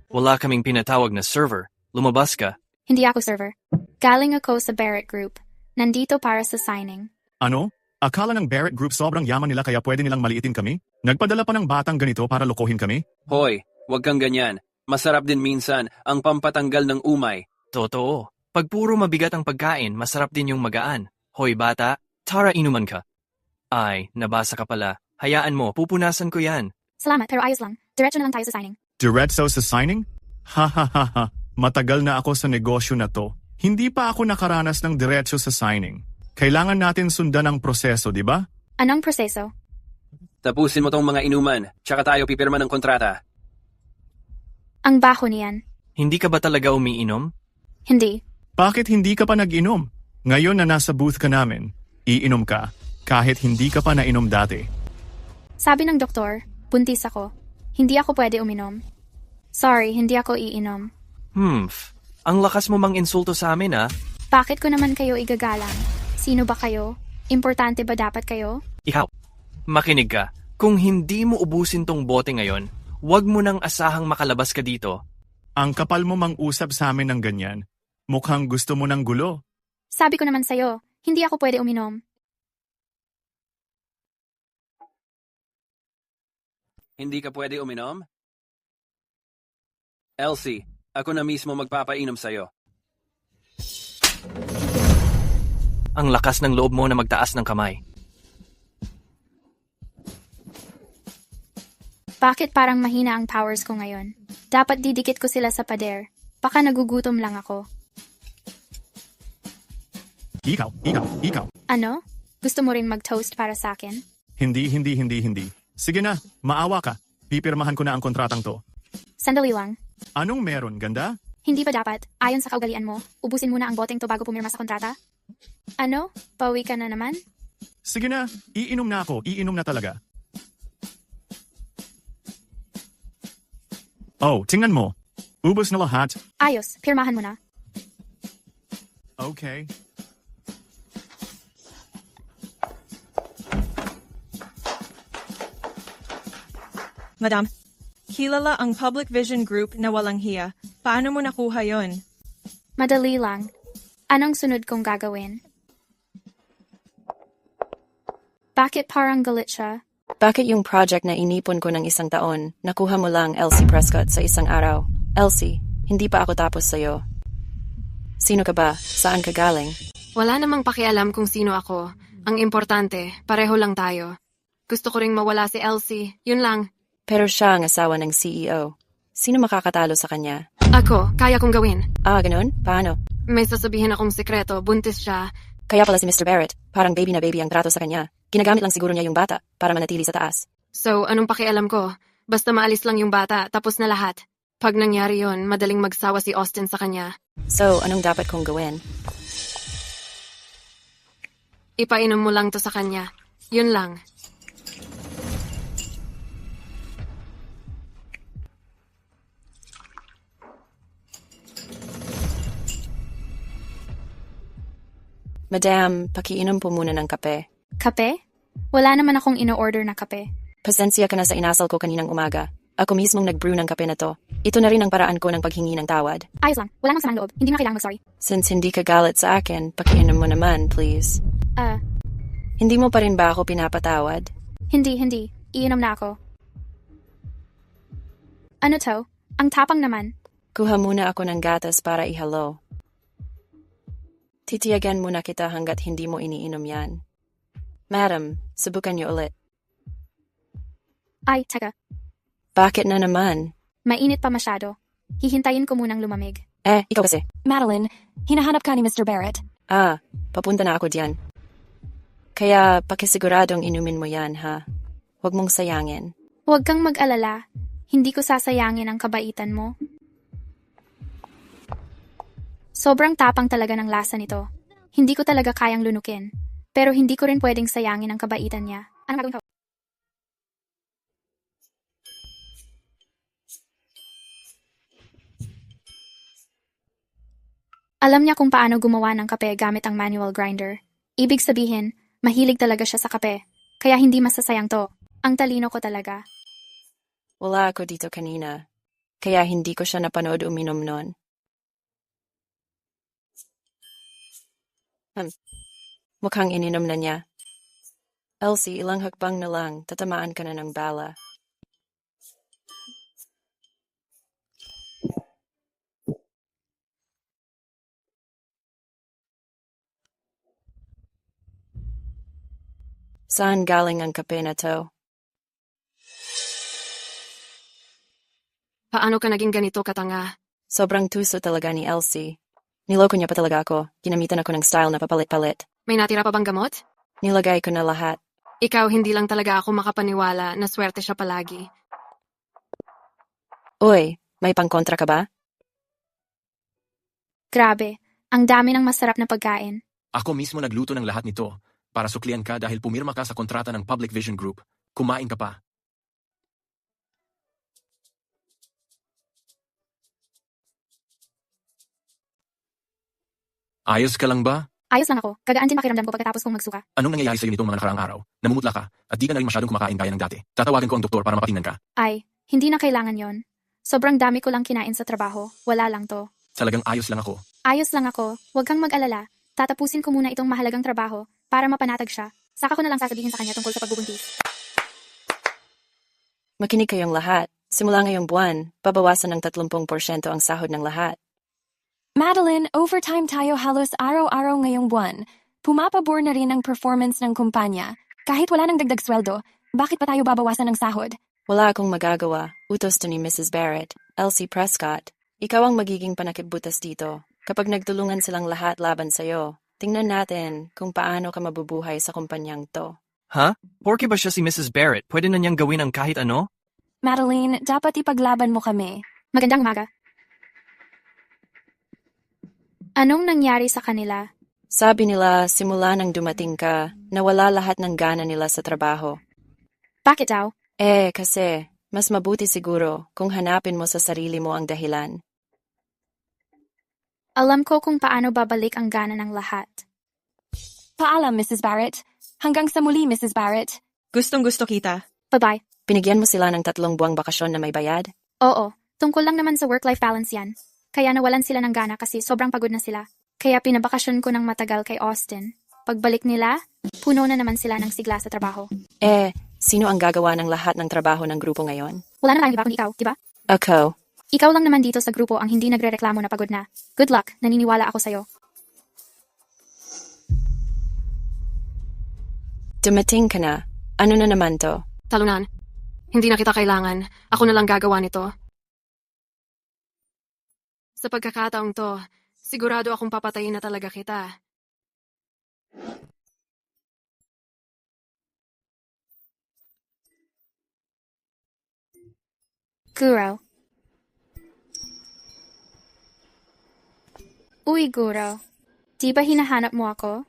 Wala kaming pinatawag na server. Lumabas ka. Hindi ako server. Galing ako sa Barrett Group. Nandito para sa signing. Ano? Akala ng Barrett Group sobrang yaman nila kaya pwede nilang maliitin kami? Nagpadala pa ng batang ganito para lokohin kami? Hoy, wag kang ganyan. Masarap din minsan ang pampatanggal ng umay. Totoo. Pag puro mabigat ang pagkain, masarap din yung magaan. Hoy bata, tara inuman ka. Ay, nabasa ka pala. Hayaan mo, pupunasan ko yan. Salamat, pero ayos lang. Diretso na lang tayo sa signing. Diretso sa signing? Ha ha ha ha. Matagal na ako sa negosyo na to. Hindi pa ako nakaranas ng diretso sa signing. Kailangan natin sundan ang proseso, di ba? Anong proseso? Tapusin mo tong mga inuman, tsaka tayo pipirma ng kontrata. Ang baho niyan. Hindi ka ba talaga umiinom? Hindi. Bakit hindi ka pa nag-inom? Ngayon na nasa booth ka namin, iinom ka, kahit hindi ka pa nainom dati. Sabi ng doktor, buntis ako. Hindi ako pwede uminom. Sorry, hindi ako iinom. Ang lakas mo mang insulto sa amin ah. Bakit ko naman kayo igagalang? Sino ba kayo? Importante ba dapat kayo? Ikaw, makinig ka. Kung hindi mo ubusin tong bote ngayon, wag mo nang asahang makalabas ka dito. Ang kapal mo mang usap sa amin ng ganyan. Mukhang gusto mo ng gulo. Sabi ko naman sa'yo, hindi ako pwede uminom. Hindi ka pwede uminom? Elsie, ako na mismo magpapainom sa'yo. Ang lakas ng loob mo na magtaas ng kamay. Bakit parang mahina ang powers ko ngayon? Dapat didikit ko sila sa pader. Baka nagugutom lang ako. Ikaw. Ano? Gusto mo rin mag-toast para sa akin? Hindi. Sige na, maawa ka. Pipirmahan ko na ang kontratang to. Sandali lang. Anong meron, ganda? Hindi ba dapat, ayon sa kaugalian mo, ubusin muna ang boteng to bago pumirma sa kontrata? Ano? Pauwi ka na naman? Sige na, iinom na ako. Iinom na talaga. Oh, tingnan mo. Ubos na lahat. Ayos, pirmahan mo na. Okay. Madam, kilala ang Public Vision Group na walang hiya. Paano mo nakuha yon? Madali lang. Anong sunod kong gagawin? Bakit parang galit siya? Bakit yung project na inipon ko ng 1 taon, nakuha mo lang, Elsie Prescott, sa 1 araw? Elsie, hindi pa ako tapos sa'yo. Sino ka ba? Saan ka galing? Wala namang pakialam kung sino ako. Ang importante, pareho lang tayo. Gusto ko ring mawala si Elsie. Yun lang. Pero siya ang asawa ng CEO. Sino makakatalo sa kanya? Ako, kaya kong gawin. Ah, ganun? Paano? May sasabihin akong sekreto, buntis siya. Kaya pala si Mr. Barrett, parang baby na baby ang trato sa kanya. Ginagamit lang siguro niya yung bata para manatili sa taas. So, anong pakialam ko? Basta maalis lang yung bata, tapos na lahat. Pag nangyari yon, madaling magsawa si Austin sa kanya. So, anong dapat kong gawin? Ipainom mo lang to sa kanya. Yun lang. Madam, pakiinom po muna ng kape. Kape? Wala naman akong ino-order na kape. Pasensya ka na sa inasal ko kaninang umaga. Ako mismong nag-brew ng kape na to. Ito na rin ang paraan ko ng paghingi ng tawad. Ayos lang. Wala nang samang loob. Hindi mo na kailangang mag-sorry. Since hindi ka galit sa akin, pakiinom mo naman, please. Hindi mo pa rin ba ako pinapatawad? Hindi. Iinom na ako. Ano to? Ang tapang naman. Kuha muna ako ng gatas para ihalo. Titiyagan muna kita hanggat hindi mo iniinom yan. Madam, subukan niyo ulit. Ay, teka. Bakit na naman? Mainit pa masyado. Hihintayin ko munang lumamig. Ikaw kasi. Madeline, hinahanap ka ni Mr. Barrett. Papunta na ako diyan. Kaya pakisiguradong inumin mo yan, ha? Huwag mong sayangin. Huwag kang mag-alala. Hindi ko sasayangin ang kabaitan mo. Sobrang tapang talaga ng lasa nito. Hindi ko talaga kayang lunukin. Pero hindi ko rin pwedeng sayangin ang kabaitan niya. Anong gagawin ko? Alam niya kung paano gumawa ng kape gamit ang manual grinder. Ibig sabihin, mahilig talaga siya sa kape. Kaya hindi masasayang to. Ang talino ko talaga. Wala ako dito kanina. Kaya hindi ko siya napanood uminom nun. Mukhang ininom na niya. Elsie, ilang hakbang na lang, tatamaan ka na ng bala. Saan galing ang kape na to? Paano ka naging ganito katanga? Sobrang tuso talaga ni Elsie. Niloko niya pa talaga ako. Ginamitan ako ng style na papalit-palit. May natira pa bang gamot? Nilagay ko na lahat. Ikaw, hindi lang talaga ako makapaniwala na swerte siya palagi. Uy, may pangkontra ka ba? Grabe, ang dami ng masarap na pagkain. Ako mismo nagluto ng lahat nito para suklian ka dahil pumirma ka sa kontrata ng Public Vision Group. Kumain ka pa. Ayos ka lang ba? Ayos lang ako. Gagaan din pakiramdam ko pagkatapos kong magsuka. Anong nangyayari sa'yo nitong mga nakaraang araw? Namumutla ka at di ka na rin masyadong kumakain gaya ng dati. Tatawagan ko ang doktor para mapatingnan ka. Ay, hindi na kailangan yon. Sobrang dami ko lang kinain sa trabaho. Wala lang to. Talagang ayos lang ako. Ayos lang ako. Huwag kang mag-alala. Tatapusin ko muna itong mahalagang trabaho para mapanatag siya. Saka ko na lang sasabihin sa kanya tungkol sa pagbubuntis. Makinig kayong lahat. Simula ngayong buwan, babawasan ng 30% ang sahod ng lahat. Madeline, overtime tayo halos araw-araw ngayong buwan. Pumapabor na rin ang performance ng kumpanya. Kahit wala nang dagdag sweldo, bakit pa tayo babawasan ng sahod? Wala akong magagawa. Utos to ni Mrs. Barrett. Elsie Prescott. Ikaw ang magiging panakipbutas dito. Kapag nagtulungan silang lahat laban sa'yo, tingnan natin kung paano ka mabubuhay sa kumpanyang to. Ha? Porke ba siya si Mrs. Barrett? Pwede na niyang gawin ang kahit ano? Madeline, dapat ipaglaban mo kami. Magandang umaga. Anong nangyari sa kanila? Sabi nila, simula nang dumating ka, nawala lahat ng gana nila sa trabaho. Bakit daw? Kasi, mas mabuti siguro kung hanapin mo sa sarili mo ang dahilan. Alam ko kung paano babalik ang gana ng lahat. Paalam, Mrs. Barrett. Hanggang sa muli, Mrs. Barrett. Gustong-gusto kita. Bye-bye. Binigyan mo sila ng 3 buwang bakasyon na may bayad? Oo, tungkol lang naman sa work-life balance yan. Kaya nawalan sila ng gana kasi sobrang pagod na sila. Kaya pinabakasyon ko ng matagal kay Austin. Pagbalik nila, puno na naman sila ng sigla sa trabaho. Sino ang gagawa ng lahat ng trabaho ng grupo ngayon? Wala na tayong iba kundi ikaw, di ba? Ako. Ikaw lang naman dito sa grupo ang hindi nagrereklamo na pagod na. Good luck, naniniwala ako sa'yo. Dumating ka na. Ano na naman to? Talunan. Hindi na kita kailangan. Ako na lang gagawa nito. Sa pagkakataong to, sigurado akong papatayin na talaga kita. Guro. Uy, Guro. Di ba hinahanap mo ako?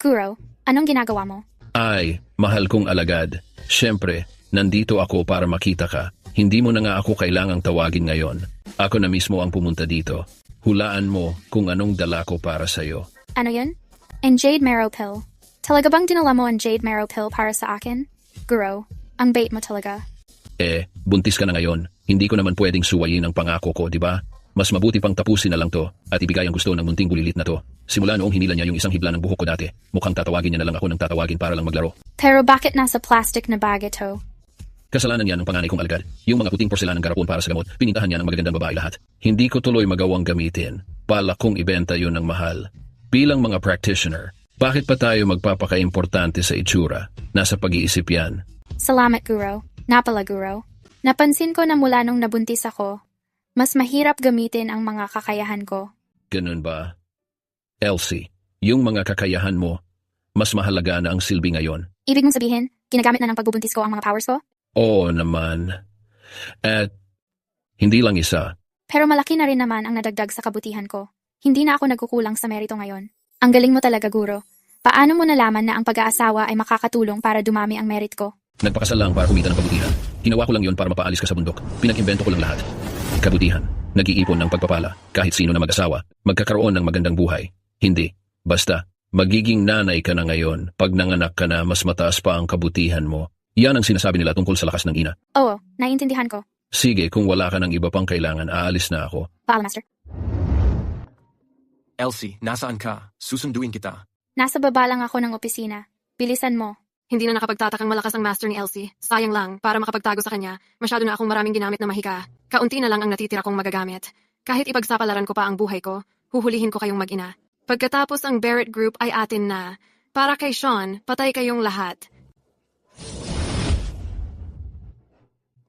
Guro, anong ginagawa mo? Ay, mahal kong alagad. Siyempre, nandito ako para makita ka. Hindi mo na nga ako kailangang tawagin ngayon. Ako na mismo ang pumunta dito. Hulaan mo kung anong dala ko para sa'yo. Ano yun? And Jade Marrow Pill. Talaga bang dinala mo ang Jade Marrow Pill para sa akin? Guro, ang bait mo talaga. Buntis ka na ngayon. Hindi ko naman pwedeng suwayin ang pangako ko, di ba? Mas mabuti pang tapusin na lang to at ibigay ang gusto ng munting bulilit na to. Simula noong hinila niya yung isang hibla ng buhok ko dati, mukhang tatawagin niya na lang ako ng tatawagin para lang maglaro. Pero bakit nasa plastic na bag ito? Kasalanan niya ng panganay kong alagad. Yung mga puting porselanang garapon para sa gamot, pinintahan niya ng magagandang babae lahat. Hindi ko tuloy magawang gamitin. Balak kong ibenta yun ng mahal. Bilang mga practitioner, bakit pa tayo magpapaka-importante sa itsura? Nasa pag-iisip yan. Salamat, Guro. Napala, Guro. Napansin ko na mula nung nabuntis ako, mas mahirap gamitin ang mga kakayahan ko. Ganun ba? Elsie, yung mga kakayahan mo, mas mahalaga na ang silbi ngayon. Ibig mong sabihin, ginagamit na ng pagbubuntis ko ang mga powers ko? Oo naman. At hindi lang isa. Pero malaki na rin naman ang nadagdag sa kabutihan ko. Hindi na ako nagkukulang sa merito ngayon. Ang galing mo talaga, Guro. Paano mo nalaman na ang pag-aasawa ay makakatulong para dumami ang merit ko? Nagpakasal lang para kumita ng kabutihan. Ginawa ko lang yon para mapaalis ka sa bundok. Pinag-imbento ko lang lahat. Kabutihan, nag-iipon ng pagpapala. Kahit sino na mag-asawa, magkakaroon ng magandang buhay. Hindi. Basta, magiging nanay ka na ngayon. Pag nanganak ka na, mas mataas pa ang kabutihan mo. Yan ang sinasabi nila tungkol sa lakas ng ina. Oo, naiintindihan ko. Sige, kung wala ka ng iba pang kailangan, aalis na ako. Paalam, Master. Elsie, nasaan ka? Susunduin kita. Nasa baba lang ako ng opisina. Bilisan mo. Hindi na nakapagtatakang malakas ang master ni Elsie. Sayang lang, para makapagtago sa kanya, masyado na akong maraming ginamit na mahika. Kaunti na lang ang natitira kong magagamit. Kahit ipagsapalaran ko pa ang buhay ko, huhulihin ko kayong mag-ina. Pagkatapos ang Barrett Group ay atin na. Para kay Sean, patay kayong lahat.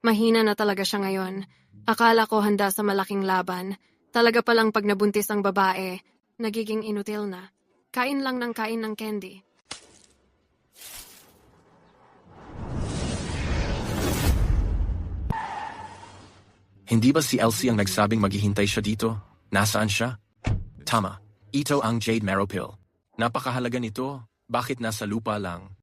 Mahina na talaga siya ngayon. Akala ko handa sa malaking laban. Talaga palang pag nabuntis ang babae, nagiging inutil na. Kain lang ng kain ng candy. Hindi ba si Elsie ang nagsabing maghihintay siya dito? Nasaan siya? Tama. Ito ang Jade Marrow Pill. Napakahalaga nito. Bakit nasa lupa lang?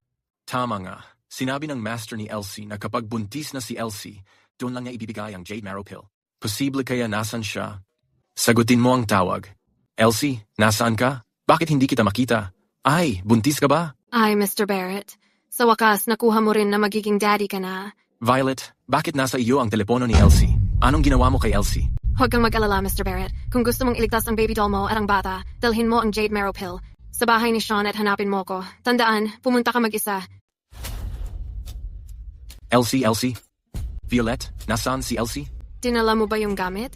Tama nga. Sinabi ng master ni Elsie na kapag buntis na si Elsie, doon lang niya ibibigay ang Jade Marrow Pill. Posible kaya nasan siya? Sagutin mo ang tawag. Elsie, nasaan ka? Bakit hindi kita makita? Ay, buntis ka ba? Ay, Mr. Barrett. Sa wakas, nakuha mo rin na magiging daddy ka na. Violet, bakit nasa iyo ang telepono ni Elsie? Anong ginawa mo kay Elsie? Huwag kang mag-alala, Mr. Barrett. Kung gusto mong iligtas ang baby doll mo at ang bata, dalhin mo ang Jade Marrow Pill. Sa bahay ni Sean at hanapin mo ko. Tandaan, pumunta ka mag-isa. Elsie? Violet, nasaan si Elsie? Dinala mo ba yung gamit?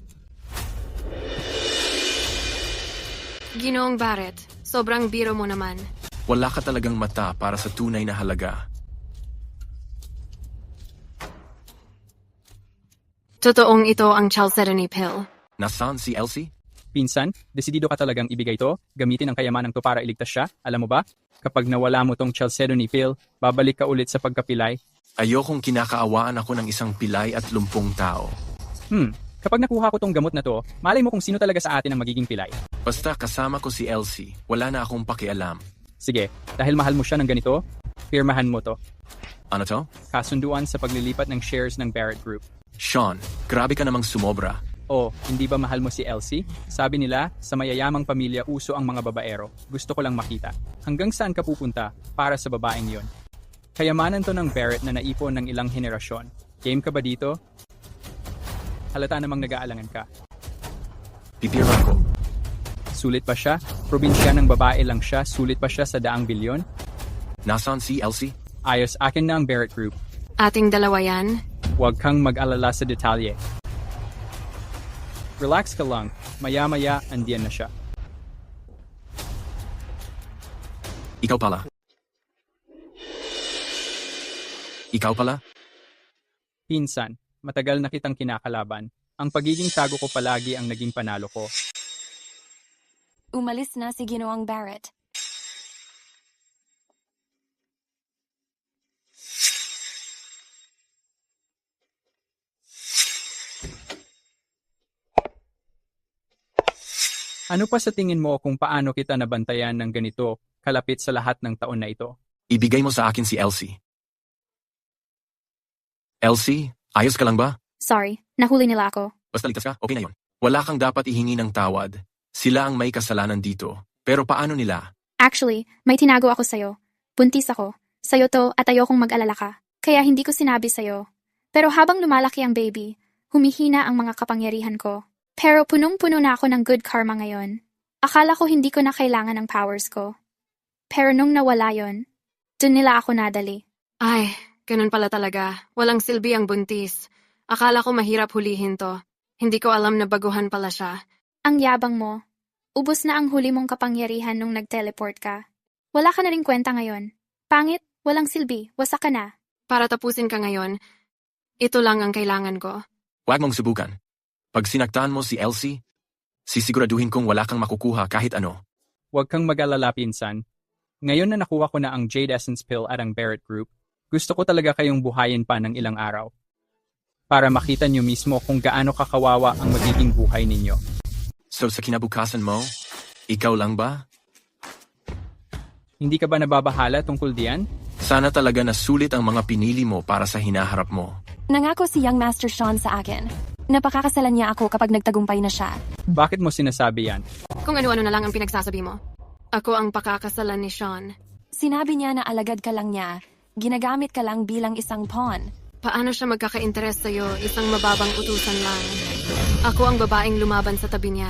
Ginoong Barrett, sobrang biro mo naman. Wala ka talagang mata para sa tunay na halaga. Totoong ito ang Chalcedony Pill. Nasaan si Elsie? Pinsan, desidido ka talagang ibigay to, gamitin ang kayamanang to para iligtas siya, alam mo ba? Kapag nawala mo tong Chalcedony Pill, babalik ka ulit sa pagkapilay. Ayokong kinakaawaan ako ng isang pilay at lumpong tao. Kapag nakuha ko tong gamot na to, malay mo kung sino talaga sa atin ang magiging pilay. Basta kasama ko si Elsie, wala na akong pakialam. Sige, dahil mahal mo siya ng ganito, pirmahan mo to. Ano to? Kasunduan sa paglilipat ng shares ng Barrett Group. Sean, grabe ka namang sumobra. Oh, hindi ba mahal mo si Elsie? Sabi nila, sa mayayamang pamilya uso ang mga babaero. Gusto ko lang makita. Hanggang saan ka pupunta para sa babaeng yon? Kayamanan to ng Barrett na naipon ng ilang henerasyon. Game ka ba dito? Halata namang nag-aalangan ka. Pipirma ko. Sulit ba siya? Probinsya ng babae lang siya, sulit ba siya sa 100 bilyon? Nasaan si Elsie? Ayos, akin na ang Barrett Group. Ating dalawa yan. Huwag kang mag-alala sa detalye. Relax ka lang, maya-maya andiyan na siya. Ikaw pala. Ikaw pala? Pinsan, matagal na kitang kinakalaban. Ang pagiging tago ko palagi ang naging panalo ko. Umalis na si Ginoong Barrett. Ano pa sa tingin mo kung paano kita nabantayan ng ganito kalapit sa lahat ng taon na ito? Ibigay mo sa akin si Elsie. Elsie, ayos ka lang ba? Sorry, nahuli nila ako. Basta ligtas ka, okay na yon. Wala kang dapat ihingi ng tawad. Sila ang may kasalanan dito. Pero paano nila? Actually, may tinago ako sa'yo. Buntis ako. Sa'yo to at ayokong mag-alala ka. Kaya hindi ko sinabi sa'yo. Pero habang lumalaki ang baby, humihina ang mga kapangyarihan ko. Pero punong-puno na ako ng good karma ngayon. Akala ko hindi ko na kailangan ng powers ko. Pero nung nawala yon, dun nila ako nadali. Ay, ganun pala talaga. Walang silbi ang buntis. Akala ko mahirap hulihin to. Hindi ko alam na baguhan pala siya. Ang yabang mo. Ubus na ang huli mong kapangyarihan nung nag-teleport ka. Wala ka na rin kwenta ngayon. Pangit, walang silbi, wasak ka na. Para tapusin ka ngayon, ito lang ang kailangan ko. Huwag mong subukan. Pag sinaktan mo si Elsie, sisiguraduhin kong wala kang makukuha kahit ano. Huwag kang mag-alala, pinsan. Ngayon na nakuha ko na ang Jade Essence Pill at ang Barrett Group, gusto ko talaga kayong buhayin pa ng ilang araw. Para makita nyo mismo kung gaano kakawawa ang magiging buhay ninyo. So sa kinabukasan mo, ikaw lang ba? Hindi ka ba nababahala tungkol diyan? Sana talaga nasulit ang mga pinili mo para sa hinaharap mo. Nangako si Young Master Sean sa akin. Napakakasalan niya ako kapag nagtagumpay na siya. Bakit mo sinasabi yan? Kung ano-ano na lang ang pinagsasabi mo. Ako ang pakakasalan ni Sean. Sinabi niya na alagad ka lang niya. Ginagamit ka lang bilang isang pawn. Paano siya magkaka-interes sa'yo? Isang mababang utusan lang. Ako ang babaeng lumaban sa tabi niya.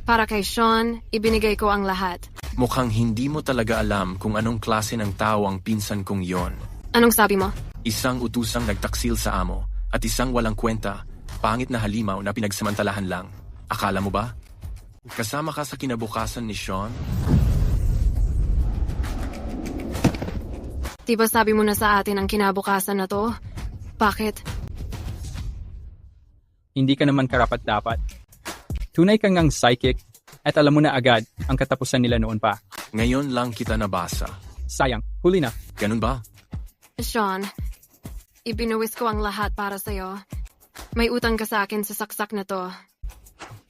Para kay Sean, ibinigay ko ang lahat. Mukhang hindi mo talaga alam kung anong klase ng tao ang pinsan kong yon. Anong sabi mo? Isang utusang nagtaksil sa amo at isang walang kwenta, pangit na halimaw na pinagsamantalahan lang. Akala mo ba? Kasama ka sa kinabukasan ni Sean? Diba sabi mo na sa atin ang kinabukasan na to? Bakit? Hindi ka naman karapat-dapat. Tunay kang ngang psychic at alam mo na agad ang katapusan nila noon pa. Ngayon lang kita nabasa. Sayang, huli na. Ganun ba? Sean, ibinuwis ko ang lahat para sa'yo. May utang ka sa akin sa saksak na to.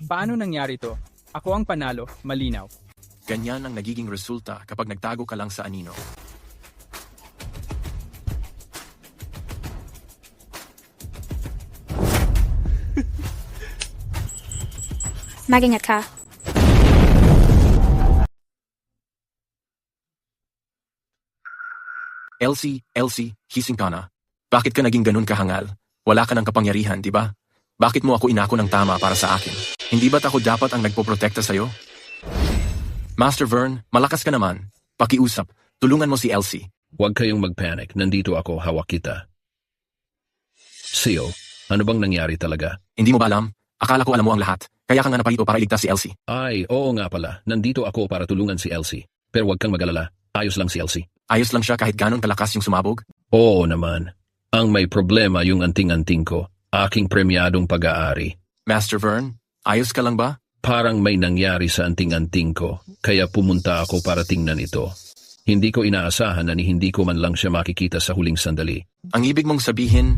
Paano nangyari to? Ako ang panalo, malinaw. Ganyan ang nagiging resulta kapag nagtago ka lang sa anino. Mag-ingat ka. Elsie, hising ka na. Bakit ka naging ganun kahangal? Wala ka ng kapangyarihan, di ba? Bakit mo ako inako ng tama para sa akin? Hindi ba't ako dapat ang nagpoprotekta sa'yo? Master Vern, malakas ka naman. Pakiusap, tulungan mo si Elsie. Huwag kayong magpanic, nandito ako, hawak kita. Seal, ano bang nangyari talaga? Hindi mo ba alam? Akala ko alam mo ang lahat. Kaya ka nga naparito para iligtas si Elsie. Ay, oo nga pala. Nandito ako para tulungan si Elsie. Pero huwag kang mag-alala. Ayos lang si Elsie. Ayos lang siya kahit ganon kalakas yung sumabog? Oo naman. Ang may problema yung anting-anting ko. Aking premyadong pag-aari. Master Vern, ayos ka lang ba? Parang may nangyari sa anting-anting ko. Kaya pumunta ako para tingnan ito. Hindi ko inaasahan na hindi ko man lang siya makikita sa huling sandali. Ang ibig mong sabihin...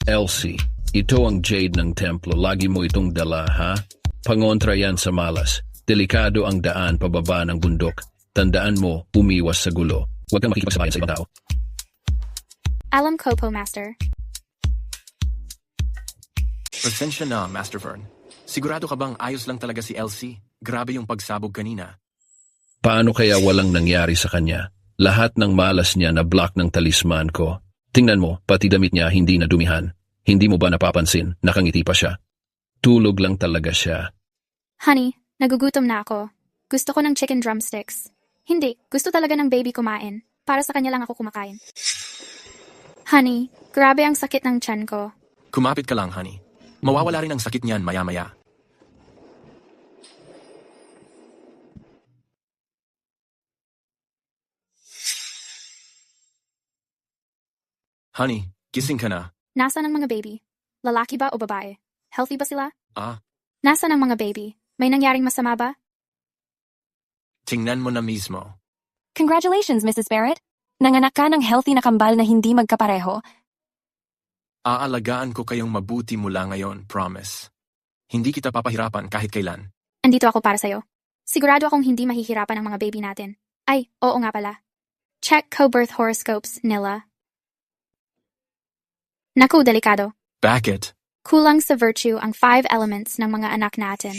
Elsie, ito ang Jade ng templo. Lagi mo itong dala, ha? Pangontra yan sa malas. Delikado ang daan pababa ng bundok. Tandaan mo, umiwas sa gulo. Huwag kang makikipagsabayan sa ibang tao. Alam ko po, Master. Pasensya na, Master Vern. Sigurado ka bang ayos lang talaga si Elsie? Grabe yung pagsabog kanina. Paano kaya walang nangyari sa kanya? Lahat ng malas niya na block ng talisman ko. Tingnan mo, pati damit niya hindi na dumihan. Hindi mo ba napapansin? Nakangiti pa siya. Tulog lang talaga siya. Honey, nagugutom na ako. Gusto ko ng chicken drumsticks. Hindi, gusto talaga ng baby kumain. Para sa kanya lang ako kumakain. Honey, grabe ang sakit ng tiyan ko. Kumapit ka lang, honey. Mawawala rin ang sakit niyan maya-maya. Honey, gising ka na. Nasaan ang mga baby? Lalaki ba o babae? Healthy ba sila? Nasaan ang mga baby? May nangyaring masama ba? Tingnan mo na mismo. Congratulations, Mrs. Barrett. Nanganak ka ng healthy na kambal na hindi magkapareho. Aalagaan ko kayong mabuti mula ngayon, promise. Hindi kita papahirapan kahit kailan. Andito ako para sa'yo. Sigurado akong hindi mahihirapan ang mga baby natin. Ay, oo nga pala. Check co-birth horoscopes nila. Naku, delikado. Bakit? Kulang sa virtue ang 5 elements ng mga anak natin.